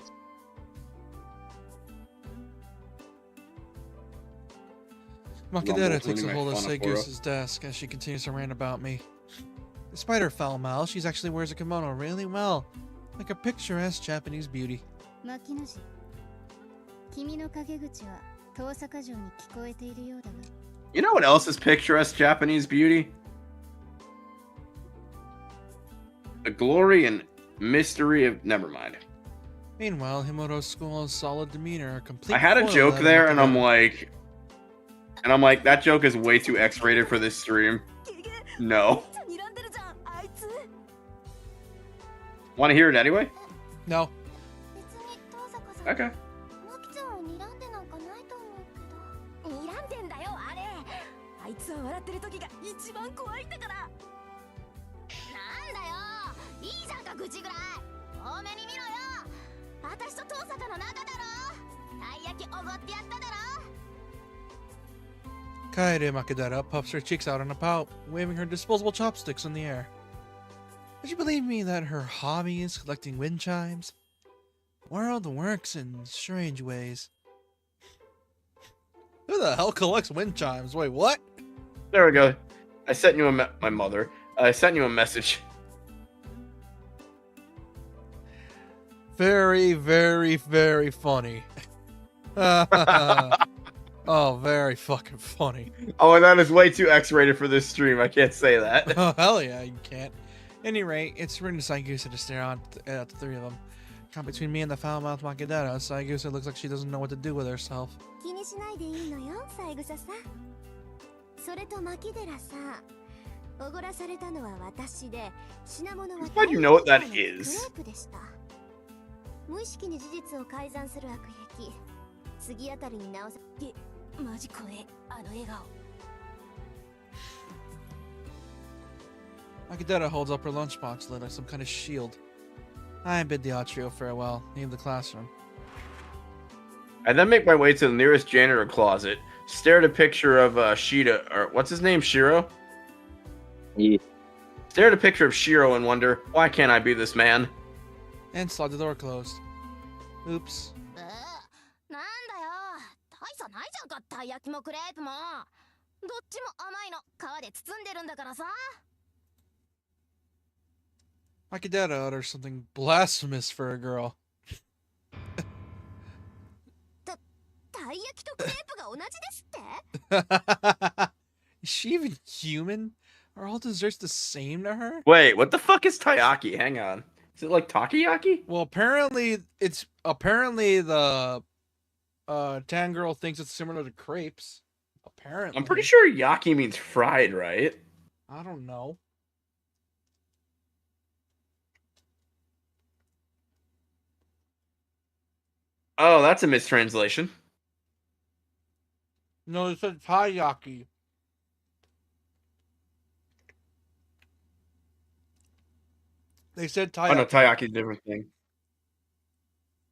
Makadera Rumble, takes a including hold of my Segusa's desk as she continues to rant about me. Despite her foul mouth, she actually wears a kimono really well, like a picturesque Japanese beauty. 牧野氏君の陰口は遠坂城に聞こえているようだが You know what else is picturesque Japanese beauty? The glory and mystery of... Never mind. Meanwhile, Himura's school's solid demeanor, a complete I had a foil joke to there, and I'm Makadera. like, that joke is way too X-rated for this stream. No. 睨んでるじゃんあいつ Want to hear it anyway? No. 別に遠坂さん Okay. マキちゃんを睨んでなんかないと思うけど睨んでんだよあれあいつは笑ってる時が一番怖いんだからなんだよいいじゃんか口ぐらい多めに見ろよ私と遠坂の仲だろたい焼きおごってやっただろ Kaede Makadera puffs her cheeks out in a pout, waving her disposable chopsticks in the air. Would you believe me that her hobby is collecting wind chimes? The world works in strange ways. Who the hell collects wind chimes? Wait, what? There we go. I sent you my mother. I sent you a message. Very, very, very funny. Oh, very fucking funny. Oh, and that is way too X-rated for this stream. I can't say that. Oh, hell yeah, you can't. Any rate, it's written to Saigusa to stare out at the three of them. Caught between me and the foul-mouthed Makadera, Saigusa looks like she doesn't know what to do with herself. 気にしないでいいのよ、三枝さん。それと牧寺さん、おごらされたのは私で、品物は How do you know what that クレ is? ープでした。無意識に事実を改ざんする悪癖。次あたりに直さ。マジ怖え、あの笑顔。Makadera holds up her lunchbox lid like some kind of shield. I bid the odd trio farewell, leave the classroom. I then make my way to the nearest janitor closet, stare at a picture of Shida, or what's his name, Shiro? Yeah. Stare at a picture of Shiro and wonder, why can't I be this man? And slide the door closed. Oops. なんだよ、大差ないじゃんか、たい焼きもクレープも。どっちも甘いの、皮で包んでるんだからさ。Makadera utters something blasphemous for a girl. たい焼きとクレープが同じですって Is she even human? Are all desserts the same to her? Wait, what the fuck is taiyaki? Hang on. Is it like takoyaki? Well, apparently the tan girl thinks it's similar to crepes. Apparently. I'm pretty sure yaki means fried, right? I don't know. Oh, that's a mistranslation. No, it said taiyaki. They said taiyaki. Oh no, taiyaki is a different thing.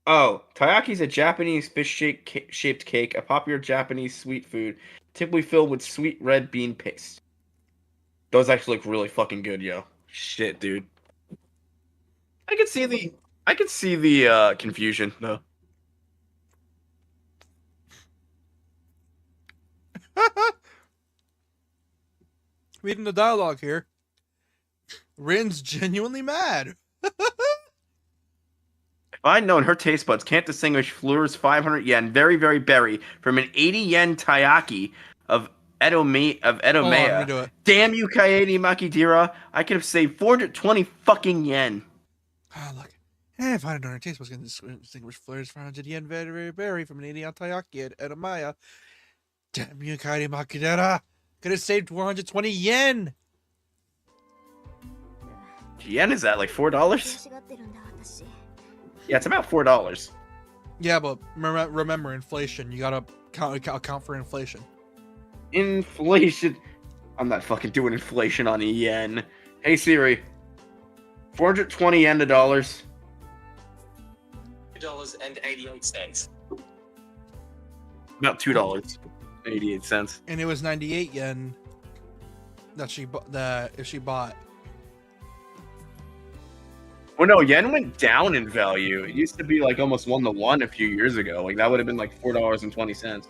Oh, taiyaki is a Japanese fish-shaped cake, a popular Japanese sweet food, typically filled with sweet red bean paste. Those actually look really fucking good, yo. Shit, dude. I can see the confusion though. Reading the dialogue here. Rin's genuinely mad. If I'd known her taste buds can't distinguish Fleur's 500 yen very, very berry from an 80 yen taiyaki of Edomea. Hold on, let me do it. Damn you, Kaede Makidera. I could have saved 420 fucking yen. Ah, look. Hey, if I had known her taste was going to distinguish Fleur's 500 yen very, very berry from an 80 yen taiyaki at Edomea. Damn you, Kaede Makidera. Could have saved 420 yen. Yen is that like $4? 悔しがってるんだ私 Yeah, it's about $4. Yeah, but remember inflation. You gotta account for inflation. Inflation. I'm not fucking doing inflation on yen. Hey Siri, 420 yen to dollars. $2.88. About $2.88. And it was 98 yen that if she bought. Well, no, yen went down in value. It used to be like almost 1-to-1 a few years ago. Like that would have been like $4.20.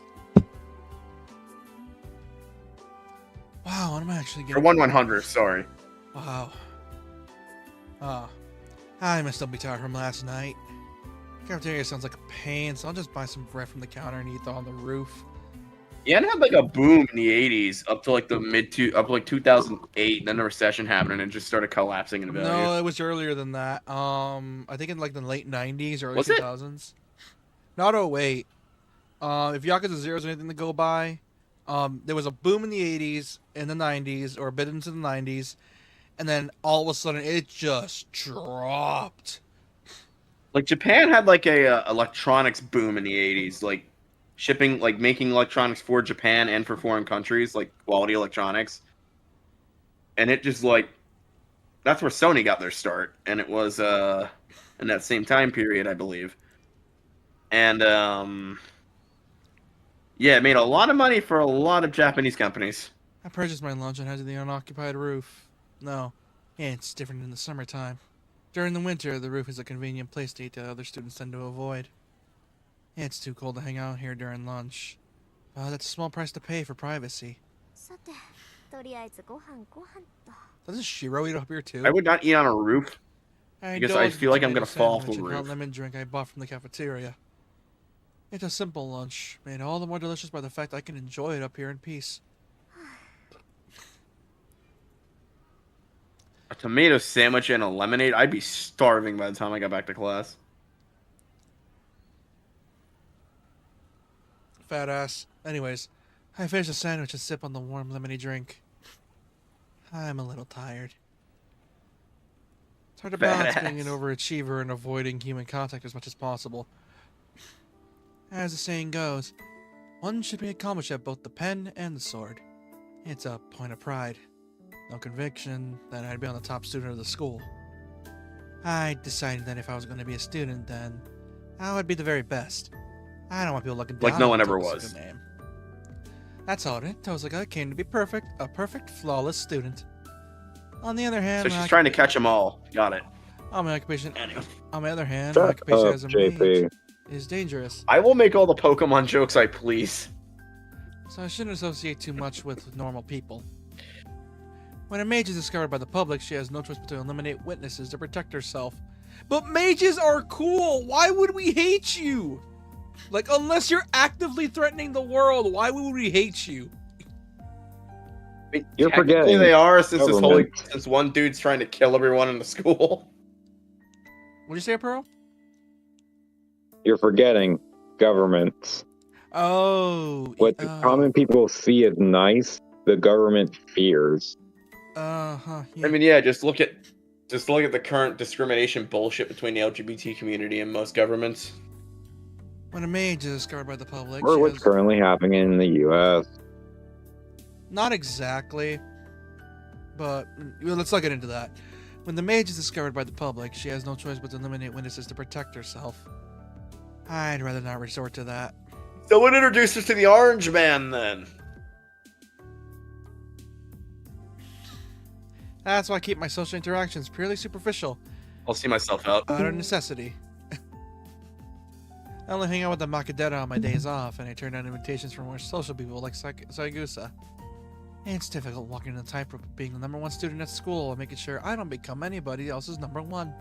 Wow, what am I actually Or getting? 1/100. Sorry. Wow. I must still be tired from last night. Cafeteria sounds like a pain, so I'll just buy some bread from the counter and eat on the roof. Yen had like a boom in the 80s up to like the up to like 2008. Then the recession happened and it just started collapsing in value. No, it was earlier than that. I think in like the late 90s, early Was it? 2000s. Not 08. If Yakuza 0 is anything to go by, there was a boom in the 80s, in the 90s, or a bit into the 90s, and then all of a sudden it just dropped. Like Japan had like a electronics boom in the 80s, like shipping, like making electronics for Japan and for foreign countries, like quality electronics. And it just like that's where Sony got their start, and it was in that same time period, I believe. And yeah, it made a lot of money for a lot of Japanese companies. I purchased my lunch and headed to the unoccupied roof. No, it's different in the summertime. During the winter, the roof is a convenient place to eat that other students tend to avoid. It's too cold to hang out here during lunch. That's a small price to pay for privacy. さて、とりあえずご飯と。 Doesn't Shiro eat up here too? I would not eat on a roof. Because I indulged feel like in I'm tomato gonna fall off the sandwich and hot roof. lemon drink I bought from the cafeteria. It's a simple lunch, made all the more delicious by the fact I can enjoy it up here in peace. A tomato sandwich and a lemonade, I'd be starving by the time I got back to class. Fat ass. Anyways, I finish the sandwich and sip on the warm lemony drink. I'm a little tired. It's hard to balance being an overachiever and avoiding human contact as much as possible. As the saying goes, one should be accomplished at both the pen and the sword. It's a point of pride. No conviction that I'd be on the top student of the school. I decided that if I was going to be a student, then I would be the very best. I don't want people looking down Like no one on ever Tosa's was. Name. That's all it. Tosaga came to be perfect, a perfect, flawless student. On the other hand, So she's trying to catch them all. Got it. on my occupation, Anyway. on my other hand, my Shut occupation up, as a JP. mage is dangerous. I will make all the Pokemon jokes I please. So I shouldn't associate too much with normal people. When a mage is discovered by the public, she has no choice but to eliminate witnesses to protect herself. But mages are cool! Why would we hate you? Like, unless you're actively threatening the world, why would we hate you? I mean, You're technically forgetting they are government. since one dude's trying to kill everyone in the school. What'd you say, Pearl? You're forgetting governments. Oh. What the common people see as nice, the government fears. Yeah. I mean, yeah, just look at the current discrimination bullshit between the LGBT community and most governments. When a mage is discovered by the public, Or she what's has... currently happening in the U.S. Not exactly, but well, let's not get into that. When the mage is discovered by the public, she has no choice but to eliminate witnesses to protect herself. I'd rather not resort to that. Someone introduce us to the Orange Man, then. That's why I keep my social interactions purely superficial, I'll see myself out. out of necessity. I only hang out with the Makadera on my days off, and I turn down invitations from more social people like Saigusa. It's difficult walking the tightrope of being the #1 student at school and making sure I don't become anybody else's #1.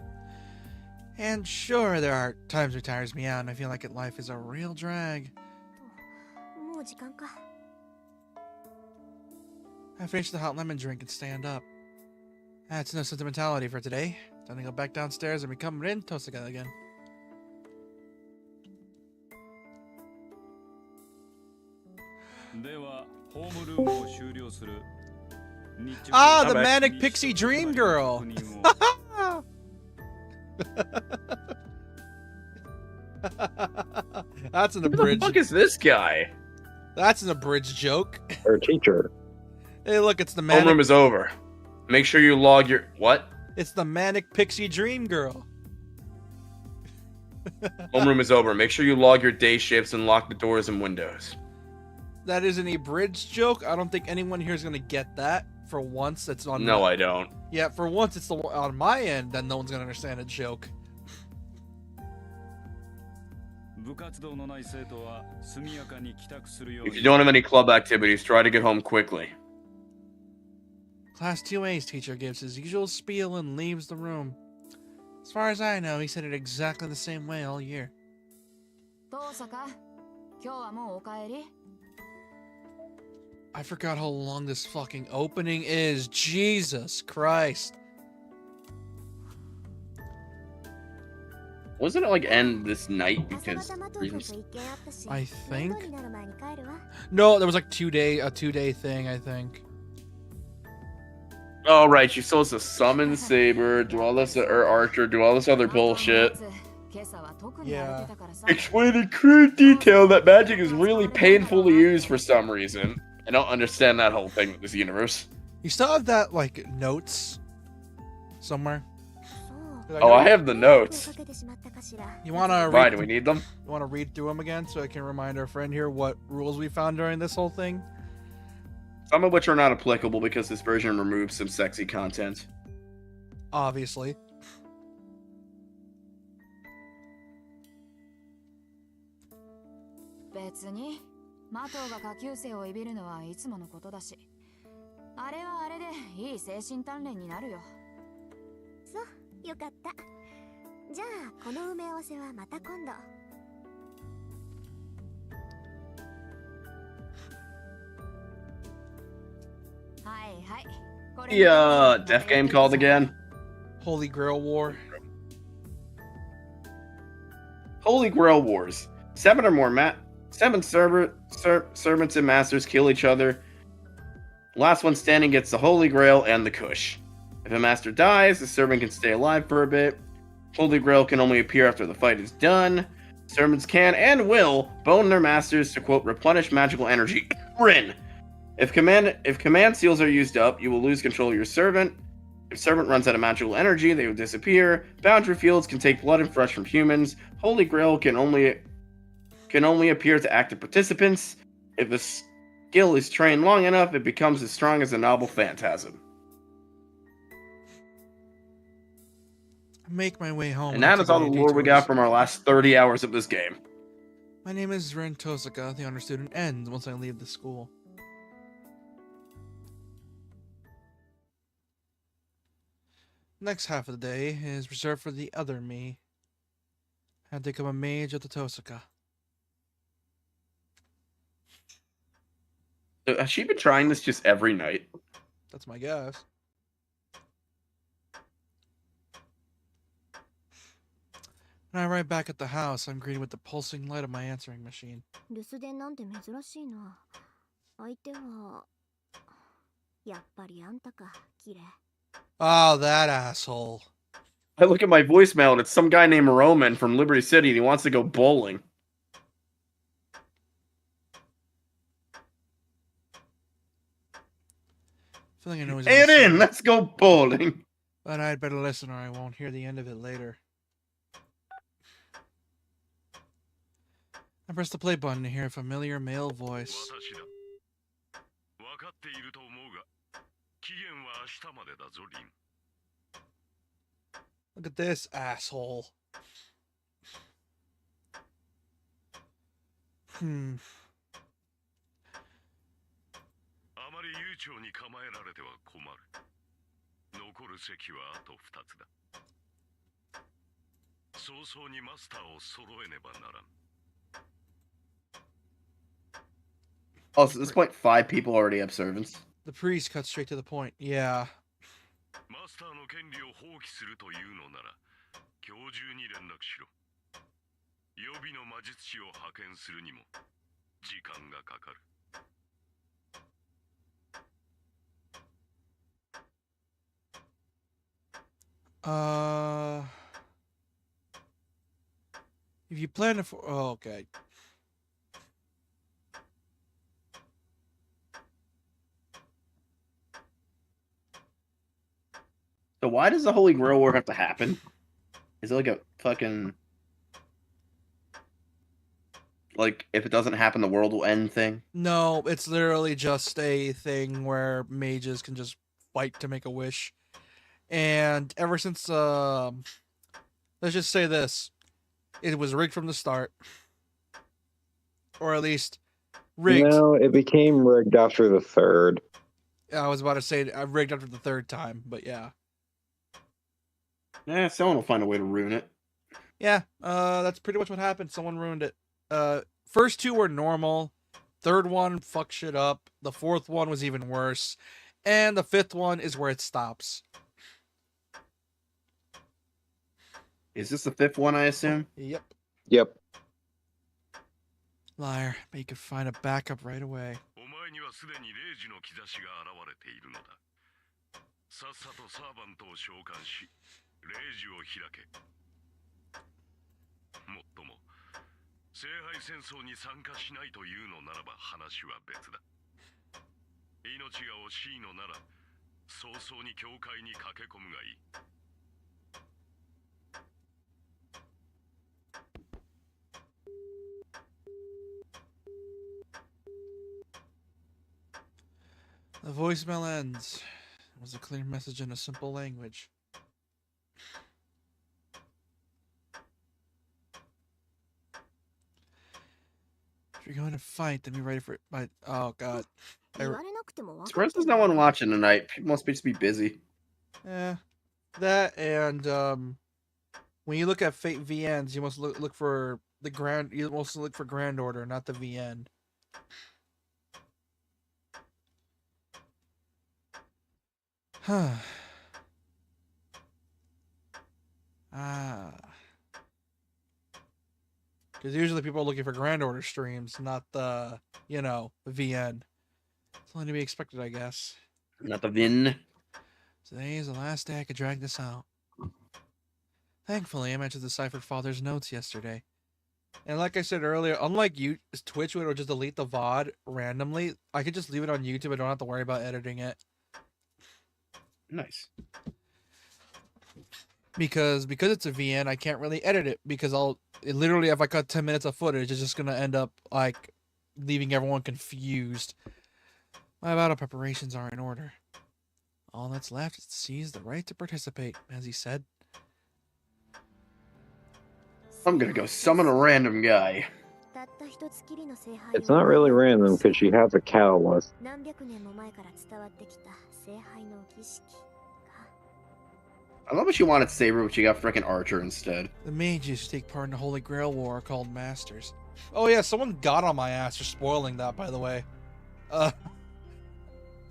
And sure, there are times it tires me out and I feel like life is a real drag. もう時間か。 I finish the hot lemon drink and stand up. That's no sentimentality for today. Time to go back downstairs and become Rin Tosaga again. Ah, the Bye-bye. manic pixie dream girl. That's an Who the abridged. fuck is this guy? That's an abridged joke. Her teacher. Hey, look, it's the manic. Homeroom is over. Make sure you log your what? It's the manic pixie dream girl. Homeroom is over. Make sure you log your day shifts and lock the doors and windows. That isn't a bridge joke. I don't think anyone here is gonna get that. For once, it's on. No, I don't. Yeah, for once, it's on my end that no one's gonna understand a joke. If you don't have any club activities, try to get home quickly. Class 2A's teacher gives his usual spiel and leaves the room. As far as I know, he said it exactly the same way all year. I forgot how long this fucking opening is. Jesus Christ. Wasn't it like end this night because reasons? I think. No, there was like a 2-day thing, I think. Oh right, you're supposed to summon Saber, do all this or Archer, do all this other bullshit. Yeah. Explain in crude detail that magic is really painful to use for some reason. I don't understand that whole thing with this universe. You still have that, like, notes somewhere? Oh, I have the notes. You wanna Why read? do we need them? You wanna read through them again so I can remind our friend here what rules we found during this whole thing? Some of which are not applicable because this version removes some sexy content. Obviously. Death game called again? Holy Grail War. Holy Grail Wars. 7 or more servants and masters kill each other. Last one standing gets the Holy Grail and the Kush. If a master dies, the servant can stay alive for a bit. Holy Grail can only appear after the fight is done. Servants can and will bone their masters to, quote, replenish magical energy. Rin. If command seals are used up, you will lose control of your servant. If servant runs out of magical energy, they will disappear. Boundary fields can take blood and flesh from humans. Holy Grail can only appear to active participants. If the skill is trained long enough, it becomes as strong as a noble phantasm. Make my way home. And that is all the lore we got from our last 30 hours of this game. My name is Ren Tosaka. The honor student ends once I leave the school. Next half of the day is reserved for the other me. I had to become a mage at the Tosaka. Has she been trying this just every night? That's my guess. When I arrive back at the house, I'm greeted with the pulsing light of my answering machine. Oh, that asshole. I look at my voicemail and it's some guy named Roman from Liberty City and he wants to go bowling. Feeling I know he's And in, let's go bowling. But I'd better listen or I won't hear the end of it later. I press the play button to hear a familiar male voice. Look at this asshole. Oh, so at this point, 5 people already have servants. The priest cuts straight to the point. Yeah. If you plan to oh, okay. So why does the Holy Grail War have to happen? Is it like a fucking like if it doesn't happen, the world will end thing? No, it's literally just a thing where mages can just fight to make a wish. And ever since, let's just say this, it was rigged from the start, or at least rigged. No, it became rigged after the third. I was about to say I rigged after the third time, but yeah, Someone will find a way to ruin it. yeah. That's pretty much what happened. Someone ruined it. First two were normal. Third one fucked shit up. The fourth one was even worse, and the fifth one is where it stops. Is this the fifth one, I assume? Yep. Yep. Liar, but you could find a backup right away. お前にはすでに0時の兆しが現れているのだ。さっさとサーバントを召喚し、0時を開け。もっとも、聖杯戦争に参加しないというのならば話は別だ。命が惜しいのなら、早々に教会に駆け込むがいい。The voicemail ends. It was a clear message in a simple language. If you're going to fight, then be ready for it. But oh god, 言われなくても分か Surprised って there's る no one watching tonight. People must just be busy. that and when you look at Fate VNs, you must look for the grand. You must look for Grand Order, not the VN. Huh. Because usually people are looking for Grand Order streams, not the, VN. It's only to be expected, I guess. Not the Vin. Today is the last day I could drag this out. Thankfully, I managed to decipher Father's notes yesterday. And like I said earlier, unlike Twitch, would just delete the VOD randomly, I could just leave it on YouTube. I don't have to worry about editing it. Nice. Because it's a VN, I can't really edit it because literally if I cut 10 minutes of footage, it's just gonna end up like leaving everyone confused. My battle preparations are in order. All that's left is to seize the right to participate, as he said. I'm gonna go summon a random guy. たった一つきりの聖杯を It's not really random because she has a catalyst. 何百年も前から伝わってきた聖杯の儀式か I love what you wanted Saber, but you got frickin' Archer instead. The mages who take part in the Holy Grail War are called Masters. Oh yeah, someone got on my ass for spoiling that, by the way.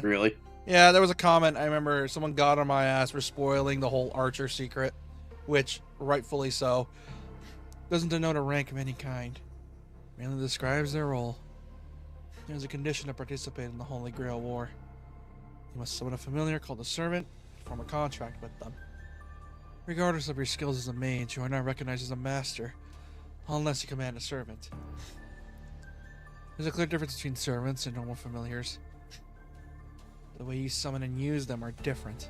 Really? Yeah, there was a comment. I remember someone got on my ass for spoiling the whole Archer secret, which, rightfully so, doesn't denote a rank of any kind. Merely describes their role. There's a condition to participate in the Holy Grail War. You must summon a familiar called the Servant and form a contract with them. Regardless of your skills as a mage, you are not recognized as a master, unless you command a servant. There's a clear difference between servants and normal familiars. The way you summon and use them are different.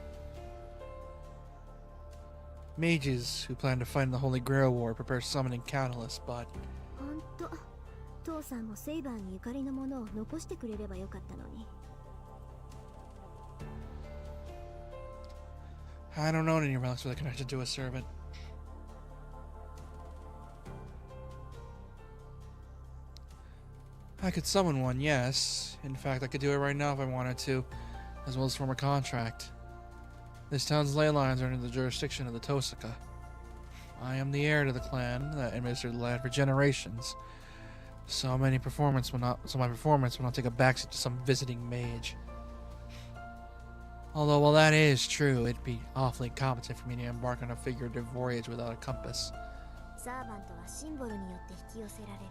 Mages who plan to fight in the Holy Grail War prepare summoning catalysts, but ほんと父さんもセイバーにゆかりのものを残してくれればよかったのに I don't know any relics with a connection to a servant. I could summon one, yes. In fact, I could do it right now if I wanted to, as well as form a contract. This town's ley lines are under the jurisdiction of the Tosaka. I am the heir to the clan that administered the land for generations. So my performance will not take a backseat to some visiting mage. Although, while that is true, it'd be awfully incompetent for me to embark on a figurative voyage without a compass. サーバントはシンボルによって引き寄せられる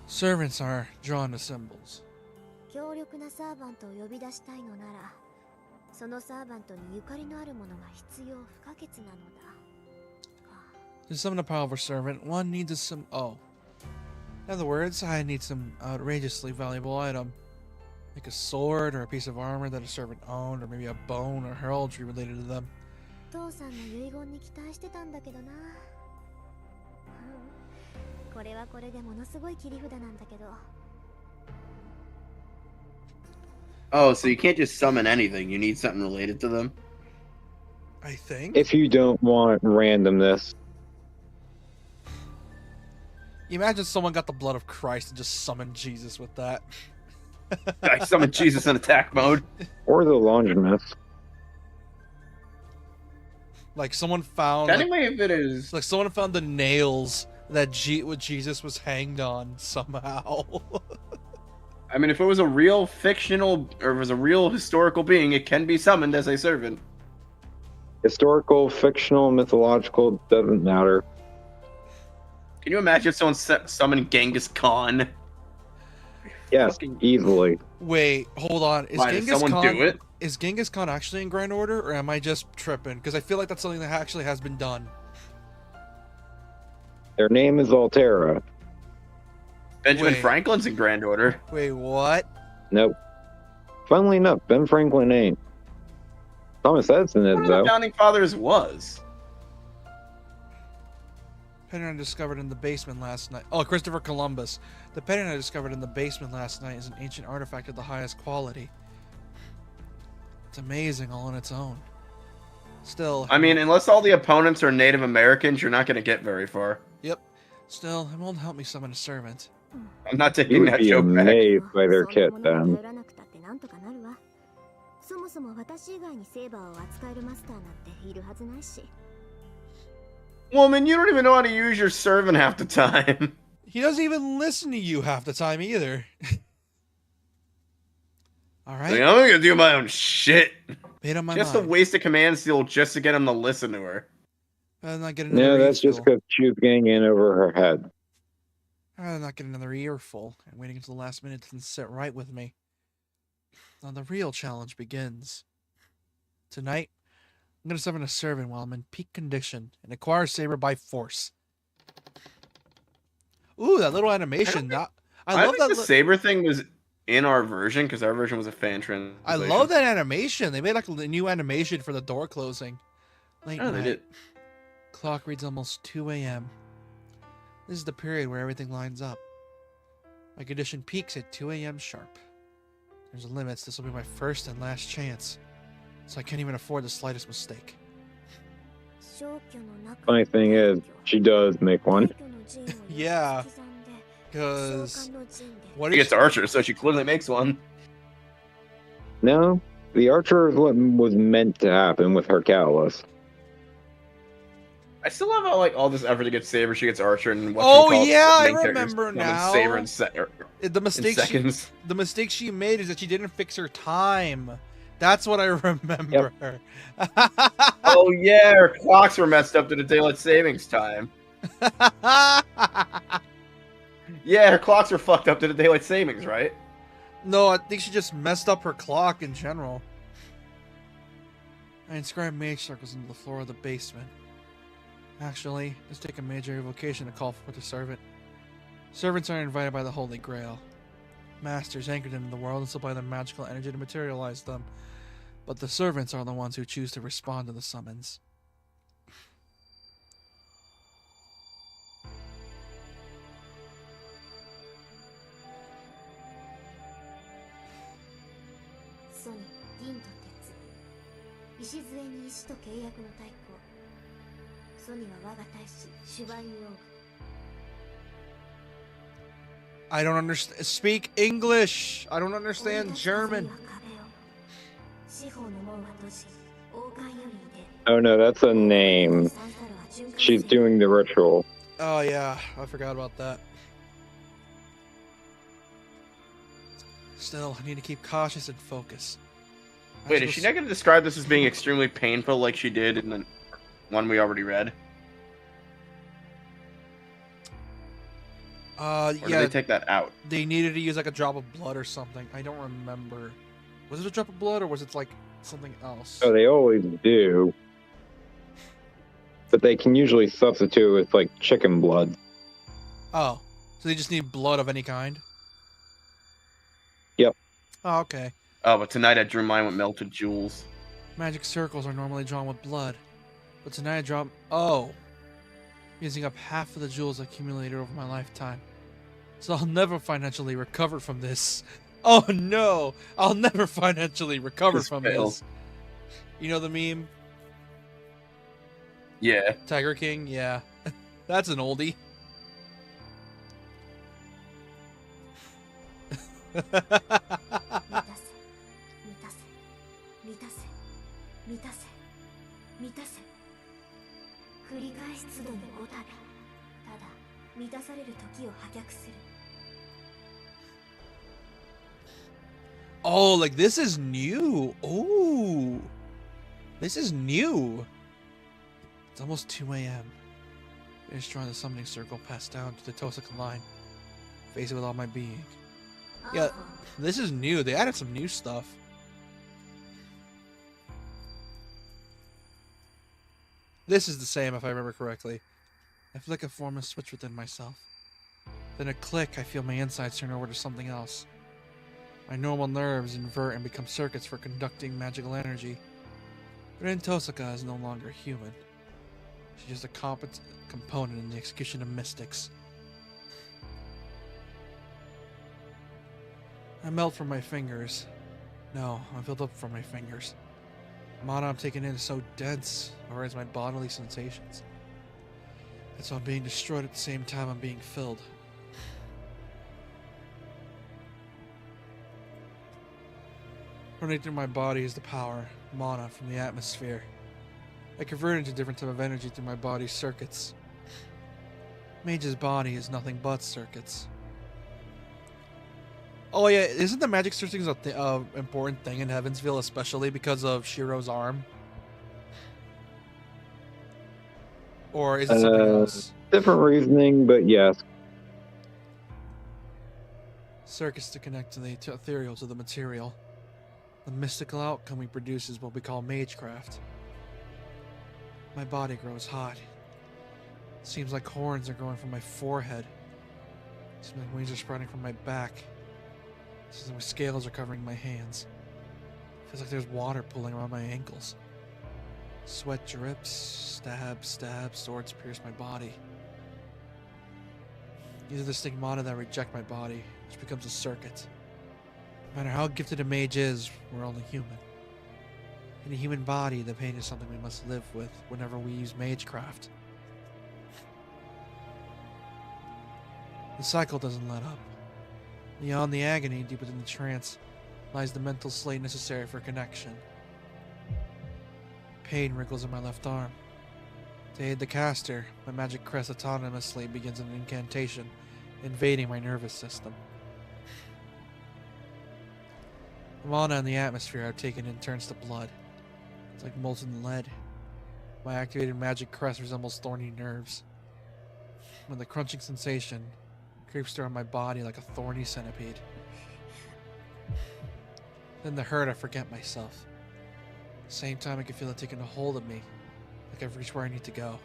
Servants are drawn to symbols. 強力なサーバントを呼び出したいのならそのサーバントにゆかりのあるものが必要不可欠なのだ To summon a powerful servant, one needs in other words, I need some outrageously valuable item. Like a sword or a piece of armor that a servant owned, or maybe a bone or heraldry related to them. 父さんの遺言に期待してたんだけどな。これはこれでものすごい切り札なんだけど。Oh, so you can't just summon anything. You need something related to them. I think. If you don't want randomness. Imagine someone got the blood of Christ and just summoned Jesus with that. I summoned Jesus in attack mode. Or the laundress. Like someone found. Anyway, if it is. Like someone found the nails that Jesus was hanged on somehow. I mean, if it was a real fictional, or if it was a real historical being, it can be summoned as a servant. Historical, fictional, mythological, doesn't matter. Can you imagine if someone summoned Genghis Khan? Yes, easily. Wait, hold on. Is Why, did Genghis someone Khan do it? Is Genghis Khan actually in Grand Order, or am I just tripping? Because I feel like that's something that actually has been done. Their name is Altera. Benjamin Wait. Franklin's in Grand Order. Wait, what? Nope. Funnily enough, Ben Franklin ain't. Thomas Edison is, One of the though. founding fathers was. Pendant I discovered in the basement last night. Oh, Christopher Columbus. The pendant I discovered in the basement last night is an ancient artifact of the highest quality. It's amazing all on its own. Still. I mean, unless all the opponents are Native Americans, you're not going to get very far. Yep. Still, it won't help me summon a servant. I'm not You taking would that be joke back. amazed by their kit, そんなもの then. に頼らなくたってなんとかなるわ。そもそも私以外にセーバーを扱えるマスターなんているはずないし。 Woman, you don't even know how to use your servant half the time. He doesn't even listen to you half the time either. Alright. Like, I'm going to do my own shit. Made up my Just to mind. waste a command seal just to get him to listen to her. Rather not get another No, that's just earful. because she was getting in over her head. Rather not get another earful and waiting until the last minute to sit right with me. Now the real challenge begins. Tonight, I'm gonna summon a servant while I'm in peak condition and acquire Saber by force. Ooh, that little animation! I love think that. the saber thing was in our version because our version was a fan translation. I love that animation. They made like a new animation for the door closing. Late Oh, they night. did. Clock reads almost 2 a.m. This is the period where everything lines up. My condition peaks at 2 a.m. sharp. There's limits. This will be my first and last chance. So I can't even afford the slightest mistake. Funny thing is, she does make one. Yeah. Because what She is gets Archer, so she clearly makes one. No, the Archer is what was meant to happen with her catalyst. I still love how like all this effort to get Saber, she gets Archer, and what Oh, we call yeah, I main characters remember summon now. Saber in, the in mistake? seconds. The mistake she made is that she didn't fix her time. That's what I remember. Oh yeah, her clocks were messed up to the daylight savings time. Yeah, her clocks were fucked up to the daylight savings, right? No, I think she just messed up her clock in general. I inscribed mage circles into the floor of the basement. Actually, let's take a major evocation to call forth a servant. Servants are invited by the Holy Grail. Masters anchor them in the world and supply them magical energy to materialize them. But the servants are the ones who choose to respond to the summons. I don't understand. Speak English! I don't understand German. Oh no, that's a name. She's doing the ritual. Oh yeah, I forgot about that. Still, I need to keep cautious and focus. Wait, is she not going to describe this as being extremely painful like she did in the one we already read? Or did Yeah, they take that out? they needed to use like a drop of blood or something. I don't remember. Was it a drop of blood or was it like something else? Oh, they always do. But they can usually substitute with like chicken blood. Oh, so they just need blood of any kind? Yep. Oh, okay. Oh, but tonight I drew mine with melted jewels. Magic circles are normally drawn with blood, but tonight I draw. Oh, using up half of the jewels accumulated over my lifetime. So I'll never financially recover from this. Oh no! I'll never financially recover Just from fail. this. You know the meme? Yeah. Tiger King? Yeah. That's an oldie. 満たせ満たせ満たせ満たせ満たせ繰り返し集うオタがただ満たされる時を破却する Oh, like this is new. Oh, this is new. It's almost 2 a.m. Finish drawing the summoning circle, pass down to the Tosaka line. Face it with all my being. Yeah, this is new. They added some new stuff. This is the same, if I remember correctly. I feel like I form a switch within myself. Then a click, I feel my insides turn over to something else. My normal nerves invert and become circuits for conducting magical energy. But in Tosaka is no longer human. She's just a component in the execution of mystics. I melt from my fingers. No, I'm filled up from my fingers. The mana I'm taking in is so dense, it hurts my bodily sensations. It's all being destroyed at the same time I'm being filled. Running through my body is the power, mana, from the atmosphere. I convert into different type of energy through my body's circuits. Mage's body is nothing but circuits. Oh yeah, isn't the magic circuits a important thing in Heavensville, especially because of Shiro's arm? Or is it something else? Different reasoning, but yes. Circuits to connect to the ethereal to the material. The mystical outcome we produce is what we call magecraft. My body grows hot. Seems like horns are growing from my forehead. Seems like wings are spreading from my back. Seems like my scales are covering my hands. Feels like there's water pooling around my ankles. Sweat drips, stab, swords pierce my body. These are the stigmata that reject my body, which becomes a circuit. No matter how gifted a mage is, we're only human. In a human body, the pain is something we must live with whenever we use magecraft. The cycle doesn't let up. Beyond the agony, deep within the trance, lies the mental slate necessary for connection. Pain wrinkles in my left arm. To aid the caster, my magic crest autonomously begins an incantation, invading my nervous system. The mana in the atmosphere I've taken in turns to blood. It's like molten lead. My activated magic crest resembles thorny nerves. When the crunching sensation creeps throughout my body like a thorny centipede. Then the hurt, I forget myself. At the same time, I can feel it taking a hold of me, like I've reached where I need to go.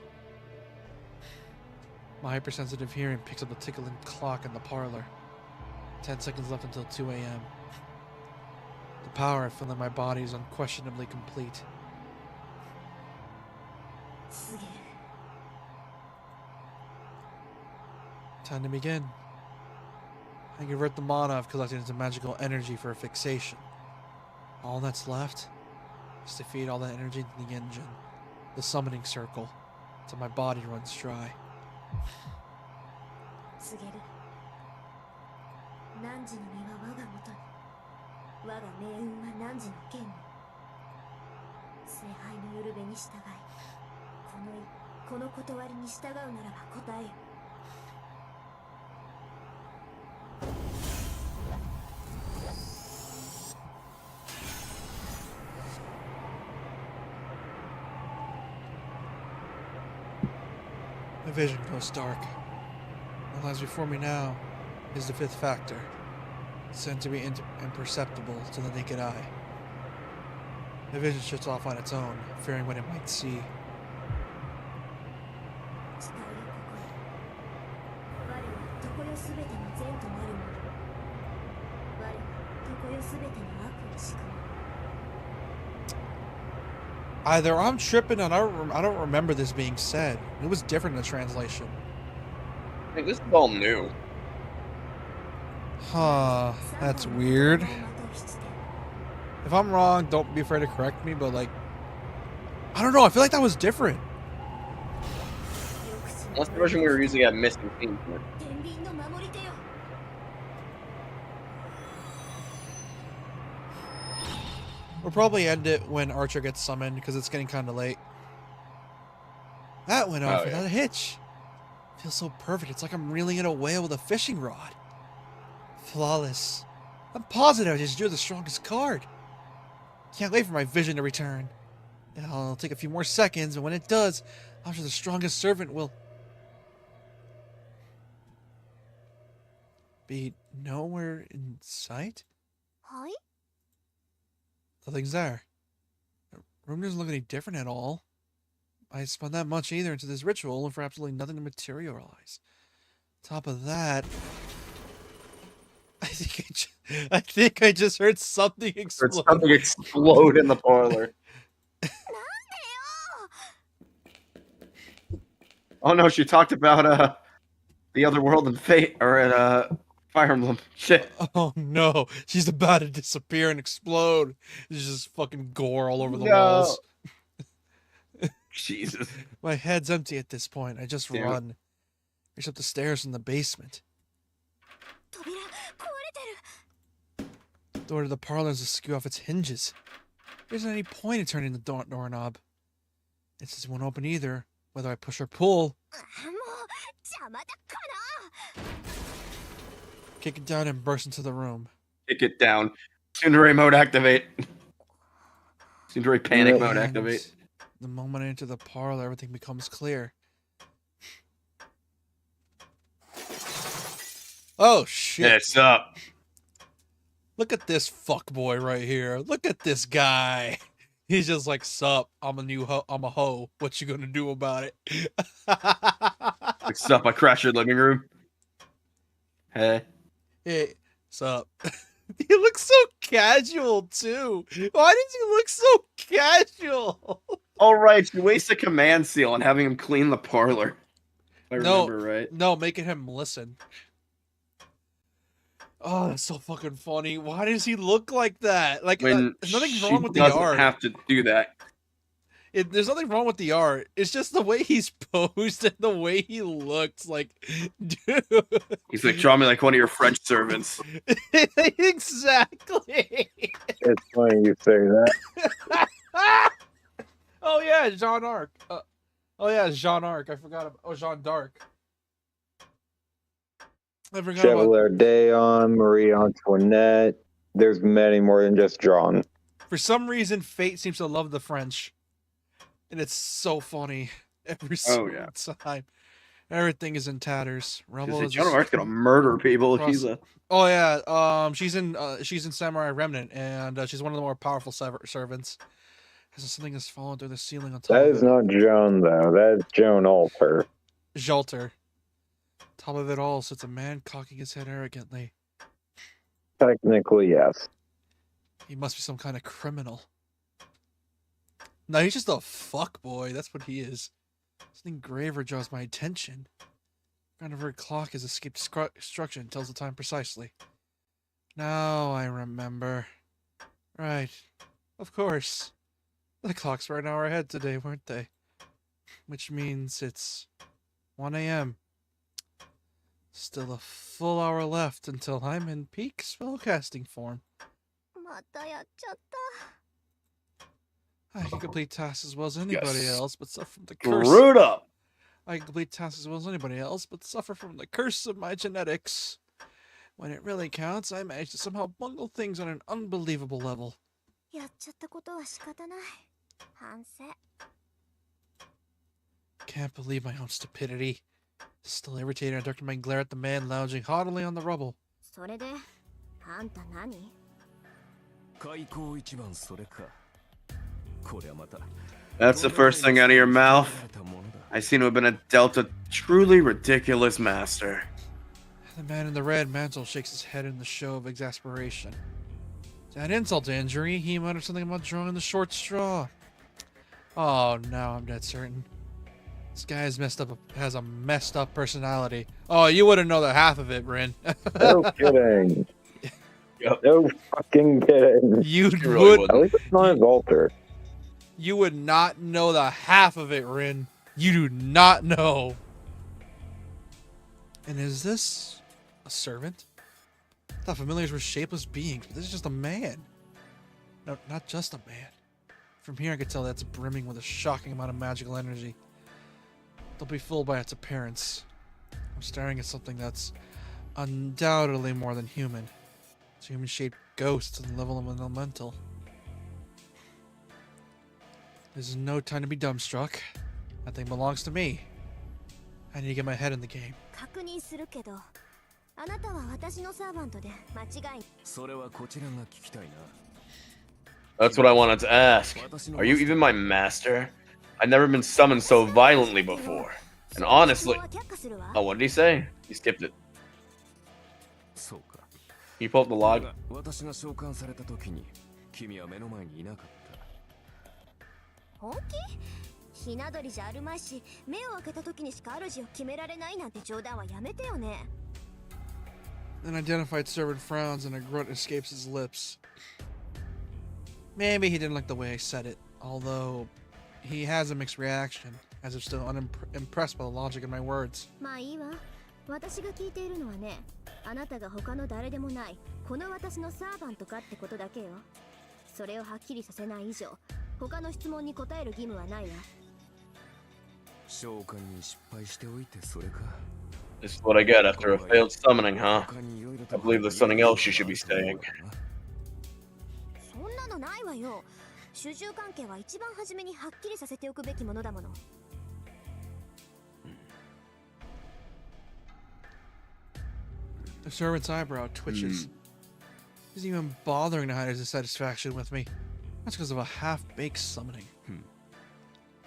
My hypersensitive hearing picks up the tickling clock in the parlor. 10 seconds left until 2 a.m. The power I feel in my body is unquestionably complete. Time to begin. I convert the mana I've collected into magical energy for a fixation. All that's left is to feed all that energy into the engine, the summoning circle, until my body runs dry. 告げる汝の身は我がもとに我が命運は汝の剣に聖杯のよるべに従いこの断りに従うならば答えよ My vision goes dark. What lies before me now is the fifth factor, said to be imperceptible to the naked eye. My vision shuts off on its own, fearing what it might see. 誓いよここへ我は常世すべての善となるもの我は Either I'm tripping and I don't remember this being said. It was different in the translation. Hey, this is all new. Huh, that's weird. If I'm wrong, don't be afraid to correct me, but like, I don't know, I feel like that was different. That's the version we were using at missing scenes. We'll probably end it when Archer gets summoned because it's getting kind of late. That went off without a hitch. Feels so perfect. It's like I'm reeling in a whale with a fishing rod. Flawless. I'm positive I just drew the strongest card. Can't wait for my vision to return. It'll take a few more seconds, and when it does, I'm sure the strongest servant will be nowhere in sight. Nothing's there. The room doesn't look any different at all. I spun that much either into this ritual and for absolutely nothing to materialize. Top of that, I think I just heard something explode. Heard something explode in the parlor. Oh no, she talked about the other world and Fate, or at Fire Emblem. Shit. Oh no, she's about to disappear and explode. There's just fucking gore all over the walls. Jesus. My head's empty at this point. I just Damn run. Reach up the stairs in the basement. The door to the parlor is askew off its hinges. There isn't any point in turning the doorknob. It just won't open either, whether I push or pull. Kick it down and burst into the room. Kick it down. Tsundere mode activate. Tsundere panic mode activate. The moment I enter the parlor, everything becomes clear. Oh shit! It's up. Look at this fuckboy right here. Look at this guy. He's just like, sup, I'm a hoe. What you gonna do about it? What's up? I crashed your living room. Hey. Hey, sup? He looks so casual too. Why does he look so casual? All right, you waste a command seal on having him clean the parlor. If I remember right. No, making him listen. Oh, that's so fucking funny. Why does he look like that? Like, When there's nothing she wrong with the doesn't art. have to do that. There's nothing wrong with the art. It's just the way he's posed and the way he looks. Like, dude. He's like, draw me like one of your French servants. Exactly. It's funny you say that. Oh yeah, Jean Arc. Oh yeah, Jean Arc. I forgot about. Oh, Jean d'Arc. I forgot about. Chevalier Dayon, Marie Antoinette. There's many more than just John. For some reason, Fate seems to love the French, and it's so funny every single time. Everything is in tatters. Rebel is. Joan of Arc's gonna murder people. She's a. Oh yeah. She's in Samurai Remnant, and she's one of the more powerful servants. Has something that's fallen through the ceiling on top. That of is it. not Joan though. That is Joan Alter. Jolter. Top of it all sits a man cocking his head arrogantly. Technically, yes. He must be some kind of criminal. No, he's just a fuckboy. That's what he is. Something graver draws my attention. Kind of her clock has escaped destruction and tells the time precisely. Now I remember. Right. Of course. The clocks were an hour ahead today, weren't they? Which means it's 1 a.m. Still a full hour left until I'm in peak spellcasting form. I can complete tasks as well as anybody else, but suffer from the curse. Screwed up. I can complete tasks as well as anybody else, but suffer from the curse of my genetics. When it really counts, I managed to somehow bungle things on an unbelievable level. Can't believe my own stupidity. Still irritated, I directed my glare at the man lounging haughtily on the rubble. That's the first thing out of your mouth. I seem to have been dealt a truly ridiculous master. The man in the red mantle shakes his head in the show of exasperation. To add insult to injury, he muttered something about drawing the short straw. Oh, now I'm dead certain. This guy has a messed up personality. Oh, you wouldn't know the half of it, Rin. No kidding. Yep. No fucking kidding. You really would. wouldn't. At least it's not his altar. You would not know the half of it, Rin. You do not know. And is this a servant? I thought familiars were shapeless beings, but this is just a man. No, not just a man. From here I could tell that's brimming with a shocking amount of magical energy. Don't be fooled by its appearance. I'm staring at something that's undoubtedly more than human. It's a human-shaped ghost to the level of an elemental. This is no time to be dumbstruck. That thing belongs to me. I need to get my head in the game. 確認するけど、あなたは私のサーバントで間違い。それはこちらが聞きたいな。 That's what I wanted to ask. Are you even my master? I've never been summoned so violently before. And honestly... Oh, what did he say? He skipped it. そうか。 Can you pull up the log? 私が召喚された時に君は目の前にいなかった。本気？ひな鳥じゃあるまいし、目を開けた時にしか主を決められないなんて冗談はやめてよね。 An identified servant frowns and a grunt escapes his lips. Maybe he didn't like the way I said it, although he has a mixed reaction, as if still unimpressed by the logic of my words. まあいいわ。私が聞いているのはね、あなたが他の誰でもない、この私のサーバントかってことだけよ。それをはっきりさせない以上、他の質問に答える義務はないわ。召喚に失敗しておいてそれか。 This is what I get after a failed summoning, huh? I believe there's something else you should be saying. そんなのないわよ。主従関係は一番初めにはっきりさせておくべきものだもの。 The servant's eyebrow twitches. He's even bothering to hide his dissatisfaction with me. That's because of a half-baked summoning.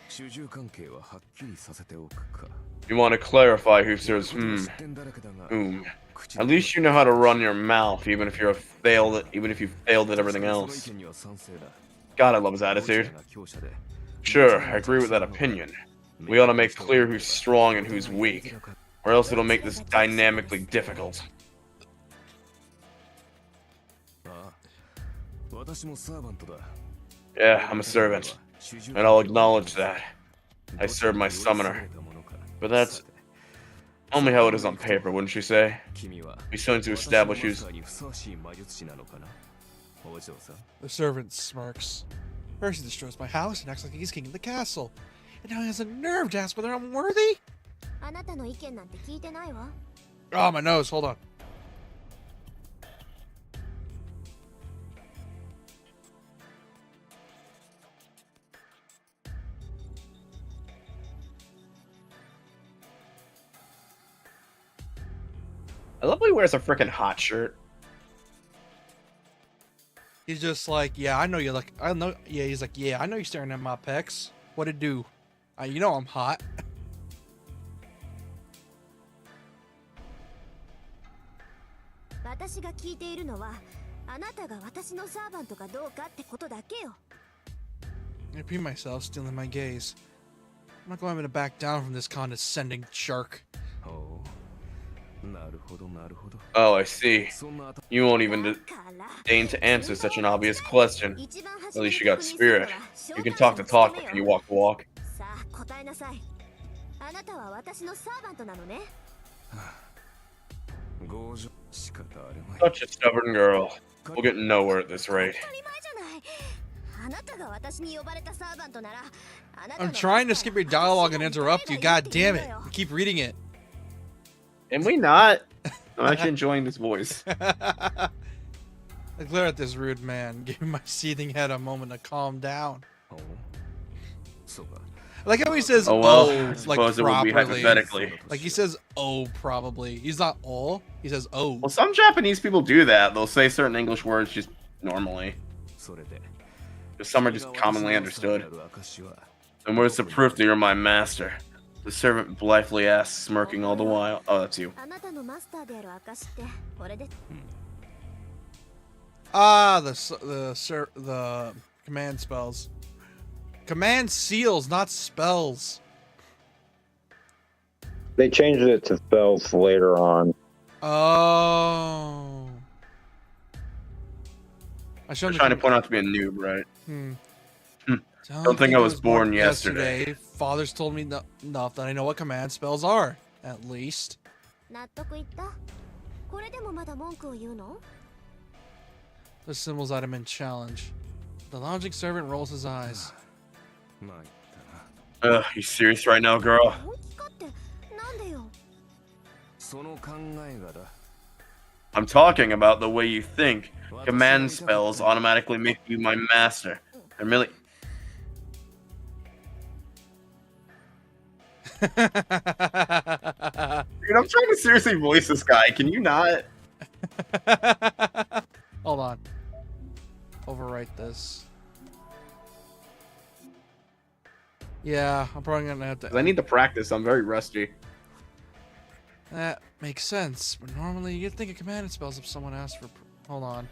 主従関係ははっきりさせておくか。 You want to clarify who says At least you know how to run your mouth, even if you failed at everything else. God, I love his attitude. Sure, I agree with that opinion. We ought to make clear who's strong and who's weak, or else it'll make this dynamically difficult. ああ、私もサーバントだ。 Yeah, I'm a servant, and I'll acknowledge that. I serve my summoner. But that's only how it is on paper, wouldn't you say? We still need to establish who's... The servant smirks. First he destroys my house and acts like he's king of the castle. And now he has a nerve to ask whether I'm worthy? あなたの意見なんて聞いてないわ。 Oh, my nose, hold on. I love how he wears a freaking hot shirt. He's just like, yeah, I know you like, I know, yeah, he's like, yeah, I know you're staring at my pecs. What'd it do? You know I'm hot. 私が聞いているのは、あなたが私のサーバントかどうかってことだけよ。 I repeat myself, stealing my gaze. I'm not going to back down from this condescending jerk. Oh, I see. You won't even deign to answer such an obvious question. At least you got spirit. You can talk the talk, but can you walk the walk? さあ、答えなさい。あなたは私のサーバントなのね。 Such a stubborn girl. We'll get nowhere at this rate. 当たり前じゃない。あなたが私に呼ばれたサーバントなら、あなた I'm の trying to skip your dialogue and interrupt you, god damn it. You keep reading it. Am we not? I'm actually enjoying this voice. I glare at this rude man, giving my seething head a moment to calm down. I like how he says, Oh well, oh, I like suppose it would be properly. hypothetically. Like he says, oh, probably. He's not all. He says, oh. Well, some Japanese people do that. They'll say certain English words just normally. But some are just commonly understood. And where's the proof that you're my master? The servant blithely asks, smirking all the while. Oh, that's you. あなたのマスターである証ってこれで。Ah, the command spells. Command seals, not spells. They changed it to spells later on. Oh. I showed I'm trying to point out to be a noob, right? Don't think I was born yesterday. Father's told me enough that I know what command spells are, at least. 納得いった。これでもまだ文句を言うの？ The symbols item in challenge. The lounging servant rolls his eyes. You serious right now, girl? 本気かってなんでよ。その考えがだ。 I'm talking about the way you think. Command spells automatically make you my master. And really, dude, I'm trying to seriously voice this guy. Can you not? Hold on. Overwrite this. Yeah, I'm probably gonna have 'Cause I to. need to practice. I'm very rusty. That makes sense, but normally you'd think of command spells if someone asked for. Hold on.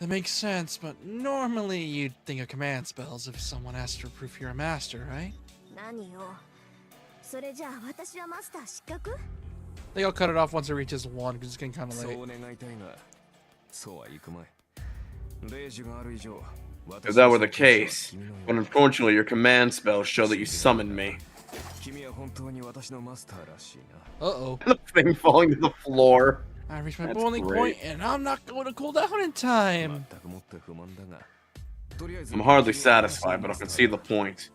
That makes sense, but normally you'd think of command spells if someone asked for proof you're a master, right? 何よ。それじゃあ私はマスター失格？ I think I'll cut it off once it reaches 1 because it's getting kind of そ late. う願いたいが、そうはいくまい。霊樹がある以上、 If that were the case, but unfortunately your command spells show that you summoned me. 君は本当に私のマスターらしいな。 Uh-oh. The thing falling to the floor. I reached my That's boiling great. point and I'm not going to cool down in time. 全くもって不満だが。とりあえず I'm hardly satisfied, but I can see the point.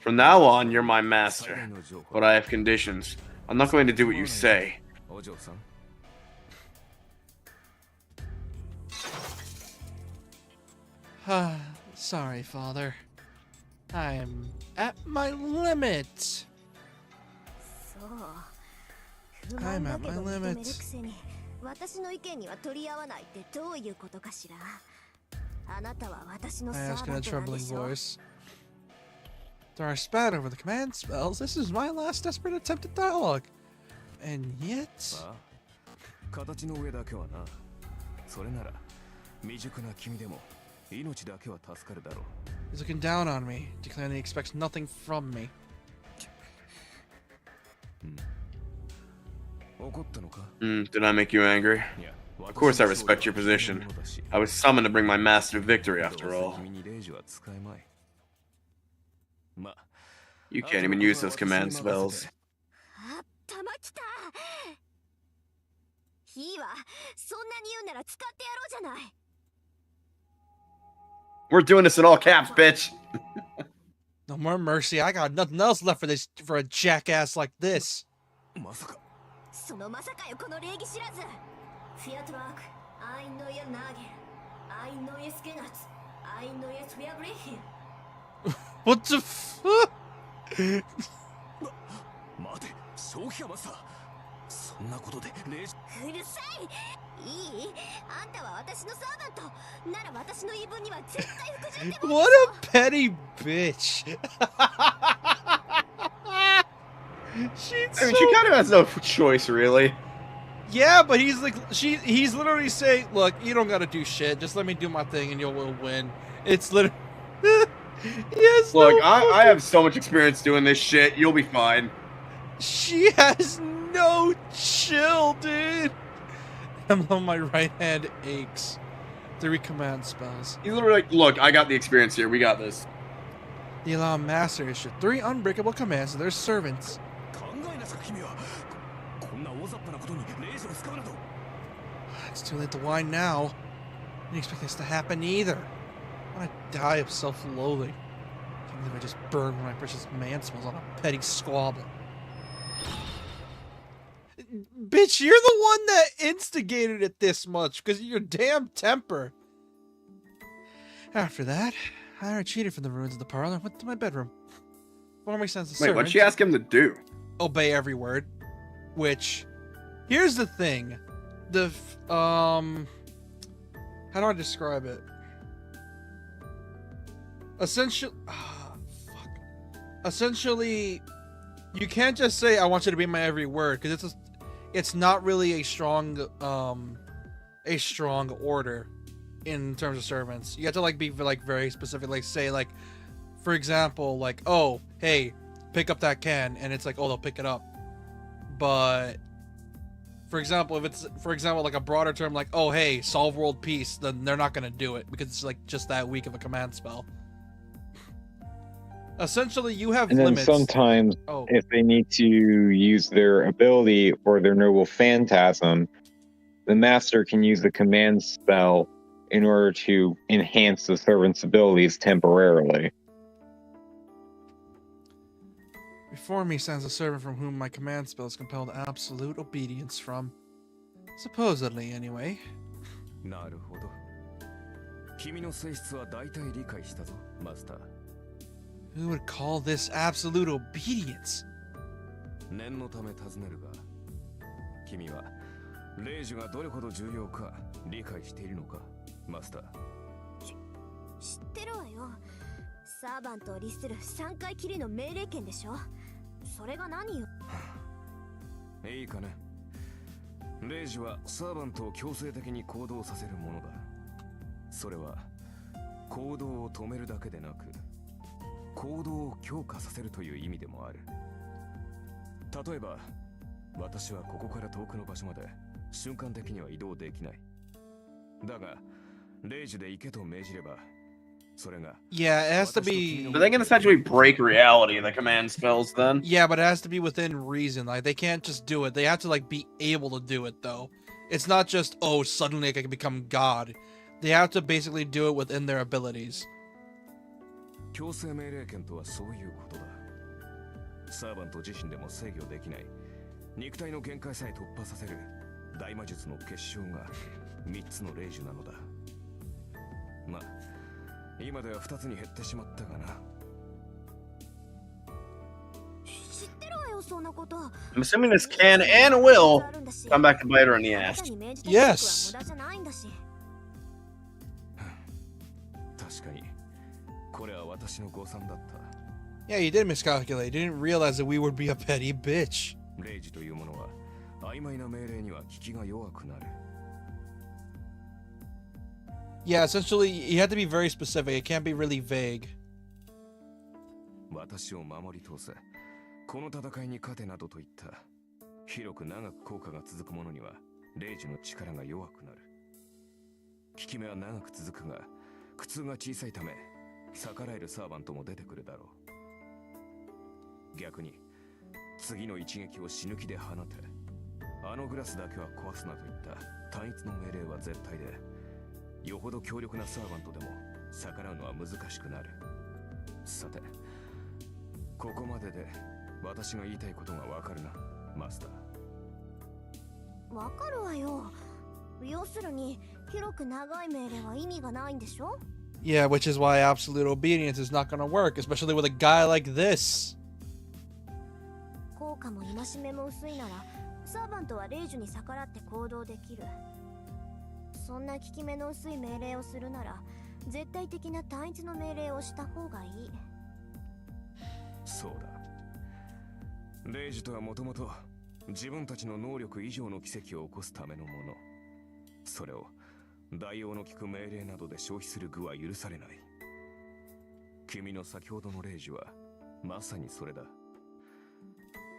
From now on, you're my master. But I have conditions. I'm not going to do what you say. お嬢さん。 Sorry, father. I'm at my limit. そう。不 I'm 満だ at け my ど認めるく limit. せに私の意見には取り合わないってどういうことかしら。あなたは私の I サ ask ー in バ a ントなんで trembling しょ。 voice. There are spat over the command spells. This is my last desperate attempt at dialogue. And yet... ああ、形の上だけはな。それなら、未熟な君でも命だけは助かるだろう。 He's looking down on me, declaring he expects nothing from me. 怒ったのか？ Did I make you angry? いや、 Of course I respect your position. I was summoned to bring my master victory after all. 君に霊樹は使えまい。まあ、 You can't even use those command spells. あったまきた。いいわ。そんなに言うなら使ってやろうじゃない。 We're doing this in all caps, bitch. No more mercy. I got nothing else left for a jackass like this. まさか。そのまさかよこの礼儀知らず。フィアトラーク、アイノイエナーゲル、アイノイエスケガツ、アイノイエスフィアブレヒン。 What the fuck? 待て、正気かマスター。そんなことで霊樹。うるさい。いい？あんたは私のサーバント。なら私の言い分には絶対服従ってもいい。 What a petty bitch. She's I mean, so... she kind of has no choice, really. Yeah, but he's like, he's literally saying, look, you don't gotta do shit. Just let me do my thing and you'll win. It's literally... Yes. Look, I have so much experience doing this shit. You'll be fine. She has no chill, dude. And my right hand aches. 3 command spells. He's literally like, look, I got the experience here. We got this. The Elam Master issued 3 unbreakable commands to their servants. 考えなさい君は。こんな大雑把なことに霊樹を使うなど。 It's too late to whine now. I didn't expect this to happen either. I want to die of self-loathing. I can't believe I just burned one of my precious man spells on a petty squabble. Bitch, you're the one that instigated it this much because of your damn temper. After that, I retreated from the ruins of the parlor and went to my bedroom. Forming sense of Wait, what'd she ask him to do? Obey every word. Which, here's the thing. How do I describe it? Essentially, you can't just say, I want you to be my every word, because it's not really a strong order in terms of servants. You have to like be like very specific, like say like, for example, like, oh hey, pick up that can, and it's like, oh, they'll pick it up. But for example, if it's like a broader term like, oh hey, solve world peace, then they're not gonna do it because it's like just that weak of a command spell. Essentially, you have And then limits. sometimes, Oh. if they need to use their ability or their noble phantasm, the master can use the command spell in order to enhance the servant's abilities temporarily. Before me stands a servant from whom my command spell is compelled absolute obedience from. Supposedly, anyway. なるほど。君の性質は大体理解したぞ、マスター。Who would call this absolute obedience? 念のため尋ねるが、君は霊樹がどれほど重要か理解しているのか、マスター。知ってるわよ。サーバントを律する3回きりの命令権でしょ。それが何よ。いいかね。霊樹はサーバントを強制的に行動させるものだ。それは行動を止めるだけでなく、行動を強化させるという意味でもある。例えば、私はここから遠くの場所まで瞬間的には移動できない。だが、霊樹で行けと命じれば、それが。Yeah, it has to be. But they can essentially break reality in the command spells then. Yeah, but it has to be within reason. Like, they can't just do it. They have to, like, be able to do it, though. It's not just, oh, suddenly I can become God. They have to basically do it within their abilities. 強制命令権とはそういうことだ。サーバント自身でも制御できない肉体の限界さえ突破させる大魔術の結晶が3つの霊樹なのだ。まあ今では2つに減ってしまったがな。知ってるわよ、そんなこと。 I'm assuming this can and will come back to bite her in the ass. Yes. 確かにこれは私の誤算だった。 Yeah, you did miscalculate. You didn't realize that we would be a petty bitch. 霊樹というものは曖昧な命令には効きが弱くなる。 Yeah, essentially, you have to be very specific. It can't be really vague. 私を守り通せ。この戦いに勝てなどといった広く長く効果が続くものには霊樹の力が弱くなる。効き目は長く続くが苦痛が小さいため逆らえるサーバントも出てくるだろう。逆に次の一撃を死ぬ気で放て、あのグラスだけは壊すなといった単一の命令は絶対で、よほど強力なサーバントでも逆らうのは難しくなる。さて、ここまでで私が言いたいことがわかるな、マスター。わかるわよ。要するに広く長い命令は意味がないんでしょ。 Yeah, which is why absolute obedience is not gonna work, especially with a guy like this. 効果も戒めも薄いならサーバントは霊樹に逆らって行動できる。そんな効き目の薄い命令をするなら絶対的な単一の命令をした方がいい。そうだ。霊樹とはもともと自分たちの能力以上の奇跡を起こすためのもの。それを代用の効く命令などで消費する具は許されない。君の先ほどの霊樹はまさにそれだ。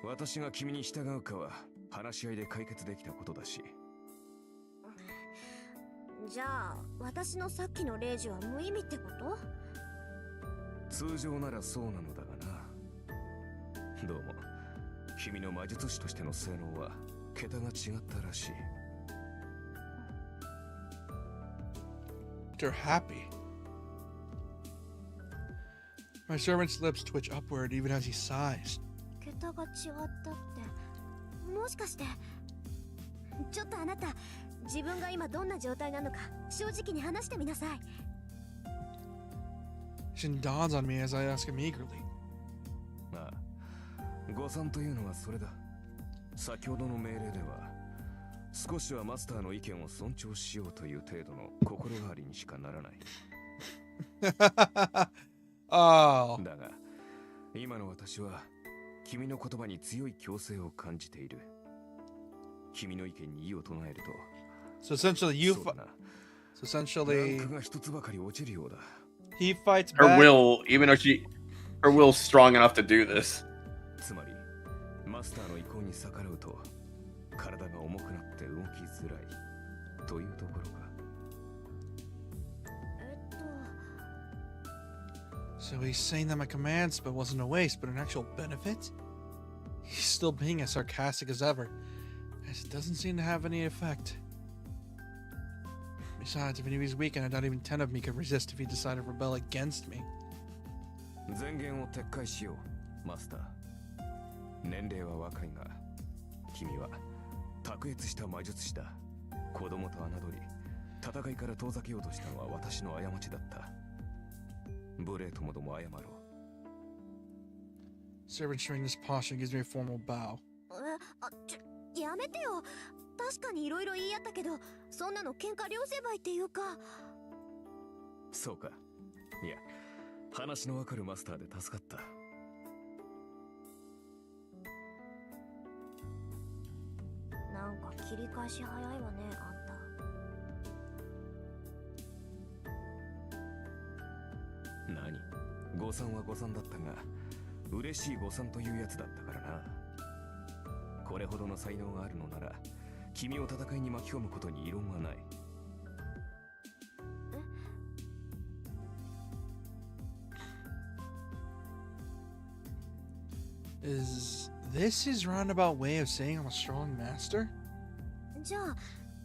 私が君に従うかは話し合いで解決できたことだし。じゃあ私のさっきの霊樹は無意味ってこと？通常ならそうなのだがな。どうも君の魔術師としての性能は桁が違ったらしい。They're happy. My servant's lips twitch upward even as he sighs. 桁が違ったってもしかして。ちょっとあなた、自分が今どんな状態なのか正直に話してみなさい。 Shin dawns on me as I ask him eagerly. ああ、誤算というのはそれだ。先ほどの命令では少しはマスターの意見を尊重しようという程度の心変わりにしかならない。Oh. だが今の私は君の言葉に強い強制を感じている。君の意見に異を唱えると So essentially, you. そうだな So ラン essentially, クが一つばかり落ちるようだ he fights Her back. will, even though her will's strong enough to do this. つまりマスターの意向に逆らうと体が重くなって動きづらいというところか So he's saying that my command spell wasn't a waste, but an actual benefit? He's still being as sarcastic as ever, as it doesn't seem to have any effect. Besides, if he was weak, and not even 10 of me could resist if he decided to rebel against me. 前言を撤回しようマスター年齢は若いが君は卓越した魔術師だ子供と侮り戦いから遠ざけようとしたのは私の過ちだった無礼ともども謝ろう Servant showing this posture gives me a formal bow. やめてよ。確かにいろいろ言い合ったけど、そんなの喧嘩両成敗っていうか。そうかいや話のわかるマスターで助かったなんか切り返し早いわね、あんた。何誤算は誤算だったが嬉しい誤算というやつだったからなこれほどの才能があるのなら君を戦いに巻き込むことに異論はない Is this his roundabout way of saying I'm a strong master? じゃあ、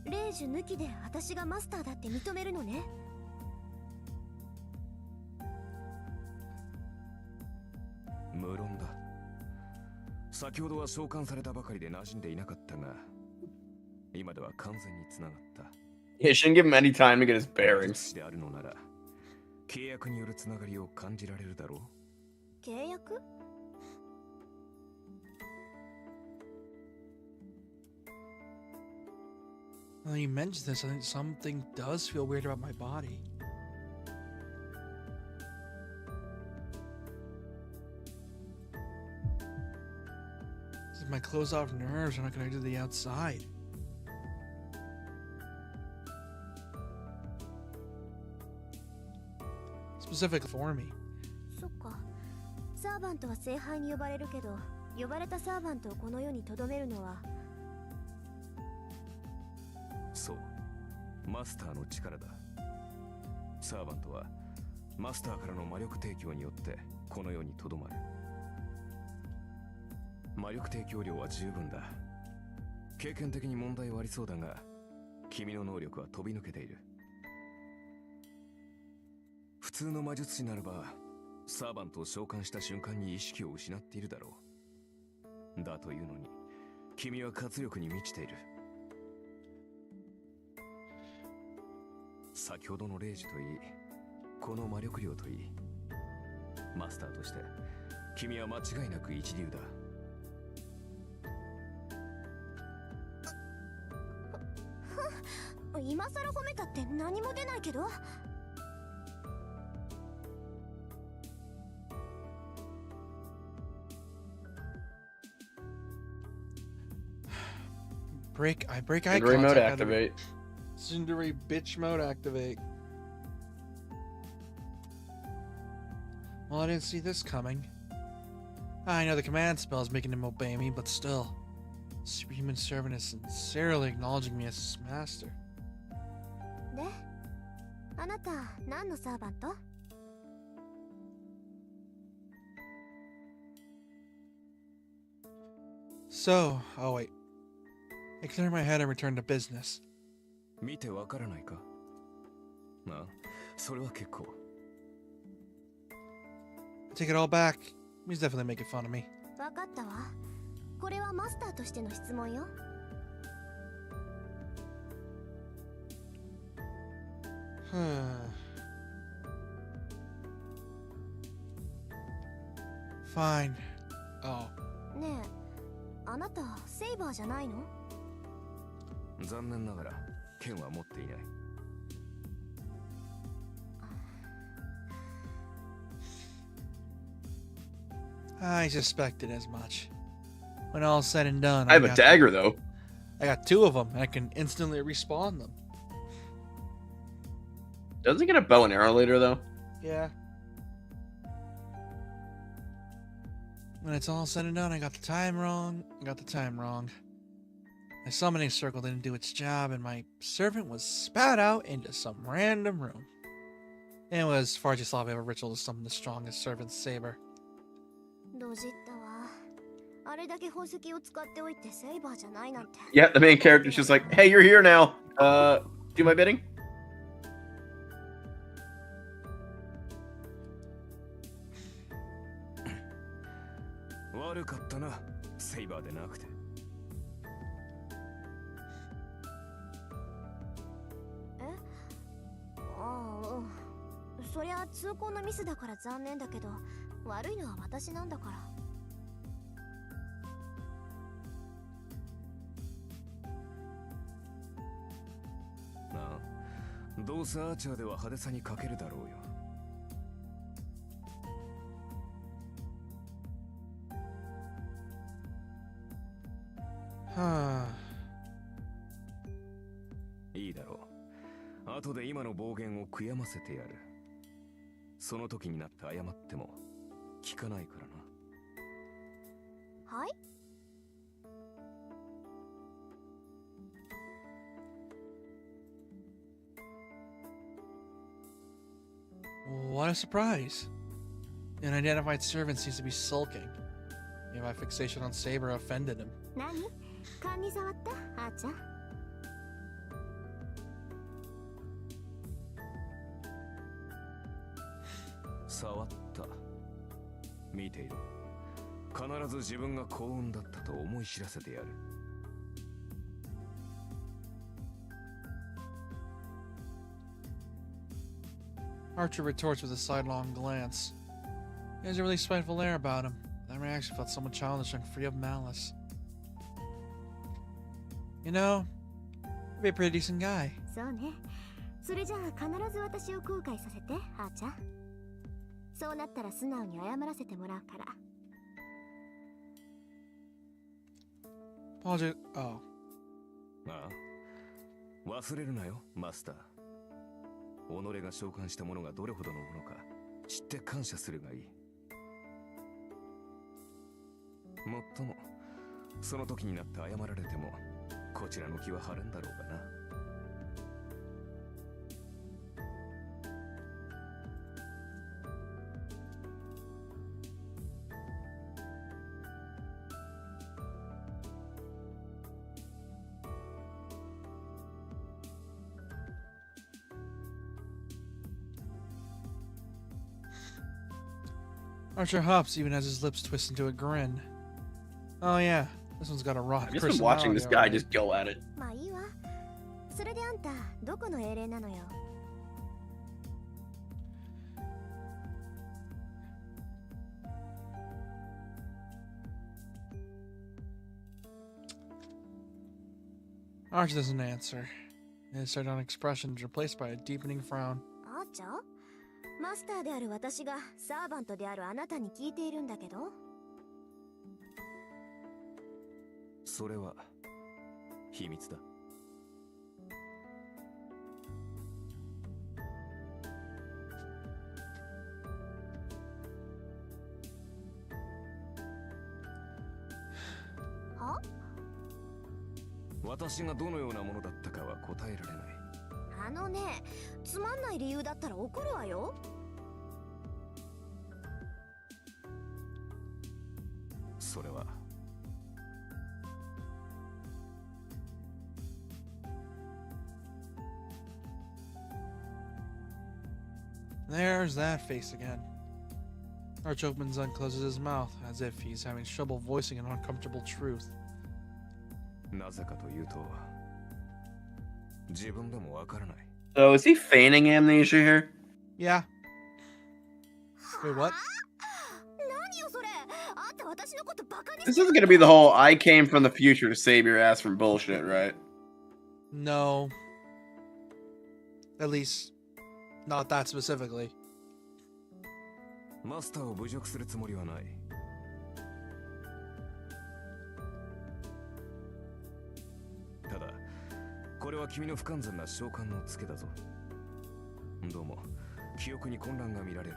レイジュ抜きで私がマスターだって認めるのね。無論だ先ほどは召喚されたばかりで馴染んでいなかったが今では完全につながった Yeah, shouldn't give him any time to get his bearings. であるのなら契約によるつながりを感じられるだろう契約？ Well, you mentioned this. I think something does feel weird about my body. Is my closed off nerves are not connected to the outside. Specifically for me. そっか。サーバントは聖杯に呼ばれるけど、呼ばれたサーバントをこの世に留めるのはそうマスターの力だサーバントはマスターからの魔力提供によってこの世にとどまる魔力提供量は十分だ経験的に問題はありそうだが君の能力は飛び抜けている普通の魔術師ならばサーバントを召喚した瞬間に意識を失っているだろうだというのに君は活力に満ちている先ほどのレイジといいこの魔力量といいマスターとして君は間違いなく一流だ今更褒めたって何も出ないけど I break eye Legendary mode contact. activate. Legendary bitch mode activate. Well, I didn't see this coming. I know the command spell is making him obey me, but still. Superhuman servant is sincerely acknowledging me as his master. で、あなた何のサーバント？ So, oh wait. I clear my head and return to business. 見てわからないかああそれは結構 I take it all back. He's definitely making fun of me. わかったわ。これはマスターとしての質問よ。Fine. Oh. ねえ、あなたセイバーじゃないの？残念ながら剣は持っていない I suspected as much. When all's said and done, I have a dagger though. I got 2 of them, and I can instantly respawn them. Doesn't he get a bow and arrow later, though? Yeah. When it's all said and done, I got the time wrong. My summoning circle didn't do its job, and my servant was spat out into some random room. It was far too sloppy of a ritual to summon the strongest servant's saber. ドジったわ。あれだけ宝石を使っておいてセイバーじゃないなんて。 Yeah, the main character's just like, hey, you're here now. Do my bidding? 悪かったな、セイバーでなくて。ああ、そりゃ通行のミスだから残念だけど、悪いのは私なんだから。ああ、どうせアーチャーでは派手さに欠けるだろうよ。はあ。いいだろう。後で今の暴言を悔やませてやる。その時になって謝っても聞かないからな。はい。What a surprise! An unidentified servant seems to be sulking. Maybe my fixation on Saber offended him. 何？勘に触った？あーちゃん。触った。見ていろ。必ず自分が幸運だったと思い知らせてやる。Archer retorts with a sidelong glance. He has a really spiteful air about him. That reaction felt somewhat childish and free of malice. You know, you'd be a pretty decent guy. そうね。それじゃあ必ず私を後悔させて、あーちゃん。そうなったら素直に謝らせてもらうから。Apology. Oh. ああ、忘れるなよ、マスター。己が召喚したものがどれほどのものか知って感謝するがいい。もっとも、その時になって謝られても、こちらの気は晴れんだろうがな。Archer hops even as his lips twist into a grin. Oh yeah, this one's got a rock I've just been watching this guy personality just go at it. まあいいわ。それであんた、どこの英霊なのよ。Archer doesn't answer. His sardonic expression is replaced by a deepening frown. あーちゃん？マスターである私がサーバントであるあなたに聞いているんだけど。それは秘密だ。は？私がどのようなものだったかは答えられない。あのね、つまんない理由だったら怒るわよ。それはThere's that face again. Arch opens and closes his mouth, as if he's having trouble voicing an uncomfortable truth. なぜかというと、自分でもわからない。So is he feigning amnesia here? Yeah. Wait, what? 何よそれ。あんた私のことバカに This isn't gonna be the whole I came from the future to save your ass from bullshit, right? No. At least, not that specifically. マスターを侮辱するつもりはない。は君の不完全な召喚のツケだぞ。どうも記憶に混乱が見られる。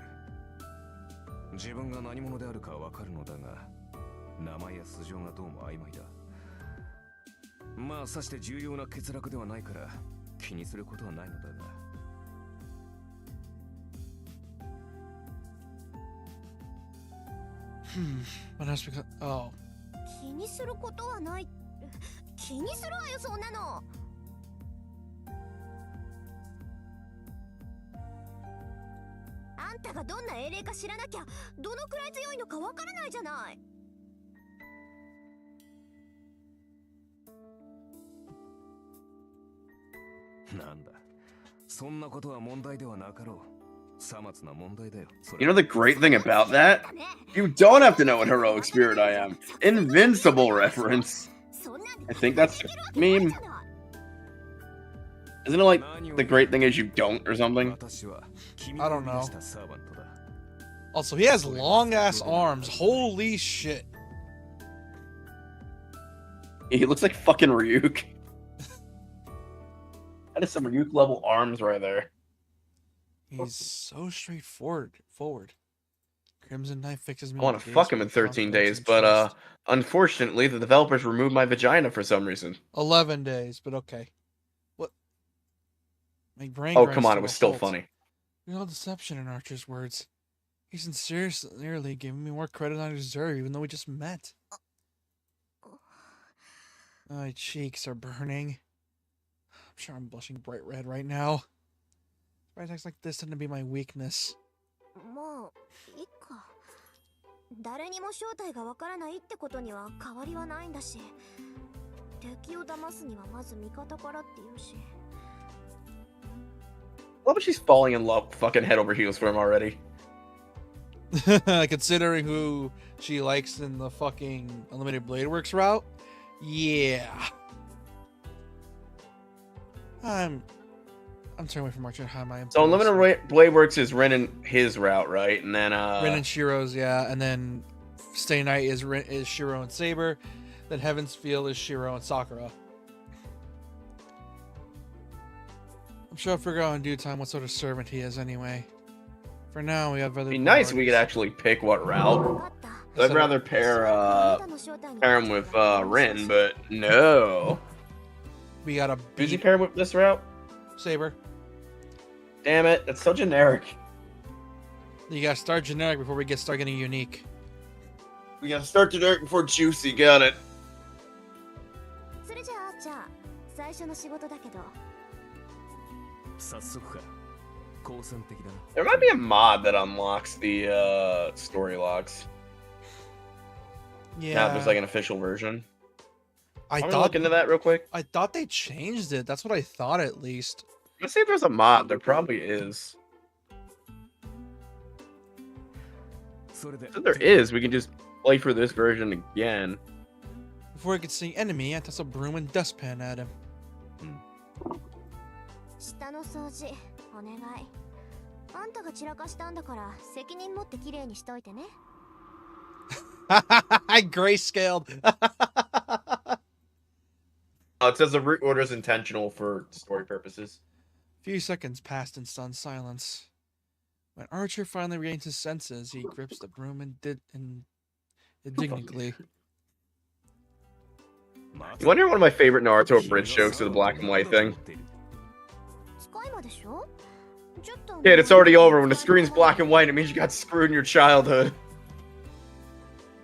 自分が何者であるかはわかるのだが、名前や素性がどうも曖昧だ。まあさして重要な欠落ではないから気にすることはないのだが。What else we got? Oh. 気にすることはない。気にするわよ、そんなの。あんたがどんな英霊か知らなきゃどのくらい強いのかわからないじゃない。なんだ、そんなことは問題ではなかろう。さまつな問題だよ。You know the great thing about that? You don't have to know what heroic spirit I am. Invincible reference. I think that's a meme. Isn't it like the great thing is you don't or something? I don't know. Also, he has long ass arms. Holy shit. He looks like fucking Ryuk. That is some Ryuk level arms right there. He's so straightforward. Crimson Knight fixes me. I want to fuck him in 13 days, but unfortunately, the developers removed my vagina for some reason. 11 days, but okay. What? My brain. Oh, come on, it was still funny. There's no deception in Archer's words. He's sincerely giving me more credit than I deserve, even though we just met. My cheeks are burning. I'm sure I'm blushing bright red right now. Attacks like this tend to be my weakness. もういいか。誰にも正体がわからないってことには変わりはないんだし、敵を騙すにはまず味方からって言うし。Love she's falling in love, fucking head over heels for him already. Considering who she likes in the fucking Unlimited Blade Works route, yeah. I'm turning away from Archer. So Unlimited Blade Works is Ren and his route, right? And then Ren and Shiro's, yeah. And then Stay Night is Shiro and Saber. Then Heaven's Feel is Shiro and Sakura. I'm sure I'll figure out in due time what sort of servant he is anyway. For now, we have other. It'd be nice if we could actually pick what route. I'd rather pair him with Ren, but no. We got a. Who's he paired with this route? Saber. Damn it, that's so generic. You gotta start generic before we start getting unique. We gotta start generic before juicy, got it. There might be a mod that unlocks the story logs. Yeah. Now there's like an official version. I I'm thought gonna look into that real quick. I thought they changed it. That's what I thought, at least. Let's see if there's a mod. There probably is. If there is, we can just play for this version again. Before I could see enemy, I toss a broom and dustpan at him. Grayscaled. It says the route order is intentional for story purposes. A few seconds passed in stunned silence. When Archer finally regains his senses, he grips the broom indignantly. You want to hear one of my favorite Naruto bridge jokes to the black and white thing? Kid, it's already over. When the screen's black and white, it means you got screwed in your childhood.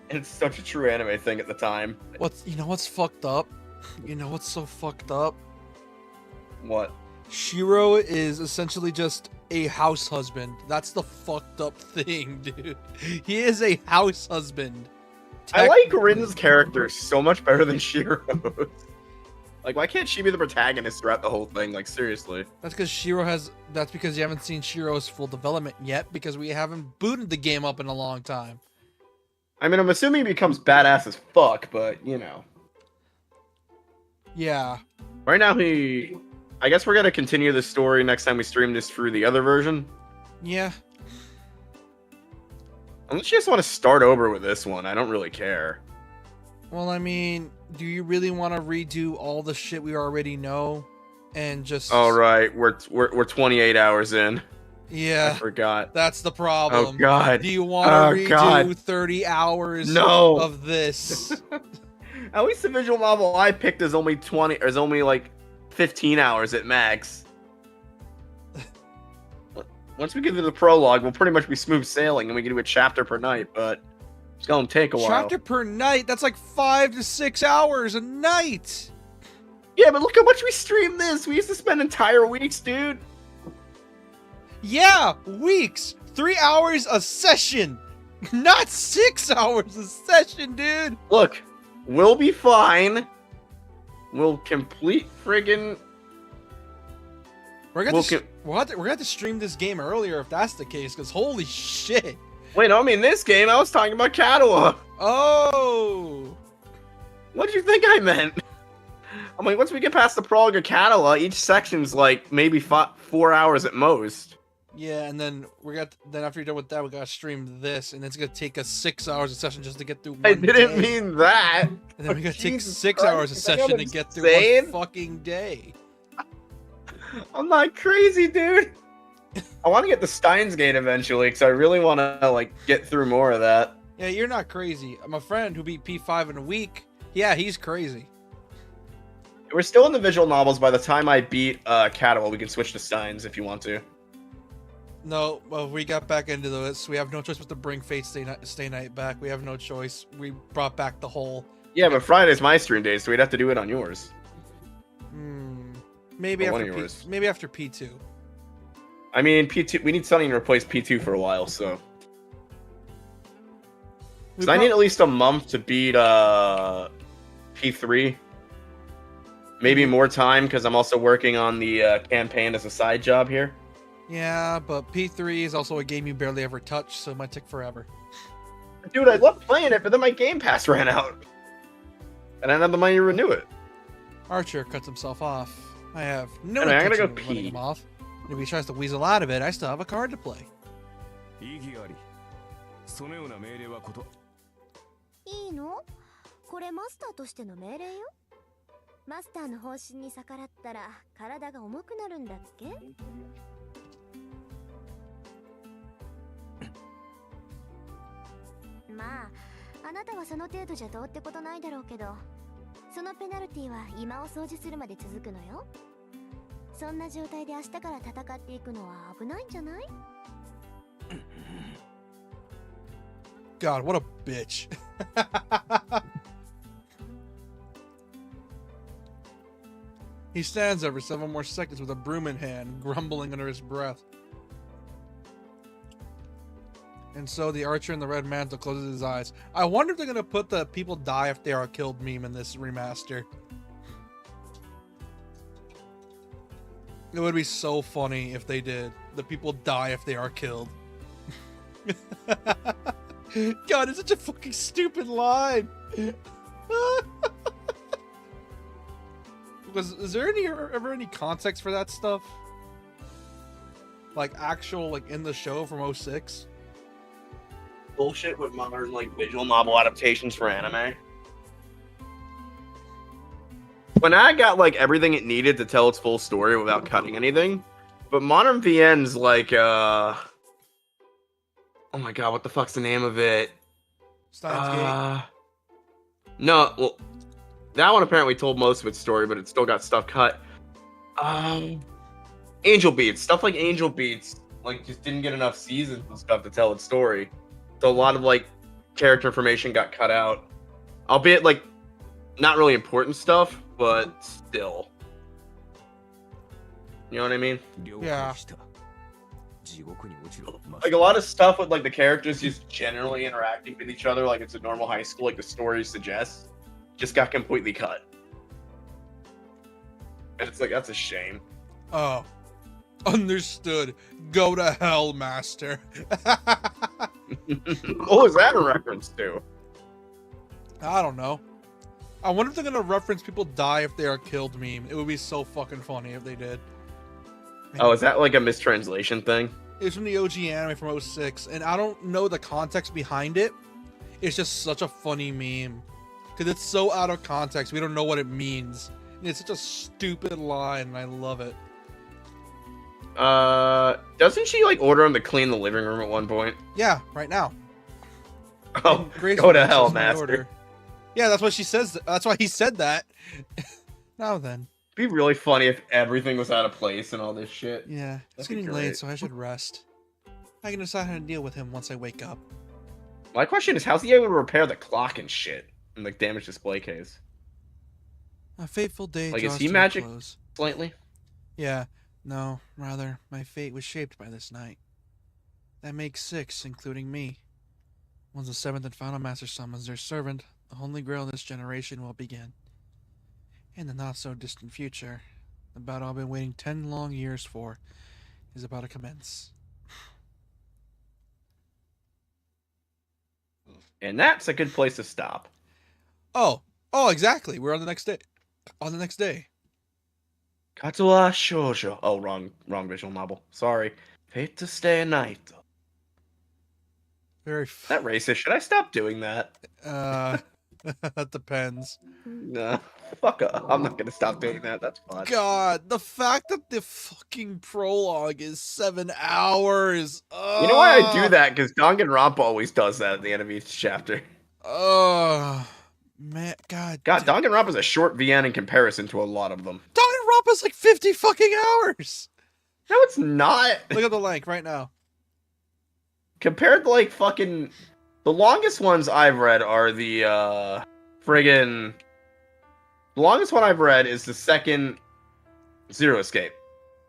And it's such a true anime thing at the time. You know what's fucked up? You know what's so fucked up? What? Shiro is essentially just a house husband. That's the fucked up thing, dude. He is a house husband. I like Rin's character so much better than Shiro's. Like, why can't she be the protagonist throughout the whole thing? Like, seriously. That's because you haven't seen Shiro's full development yet, because we haven't booted the game up in a long time. I mean, I'm assuming he becomes badass as fuck, but, you know. Yeah. Right now, I guess we're gonna continue the story next time we stream this through the other version. Yeah. Unless you just want to start over with this one, I don't really care. Well, I mean, do you really want to redo all the shit we already know? and just. All right, we're 28 hours in. I Yeah, forgot. that's the Oh problem. God. Do you want Oh, to redo God. 30 hours No. of this? At least the visual novel I picked is only 20, or is only like 15 hours at max. Once we get to the prologue, we'll pretty much be smooth sailing, and we can do a chapter per night. But it's gonna take a while. Chapter per night? That's like 5 to 6 hours a night. Yeah, but look how much we stream this. We used to spend entire weeks, dude. Yeah, weeks. 3 hours a session. Not 6 hours a session, dude. Look, we'll be fine. We'll complete friggin'. We're gonna have to stream this game earlier if that's the case, because holy shit. Wait, no, I mean this game. I was talking about Kadoa. Oh. What did you think I meant? I'm like, once we get past the prologue of Kadoa, each section's like maybe 4 hours at most. Yeah, and then after you're done with that, we gotta stream this, and it's gonna take us 6 hours a session just to get through one I didn't day. mean that. And then we gotta take Jesus 6 Christ, hours a is that session to get through insane? one fucking day. I'm not crazy, dude. I want to get the Steins Gate eventually, because I really want to like get through more of that. Yeah, you're not crazy. My friend who beat P5 in a week, yeah, he's crazy. We're still in the visual novels. By the time I beat Kadoa, we can switch to Steins if you want to. No, well, we got back into this. We have no choice but to bring Fate Stay Night back. We have no choice. We brought back the whole. Yeah, but Friday's my stream day, so we'd have to do it on yours. Maybe Or one after of yours. maybe after P2. I mean, P2. We need something to replace P2 for a while, so. So I need at least a month to beat P3. Maybe more time, because I'm also working on the campaign as a side job here. Yeah, but P3 is also a game you barely ever touch, so it might take forever. Dude, I love playing it, but then my Game Pass ran out. And I didn't have the money to renew it. Archer cuts himself off. I have no Anyway, I'm gonna intention go of letting pee. him off. And if he tries to weasel out of it, I still have a card to play. 意義ありそのような命令はこといいの？これマスターとしての命令よ。マスターの方針に逆らったら体が重くなるんだっけ？まあ、あなたはその程度じゃどうってことないだろうけど、そのペナルティは今を掃除するまで続くのよ。そんな状態で明日から戦っていくのは危ないんじゃない？ God, what a bitch. He stands there for 7 more seconds with a broom in hand, grumbling under his breath. And so the archer in the red mantle closes his eyes. I wonder if they're going to put the people die if they are killed meme in this remaster. It would be so funny if they did. The people die if they are killed. God, it's such a fucking stupid line. Is there ever any context for that stuff? Like actual, like in the show from 06? Bullshit with modern like visual novel adaptations for anime. When I got like everything it needed to tell its full story without cutting anything, but Modern VN's like oh my god, what the fuck's the name of it? Steins Gate. No, well, that one apparently told most of its story, but it still got stuff cut. Angel Beats, stuff like Angel Beats, like just didn't get enough seasons and stuff to tell its story. So a lot of like character information got cut out, albeit like not really important stuff, but still. You know what I mean? Yeah. 地獄に落ちろ Like a lot of stuff with like the characters just generally interacting with each other like it's a normal high school, like the story suggests, just got completely cut. And it's like, that's a shame. Oh. Understood. Go to hell, master. What was that a reference to? I don't know. I wonder if they're gonna reference people die if they are killed meme. It would be so fucking funny if they did. Oh, is that like a mistranslation thing? It's from the OG anime from 06, and I don't know the context behind it. It's just such a funny meme. Because it's so out of context, we don't know what it means. It's such a stupid line, and I love it. Doesn't she like order him to clean the living room at one point? Yeah, right now. Oh, And Grace go to Woods hell, is my master. order. Yeah, that's what she says. That's why he said that. Now then. It'd be really funny if everything was out of place and all this shit. Yeah, it's That'd be getting late, great. so I should rest. I can decide how to deal with him once I wake up. My question is, how's he able to repair the clock and shit and like damage display case? A fateful day Like, is draws he to a magic? close. Slightly. Yeah, no, rather, my fate was shaped by this night. That makes 6, including me. Once the 7th and final master summons their servant, the Holy Grail of this generation will begin. In the not-so-distant future, the battle I've been waiting 10 long years for is about to commence. And that's a good place to stop. Oh, exactly. We're on the next day. On the next day. Katua Shoujo. Oh, wrong visual novel. Sorry. Fate to stay a night. Very. That racist. Should I stop doing that? That depends. Nah. Fuck up. I'm not gonna stop doing that. That's fine. God, the fact that the fucking prologue is 7 hours. You know why I do that? Because Danganronpa always does that at the end of each chapter. Man, God. God, Danganronpa's a short VN in comparison to a lot of them. Danganronpa's like 50 fucking hours. No, it's not. Look at the length right now. Compared to like fucking the longest ones I've read are the friggin' the longest one I've read is the second Zero Escape.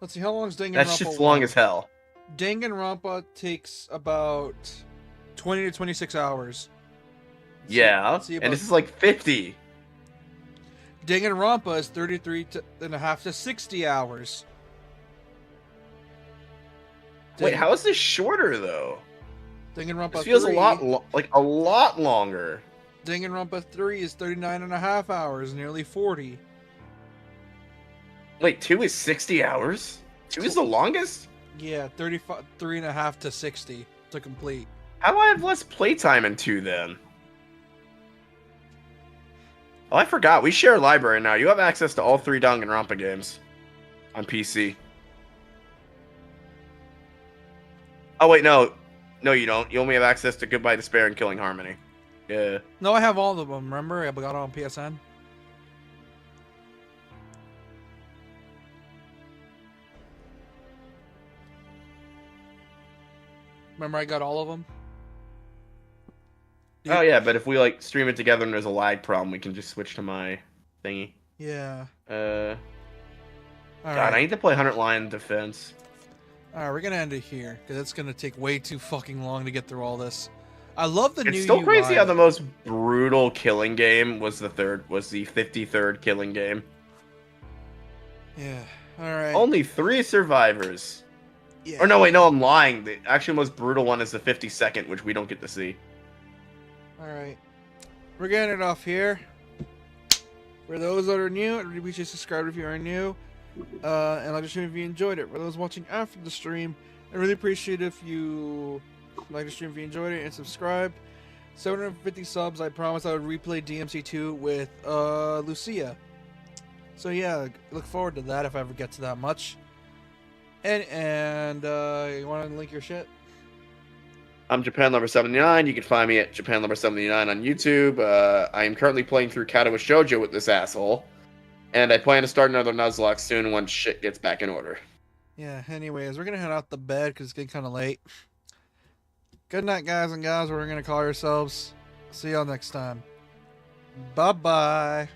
Let's see, how long is Danganronpa? That shit's long as hell. Danganronpa takes about 20 to 26 hours. Yeah, let's see and about- this is like 50. Danganronpa is 33 and a half to 60 hours. Wait, how is this shorter though? Danganronpa This feels 3, like a lot longer. Danganronpa 3 is 39 and a half hours, nearly 40. Wait, 2 is 60 hours? 2 is the longest? Yeah, 33 and a half to 60 to complete. How do I have less playtime in 2 then? Oh, I forgot. We share a library now. You have access to all 3 Danganronpa games on PC. Oh, wait, no. No, you don't. You only have access to Goodbye Despair and Killing Harmony. Yeah. No, I have all of them, remember? I got it on PSN. Remember I got all of them? Oh, yeah, but if we, like, stream it together and there's a lag problem, we can just switch to my thingy. Yeah. God, Alright. I need to play 100 Lion Defense. Alright, we're gonna end it here, because it's gonna take way too fucking long to get through all this. I love the new It's still UI. crazy how the most brutal killing game was the 53rd killing game. Yeah. Alright. Only 3 survivors. Yeah. Or no, wait, no, I'm lying. The actually most brutal one is the 52nd, which we don't get to see. Alright. We're getting it off here. For those that are new, I'd really appreciate you subscribe if you are new. And like the stream if you enjoyed it. For those watching after the stream, I really appreciate if you like the stream if you enjoyed it and subscribe. 750 subs, I promised I would replay DMC2 with Lucia. So yeah, look forward to that if I ever get to that much. And you want to link your shit? I'm Japan Lover 79. You can find me at Japan Lover 79 on YouTube. I am currently playing through Katawa Shoujo with this asshole. And I plan to start another Nuzlocke soon once shit gets back in order. Yeah, anyways, we're going to head out to bed because it's getting kind of late. Good night, guys and gals. We're going to call ourselves. See y'all next time. Bye-bye.